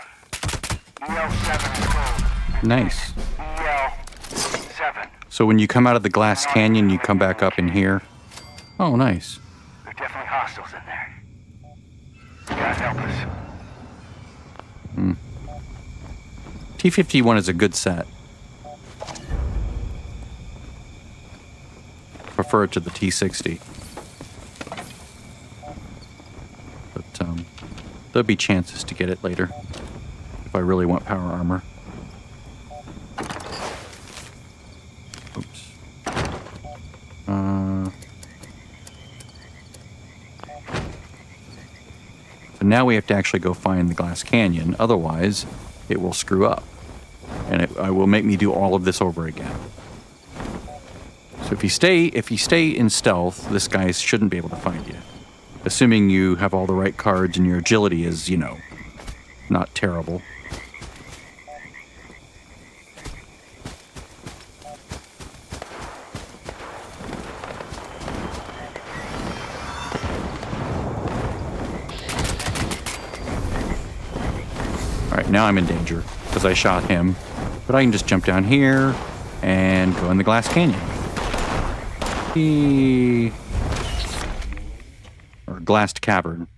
EL7 is cold. Nice. EL7. So when you come out of the Glass Canyon, you come back up in here. Oh, nice. There are definitely hostiles in there. God help us. T-51 is a good set. Prefer it to the T-60. But there'll be chances to get it later if I really want power armor. Oops. So now we have to actually go find the Glass Canyon. Otherwise, it will screw up. And it will make me do all of this over again. So if you stay in stealth, this guy shouldn't be able to find you. Assuming you have all the right cards and your agility is, you know, not terrible. Alright, now I'm in danger because I shot him. But I can just jump down here and go in the Glass Canyon. Or glassed cavern,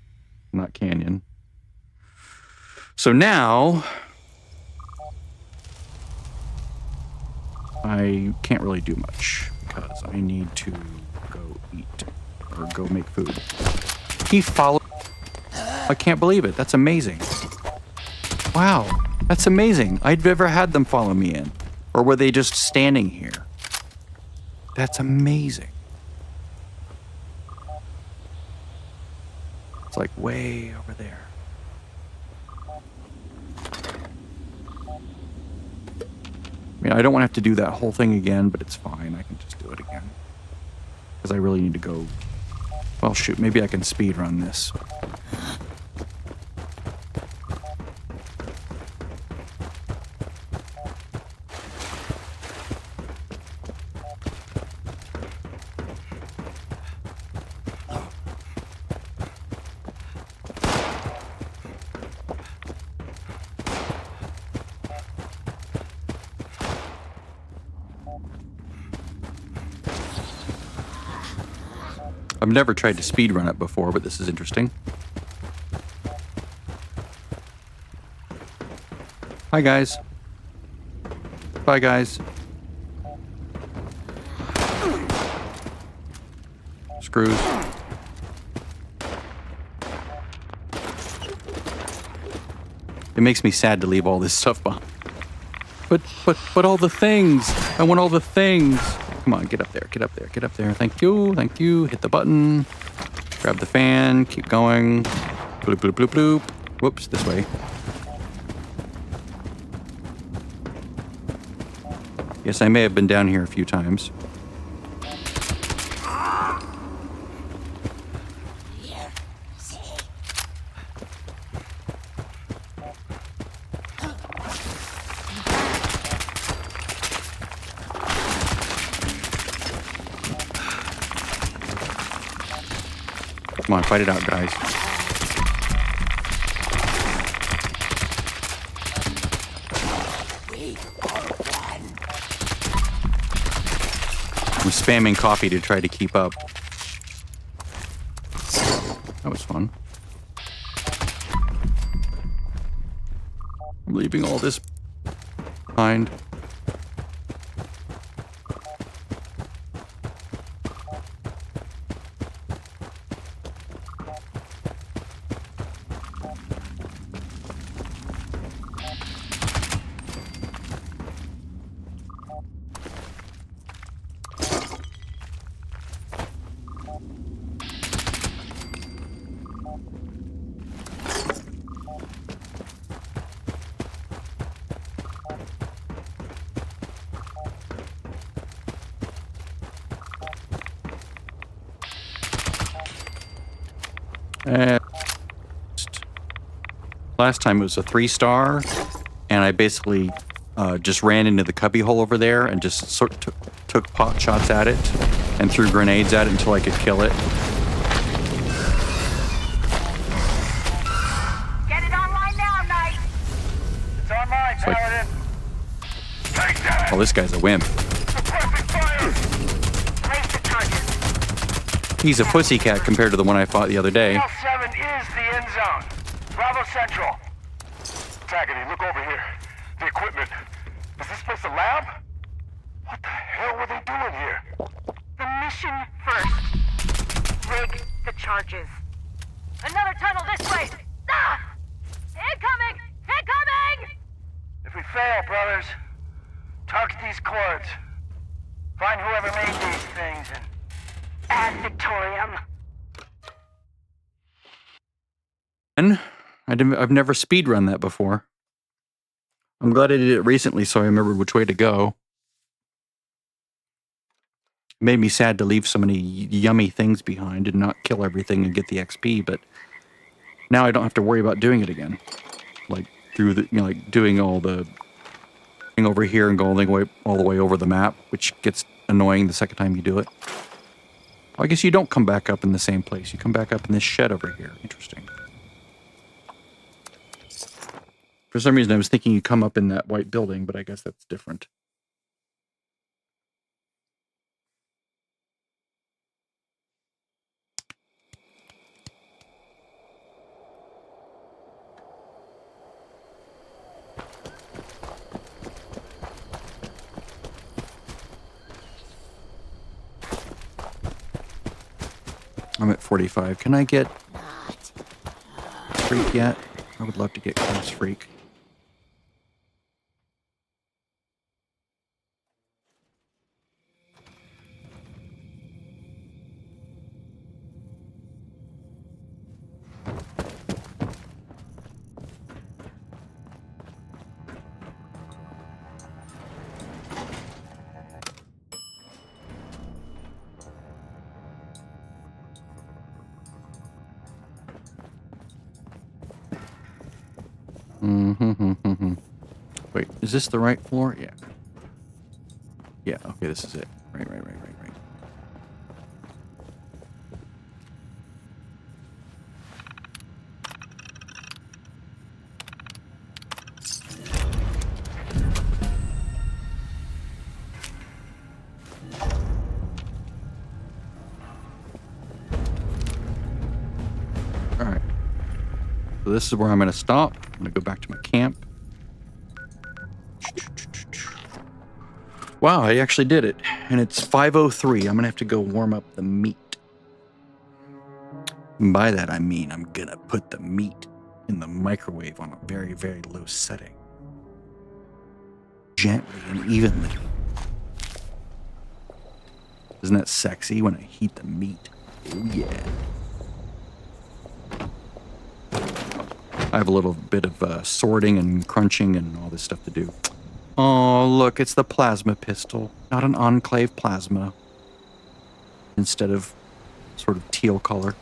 not canyon. So now I can't really do much because I need to go eat or go make food. He followed. I can't believe it. That's amazing. Wow, that's amazing. I'd never had them follow me in. Or were they just standing here? That's amazing. It's like way over there. I mean, I don't want to have to do that whole thing again, but it's fine. I can just do it again. Because I really need to go... Well, shoot, maybe I can speed run this. I've never tried to speed run it before, but this is interesting. Hi, guys. Bye, guys. Screws. It makes me sad to leave all this stuff behind. But all the things. I want all the things. Come on, get up there, get up there, get up there. Thank you, thank you. Hit the button. Grab the fan, keep going. Bloop, bloop, bloop, bloop. Whoops, this way. Yes, I may have been down here a few times. Come on, fight it out, guys. I'm spamming coffee to try to keep up. That was fun. I'm leaving all this behind. Last time it was a 3-star, and I basically just ran into the cubby hole over there and just sort of took pot shots at it and threw grenades at it until I could kill it. Get it online now, Knight. It's online, It's like, Paladin. Take that! oh, this guy's a wimp. Suppressing fire! Place the charges. He's a pussycat compared to the one I fought the other day. L7 is the end zone. Bravo Central. Taggedy, look over here. The equipment. Is this place a lab? What the hell were they doing here? The mission first. Rig the charges. Another tunnel this way. Ah! Incoming! Incoming! If we fail, brothers, target these cords. Find whoever made these things and Ad Victoriam. And I've never speedrun that before. I'm glad I did it recently so I remembered which way to go. It made me sad to leave so many yummy things behind and not kill everything and get the XP, but now I don't have to worry about doing it again. Like through the, you know, like doing all the thing over here and going all the way over the map, which gets annoying the second time you do it. I guess you don't come back up in the same place. You come back up in this shed over here. Interesting. For some reason, I was thinking you come up in that white building, but I guess that's different. I'm at 45. Can I get Freak yet? I would love to get Class Freak. Wait, is this the right floor? Yeah. Yeah, okay, this is it. Right. So this is where I'm going to stop. I'm going to go back to my camp. Wow, I actually did it. And it's 5:03. I'm going to have to go warm up the meat. And by that, I mean I'm going to put the meat in the microwave on a very, very low setting. Gently and evenly. Isn't that sexy when I heat the meat? Oh, yeah. I have a little bit of sorting and crunching and all this stuff to do. Oh, look, it's the plasma pistol, not an enclave plasma. Instead of sort of teal color.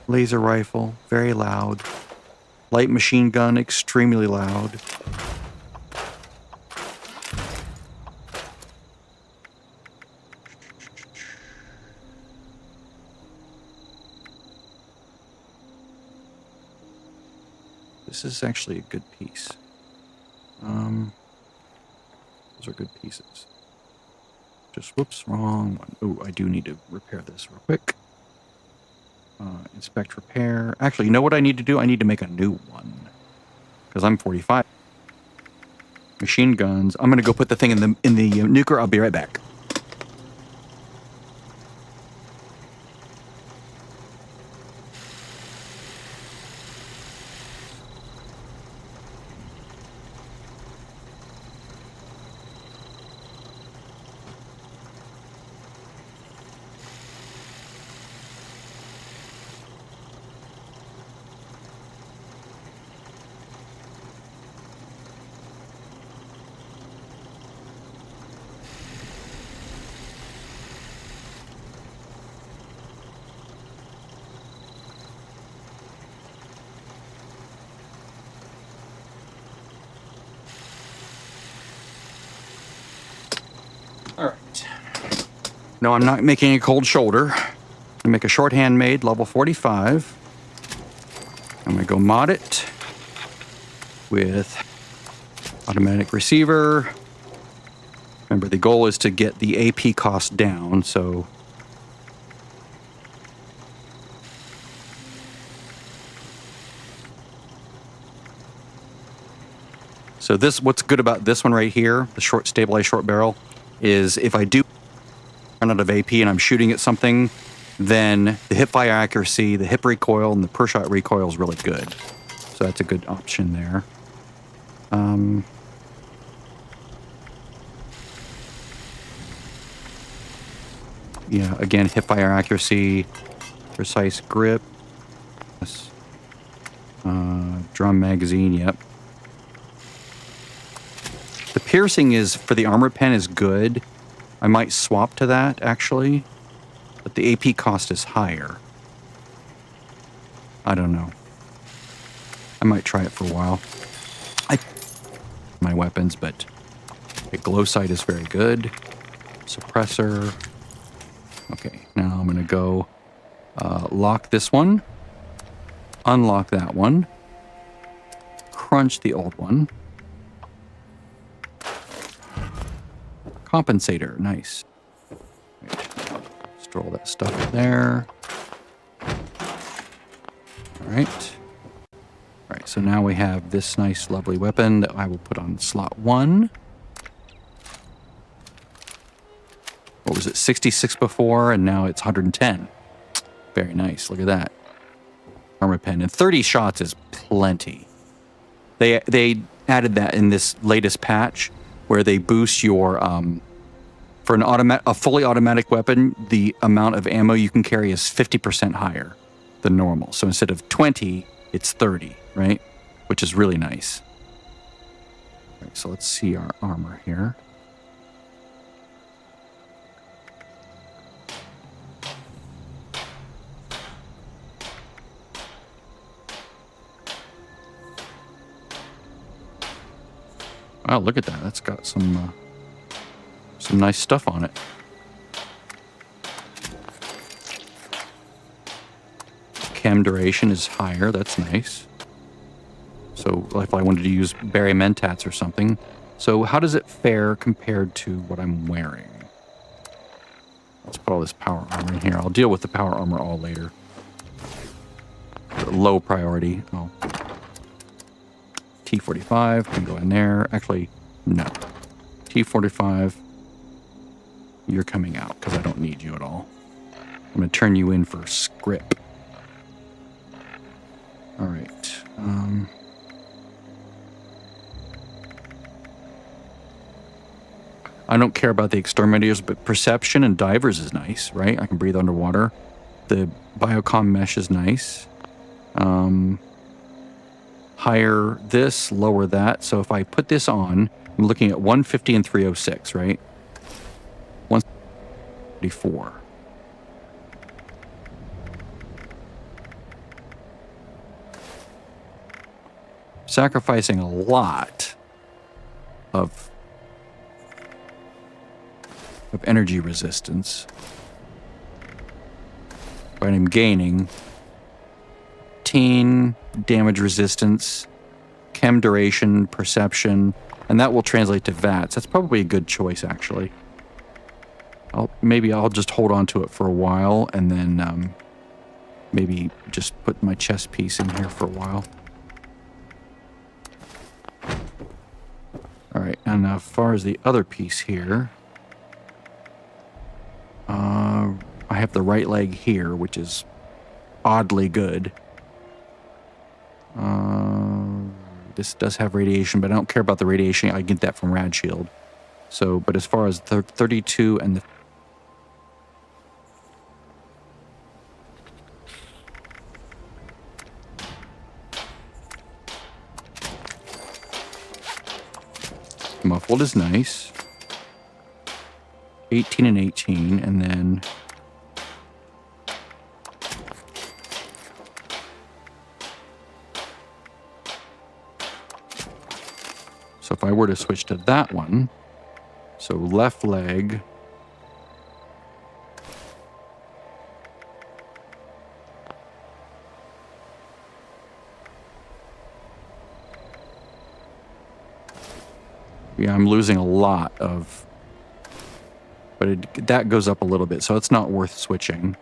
Laser rifle, very loud. Light machine gun, extremely loud. This is actually a good piece. Those are good pieces. Just, whoops, wrong one. Oh, I do need to repair this real quick. Inspect, repair. Actually, you know what I need to do? I need to make a new one. Because I'm 45. Machine guns. I'm going to go put the thing in the nuker. I'll be right back. No, I'm not making a cold shoulder. I'm gonna make a short handmade, level 45. I'm gonna go mod it with automatic receiver. Remember, the goal is to get the AP cost down, so. So this, what's good about this one right here, the short stabilized short barrel, is if I do run out of AP and I'm shooting at something, then the hip fire accuracy, the hip recoil, and the per shot recoil is really good. So that's a good option there. Yeah, again, hip fire accuracy, precise grip, drum magazine, yep. The piercing is, for the armor pen, is good. I might swap to that, actually. But the AP cost is higher. I don't know. I might try it for a while. My weapons, but the glow sight is very good. Suppressor. Okay, now I'm going to go lock this one. Unlock that one. Crunch the old one. Compensator, nice. Store all that stuff there. All right. All right, so now we have this nice, lovely weapon that I will put on slot 1. What was it, 66 before, and now it's 110. Very nice, look at that. Armor pen, and 30 shots is plenty. They added that in this latest patch, where they boost your, for a fully automatic weapon, the amount of ammo you can carry is 50% higher than normal. So instead of 20, it's 30, right? Which is really nice. All right, so let's see our armor here. Wow, look at that. That's got some nice stuff on it. Chem duration is higher. That's nice. So if I wanted to use Berry Mentats or something. So how does it fare compared to what I'm wearing? Let's put all this power armor in here. I'll deal with the power armor all later. low priority. Oh. T45 can go in there. Actually, no. T45, you're coming out because I don't need you at all. I'm going to turn you in for script. All right. I don't care about the exterminators, but perception and divers is nice, right? I can breathe underwater. The biocom mesh is nice. Higher this, lower that. So if I put this on, I'm looking at 150 and 306, right? 134. Sacrificing a lot of energy resistance. But I'm gaining 15 damage resistance, chem duration, perception, and that will translate to VATS. That's probably a good choice, actually. Maybe I'll just hold on to it for a while and then maybe just put my chest piece in here for a while. All right, and as far as the other piece here, I have the right leg here, which is oddly good. This does have radiation, but I don't care about the radiation. I get that from Rad Shield. So, but as far as the 32 and the muffled is nice. 18 and 18, and then so if I were to switch to that one, so left leg, yeah, I'm losing a lot of, but that goes up a little bit, so it's not worth switching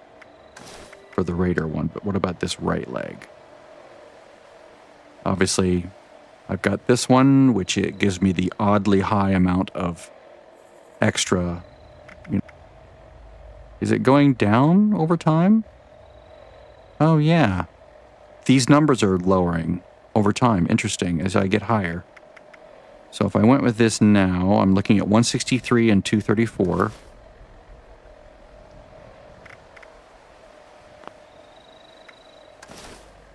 for the Raider one. But what about this right leg? Obviously, I've got this one, which it gives me the oddly high amount of extra. Is it going down over time? Oh, yeah. These numbers are lowering over time. Interesting, as I get higher. So if I went with this now, I'm looking at 163 and 234.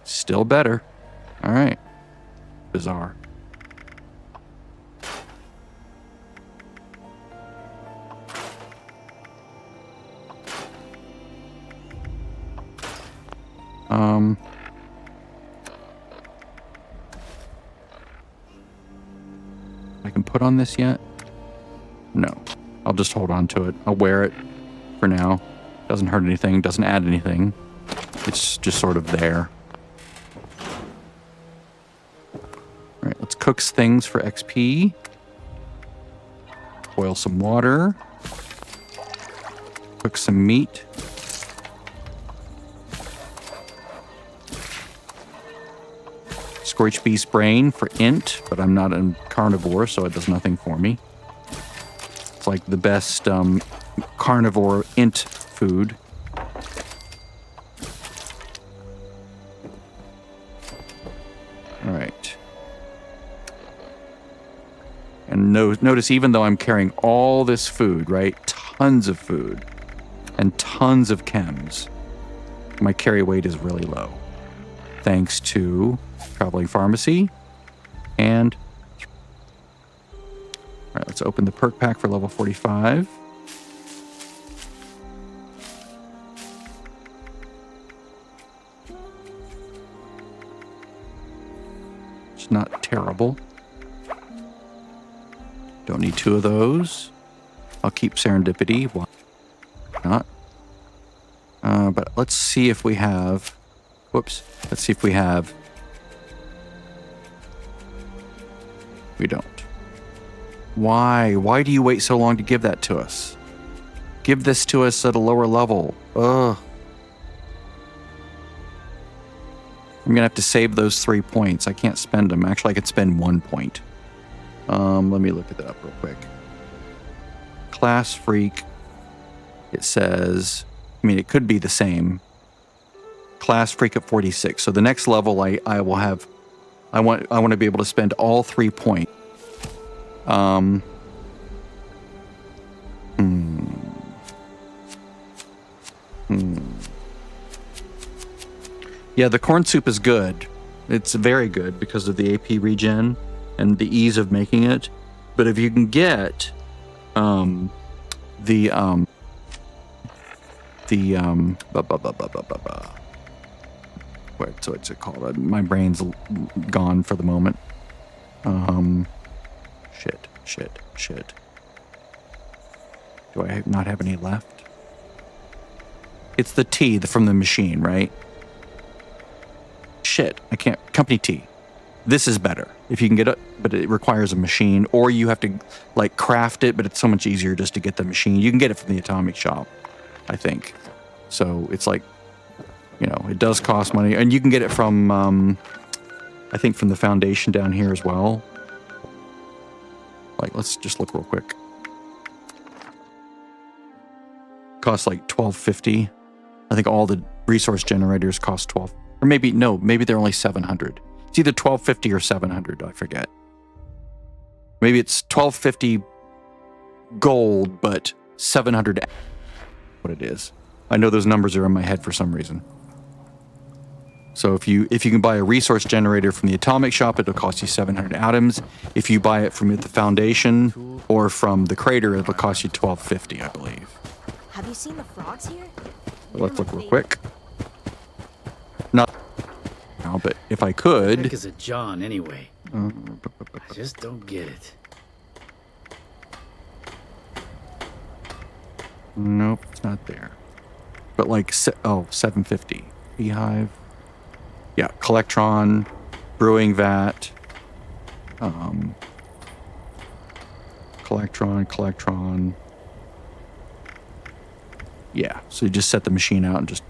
Still better. All right. Bizarre. I can put on this yet? No. I'll just hold on to it. I'll wear it for now. Doesn't hurt anything, doesn't add anything. It's just sort of there. Alright, let's cook things for XP. Boil some water. Cook some meat. Scorched beast brain for int, but I'm not a carnivore, so it does nothing for me. It's like the best carnivore int food. All right. And notice, even though I'm carrying all this food, right? Tons of food and tons of chems, my carry weight is really low. Thanks to Traveling Pharmacy and... All right, let's open the perk pack for level 45. It's not terrible. Don't need 2 of those. I'll keep Serendipity. Why not? But let's see if we have... Whoops. Let's see if we have... We don't. Why? Why do you wait so long to give that to us? Give this to us at a lower level. Ugh. I'm gonna have to save those 3 points. I can't spend them. Actually, I could spend 1 point. Let me look that up real quick. Class freak. It says, I mean, it could be the same. Class freak at 46. So the next level, I will have. I want to be able to spend all 3 points. Yeah, the corn soup is good. It's very good because of the AP regen and the ease of making it. But if you can get what's it called? My brain's gone for the moment. Shit. Do I not have any left? It's the tea from the machine, right? Shit, I can't. Company tea. This is better if you can get it, but it requires a machine, or you have to like craft it. But it's so much easier just to get the machine. You can get it from the atomic shop, I think. So it's like, you know, it does cost money, and you can get it from, I think, from the foundation down here as well. Like, let's just look real quick. Costs like $12.50. I think all the resource generators cost 12, or maybe no, maybe they're only 700. It's either $12.50 or 700. I forget. Maybe it's $12.50 gold, but 700. What it is? I know those numbers are in my head for some reason. So if you can buy a resource generator from the atomic shop, it'll cost you 700 atoms. If you buy it from the foundation or from the crater, it'll cost you $12.50, I believe. Have you seen the frogs here? Let's look real quick. Not now, but if I could. What the heck is a John anyway? I just don't get it. Nope, it's not there. But like, 750. Beehive. Yeah, Collectron, Brewing Vat, Collectron. Yeah, so you just set the machine out and just,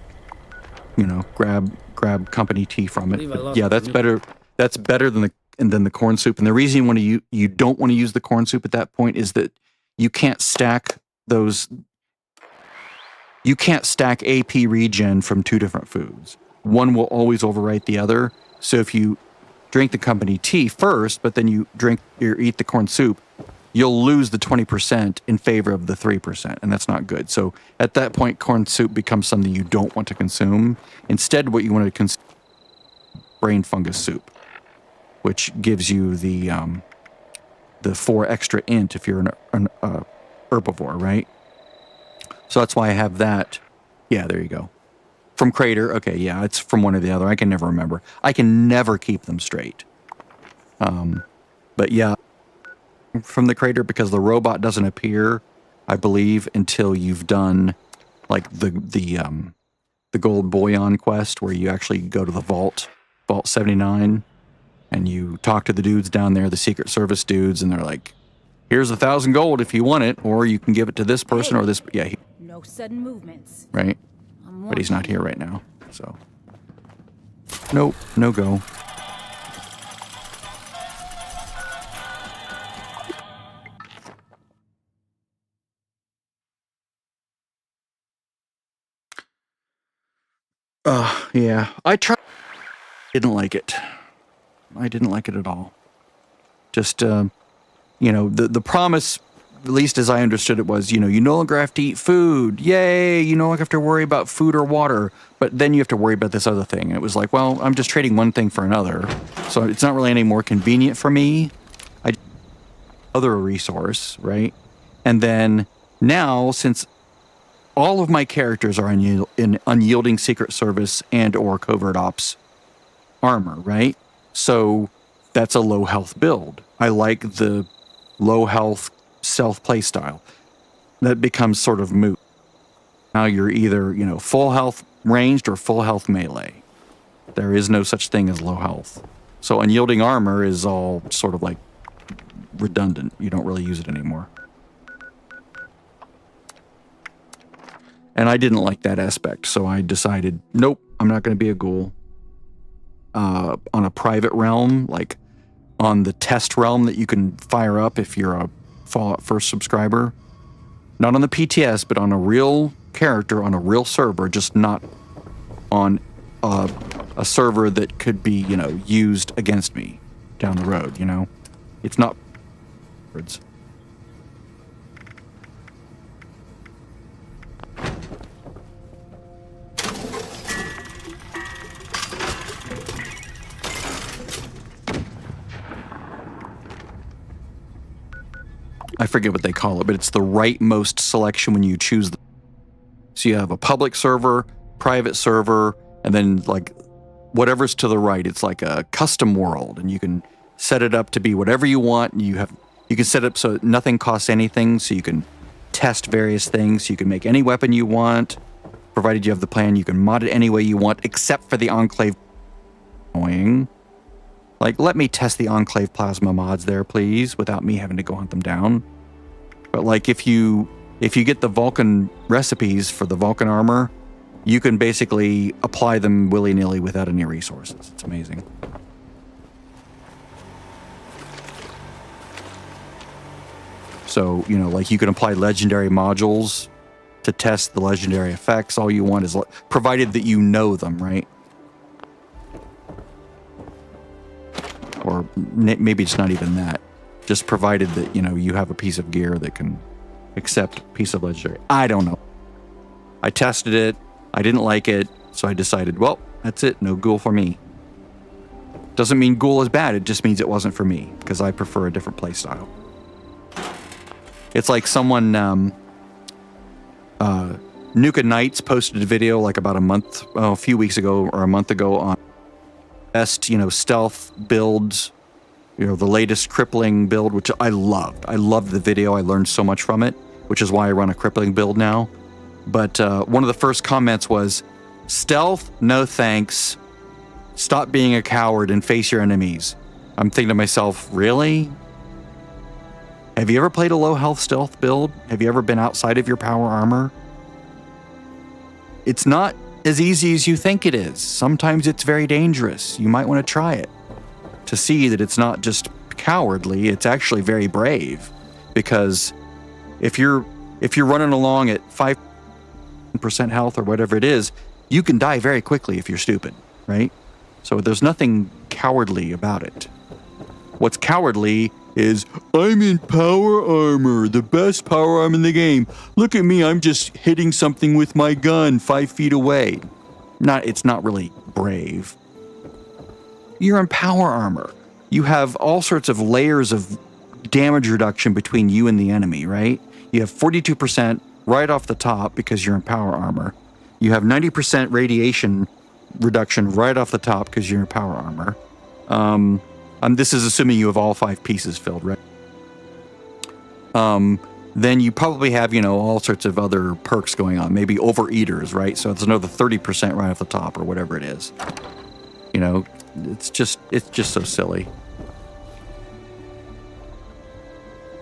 you know, grab company tea from it. But yeah, that's better. That's better than the corn soup. And the reason you don't want to use the corn soup at that point is that you can't stack those. You can't stack AP regen from 2 different foods. One will always overwrite the other. So if you drink the company tea first, but then you eat the corn soup, you'll lose the 20% in favor of the 3%, and that's not good. So at that point, corn soup becomes something you don't want to consume. Instead, what you want to consume is brain fungus soup, which gives you the 4 extra int if you're an herbivore, right? So that's why I have that. Yeah, there you go. From Crater. Okay, yeah, it's from one or the other. I can never remember. I can never keep them straight. But yeah, from the Crater, because the robot doesn't appear, I believe, until you've done like the gold bullion quest, where you actually go to the Vault 79, and you talk to the dudes down there, the Secret Service dudes, and they're like, "Here's 1,000 gold if you want it, or you can give it to this person or this." Yeah, no sudden movements. Right. But he's not here right now, so. Nope, no go. Yeah, I tried. Didn't like it. I didn't like it at all. Just, you know, the promise, at least as I understood it, was, you know, you no longer have to eat food. Yay, you no longer have to worry about food or water. But then you have to worry about this other thing. And it was like, well, I'm just trading one thing for another. So it's not really any more convenient for me. Other resource, right? And then now, since all of my characters are in unyielding Secret Service and or covert ops armor, right? So that's a low health build. I like the low health stealth play style. That becomes sort of moot. Now you're either, you know, full health ranged or full health melee. There is no such thing as low health. So unyielding armor is all sort of like redundant. You don't really use it anymore. And I didn't like that aspect, so I decided, nope, I'm not going to be a ghoul. on a private realm, like on the test realm that you can fire up if you're a Fallout First subscriber. Not on the PTS, but on a real character, on a real server, just not on a server that could be, you know, used against me down the road, you know? It's not words. I forget what they call it, but it's the rightmost selection when you choose them. So you have a public server, private server, and then like whatever's to the right, it's like a custom world, and you can set it up to be whatever you want. And you can set it up so nothing costs anything, so you can test various things. You can make any weapon you want, provided you have the plan. You can mod it any way you want, except for the Enclave. Annoying. Like, let me test the Enclave plasma mods there, please, without me having to go hunt them down. But like, if you get the Vulcan recipes for the Vulcan armor, you can basically apply them willy-nilly without any resources. It's amazing. So, you know, like you can apply legendary modules to test the legendary effects. All you want is, provided that you know them, right? Or maybe it's not even that. Just provided that, you know, you have a piece of gear that can accept a piece of legendary. I don't know. I tested it. I didn't like it. So I decided, well, that's it. No ghoul for me. Doesn't mean ghoul is bad. It just means it wasn't for me, because I prefer a different playstyle. It's like someone, Nuka Knights posted a video like about a few weeks ago or a month ago on best, you know, stealth builds, you know, the latest crippling build, which I loved. I loved the video. I learned so much from it, which is why I run a crippling build now. But one of the first comments was, stealth, no thanks. Stop being a coward and face your enemies. I'm thinking to myself, really? Have you ever played a low health stealth build? Have you ever been outside of your power armor? It's not as easy as you think it is. Sometimes it's very dangerous. You might want to try it to see that it's not just cowardly, it's actually very brave. Because if you're running along at 5% health or whatever it is, you can die very quickly if you're stupid, right? So there's nothing cowardly about it. What's cowardly is, I'm in power armor, the best power armor in the game. Look at me, I'm just hitting something with my gun 5 feet away. It's not really brave. You're in power armor. You have all sorts of layers of damage reduction between you and the enemy, right? You have 42% right off the top because you're in power armor. You have 90% radiation reduction right off the top because you're in power armor. This is assuming you have all 5 pieces filled, right? Then you probably have, you know, all sorts of other perks going on. Maybe overeaters, right? So it's another 30% right off the top or whatever it is. You know, it's just so silly.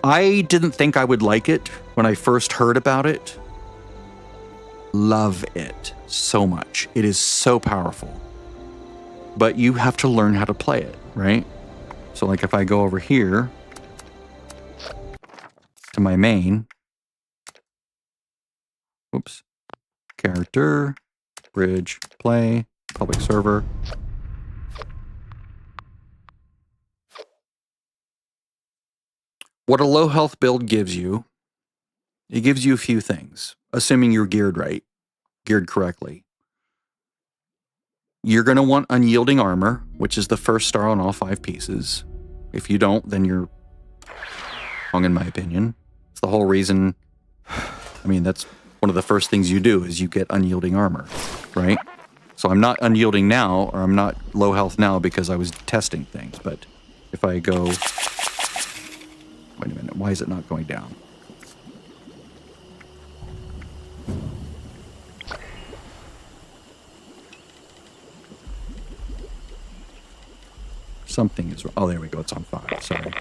I didn't think I would like it when I first heard about it. Love it so much. It is so powerful. But you have to learn how to play it, right? So like if I go over here to my main, oops, character, bridge, play, public server. What a low health build gives you, it gives you a few things, assuming you're geared right, geared correctly. You're going to want unyielding armor, which is the first star on all 5 pieces. If you don't, then you're wrong, in my opinion. It's the whole reason. I mean, that's one of the first things you do is you get unyielding armor, right? So I'm not unyielding now, or I'm not low health now because I was testing things. But if I go, wait a minute, why is it not going down? Something is wrong. Oh, there we go. It's on 5. Sorry.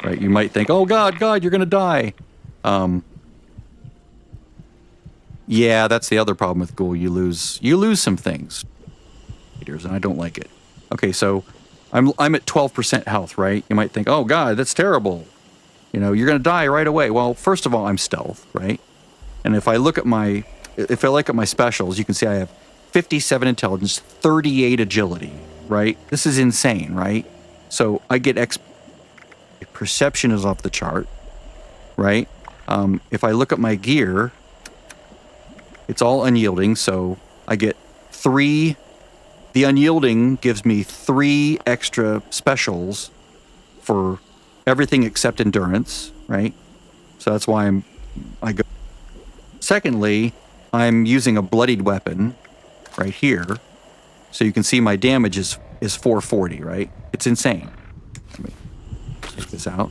Right. You might think, oh, God, you're going to die. Yeah, that's the other problem with Ghoul. You lose some things. meters, and I don't like it. Okay, so I'm at 12% health, right? You might think, oh God, that's terrible. You know, you're gonna die right away. Well, first of all, I'm stealth, right? And if I look at my specials, you can see I have 57 intelligence, 38 agility, right? This is insane, right? So I get perception is off the chart, right? If I look at my gear, it's all unyielding, so I get 3. The unyielding gives me 3 extra specials for everything except endurance, right? So that's why I go. Secondly, I'm using a bloodied weapon right here. So you can see my damage is 440, right? It's insane. Let me take this out.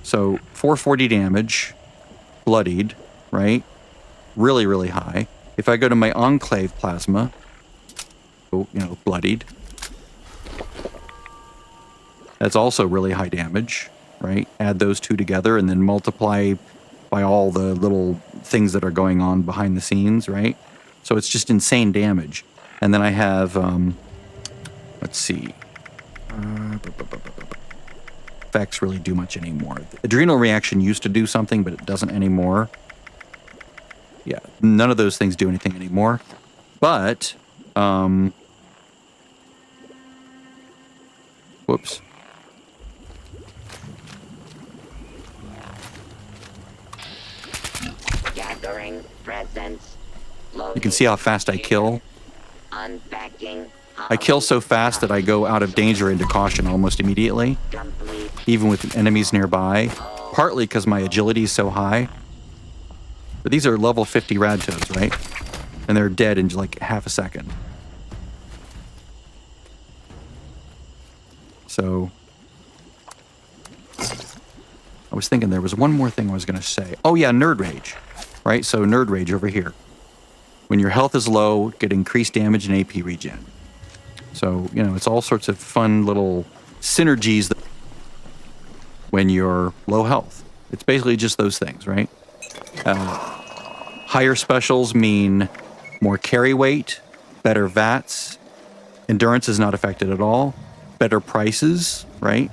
So 440 damage, bloodied, right? Really, really high. If I go to my enclave plasma, you know, bloodied. That's also really high damage, right? Add those two together and then multiply by all the little things that are going on behind the scenes, right? So it's just insane damage. And then I have, let's see. Effects really do much anymore. Adrenal reaction used to do something, but it doesn't anymore. Yeah, none of those things do anything anymore. But, whoops. Gathering presence. You can see how fast I kill. Unpacking. I kill so fast that I go out of danger into caution almost immediately, even with enemies nearby, partly because my agility is so high. But these are level 50 rad toads, right? And they're dead in like half a second. So I was thinking there was one more thing I was going to say. Oh yeah, nerd rage, right? So nerd rage over here. When your health is low, get increased damage and AP regen. So, you know, it's all sorts of fun little synergies when you're low health. It's basically just those things, right? Higher specials mean more carry weight, better VATs, endurance is not affected at all, better prices, right?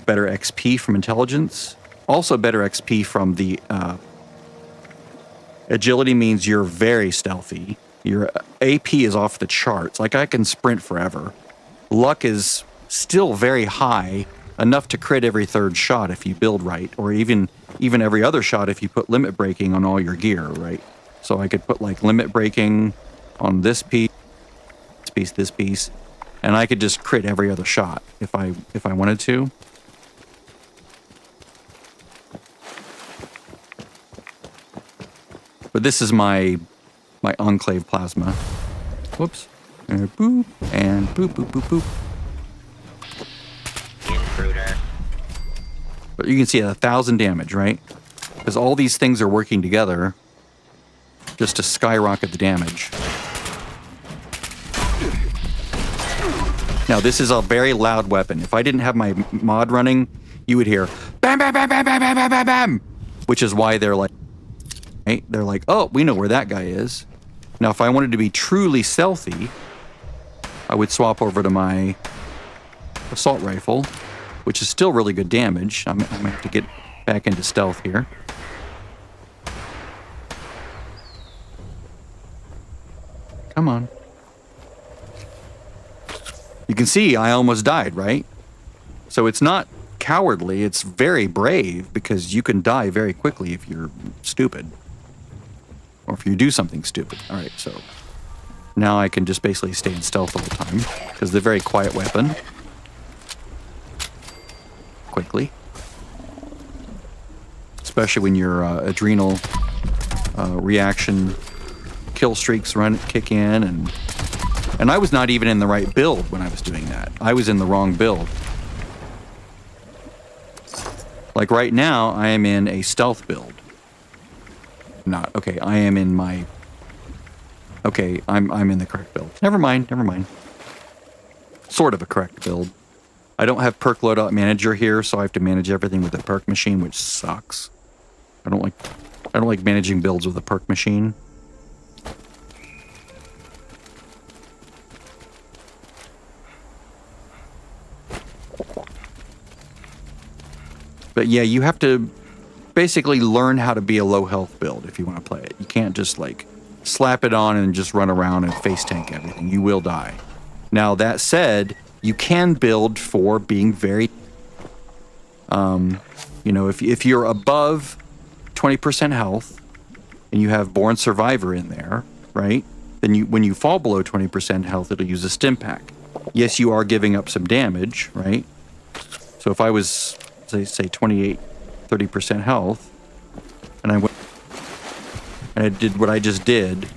Better XP from intelligence, also better XP from the agility means you're very stealthy. Your AP is off the charts. Like, I can sprint forever. Luck is still very high, enough to crit every third shot if you build right, or even every other shot if you put limit breaking on all your gear, right? So I could put like limit breaking on this piece, this piece, and I could just crit every other shot if I wanted to. But this is my enclave plasma. Whoops. And boop. And boop, boop, boop, boop. Intruder. But you can see 1,000 damage, right? Because all these things are working together just to skyrocket the damage. Now, this is a very loud weapon. If I didn't have my mod running, you would hear bam, bam, bam, bam, bam, bam, bam, bam, bam, which is why they're like, right? They're like, oh, we know where that guy is. Now, if I wanted to be truly stealthy, I would swap over to my assault rifle, which is still really good damage. I'm gonna have to get back into stealth here. Come on. You can see I almost died, right? So it's not cowardly, it's very brave, because you can die very quickly if you're stupid. Or if you do something stupid. Alright, so now I can just basically stay in stealth all the time, because they're a very quiet weapon. Quickly. Especially when your adrenal reaction kill streaks kick in, and I was not even in the right build when I was doing that. I was in the wrong build. Like right now, I am in a stealth build. Not okay. I am in my. Okay, I'm in the correct build. Never mind. Sort of a correct build. I don't have perk loadout manager here, so I have to manage everything with the perk machine, which sucks. I don't like managing builds with a perk machine. But yeah, you have to basically learn how to be a low health build if you want to play it. You can't just like slap it on and just run around and face tank everything. You will die. Now that said, you can build for being very, you know, if you're above 20% health and you have Born Survivor in there, right? Then when you fall below 20% health, it'll use a stim pack. Yes, you are giving up some damage, right? So if I was, say 28, 30% health, and I went and I did what I just did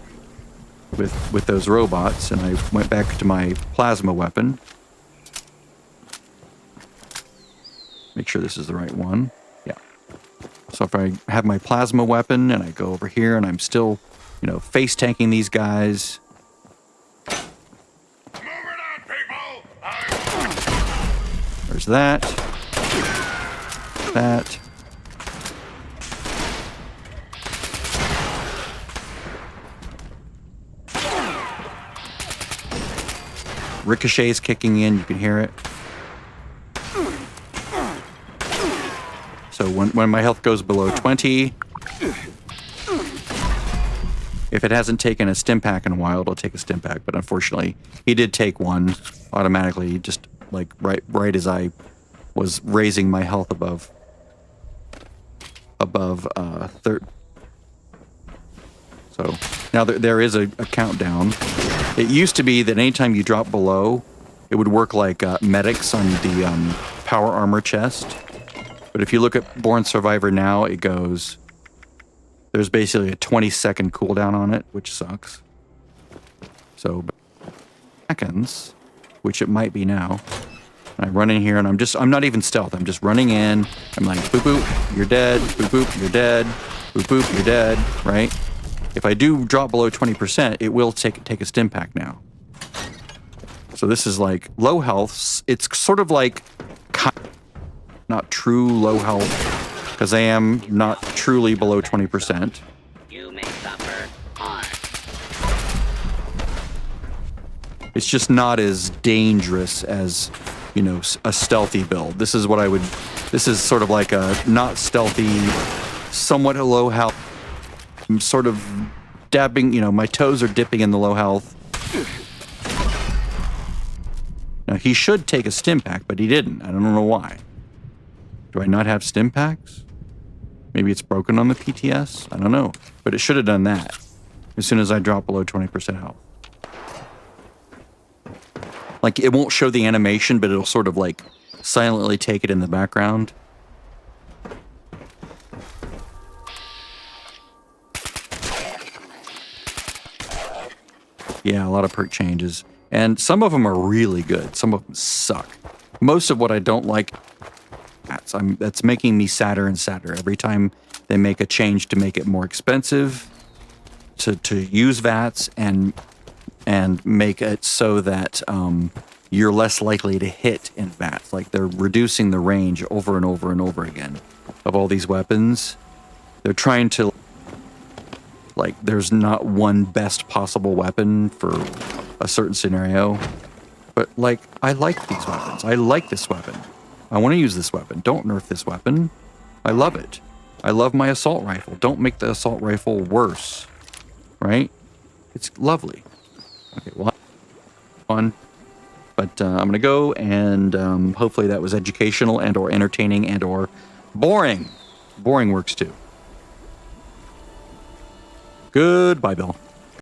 with those robots, and I went back to my plasma weapon. Make sure this is the right one. Yeah. So if I have my plasma weapon and I go over here and I'm still, you know, face tanking these guys. There's that. That. Ricochet's kicking in, you can hear it. So when my health goes below 20, if it hasn't taken a stim pack in a while, it'll take a stim pack. But unfortunately, he did take one automatically, just like right as I was raising my health above 30. So now there is a countdown. It used to be that anytime you drop below, it would work like medics on the power armor chest. But if you look at Born Survivor now, it goes, there's basically a 20-second cooldown on it, which sucks. So seconds, which it might be now. And I run in here and I'm not even stealth. I'm just running in. I'm like, boop, boop, you're dead. Boop, boop, you're dead. Boop, boop, you're dead, right? If I do drop below 20%, it will take a stim pack now. So this is like low health. It's sort of like not true low health, because I am not truly below 20%. You may suffer harm. It's just not as dangerous as, you know, a stealthy build. This is sort of like a not stealthy, somewhat low health. I'm sort of dabbing, you know, my toes are dipping in the low health. Now, he should take a stim pack, but he didn't. I don't know why. Do I not have stim packs? Maybe it's broken on the PTS? I don't know. But it should have done that as soon as I drop below 20% health. Like, it won't show the animation, but it'll sort of, like, silently take it in the background. Yeah, a lot of perk changes. And some of them are really good. Some of them suck. Most of what I don't like, that's making me sadder and sadder. Every time they make a change to make it more expensive to use VATS and make it so that you're less likely to hit in VATS. Like, they're reducing the range over and over and over again of all these weapons. They're trying to, like, there's not one best possible weapon for a certain scenario. But, like, I like these weapons. I like this weapon. I want to use this weapon. Don't nerf this weapon. I love it. I love my assault rifle. Don't make the assault rifle worse. Right? It's lovely. Okay, well, fun. But I'm going to go, and hopefully that was educational and or entertaining and or boring. Boring works too. Goodbye, Bill.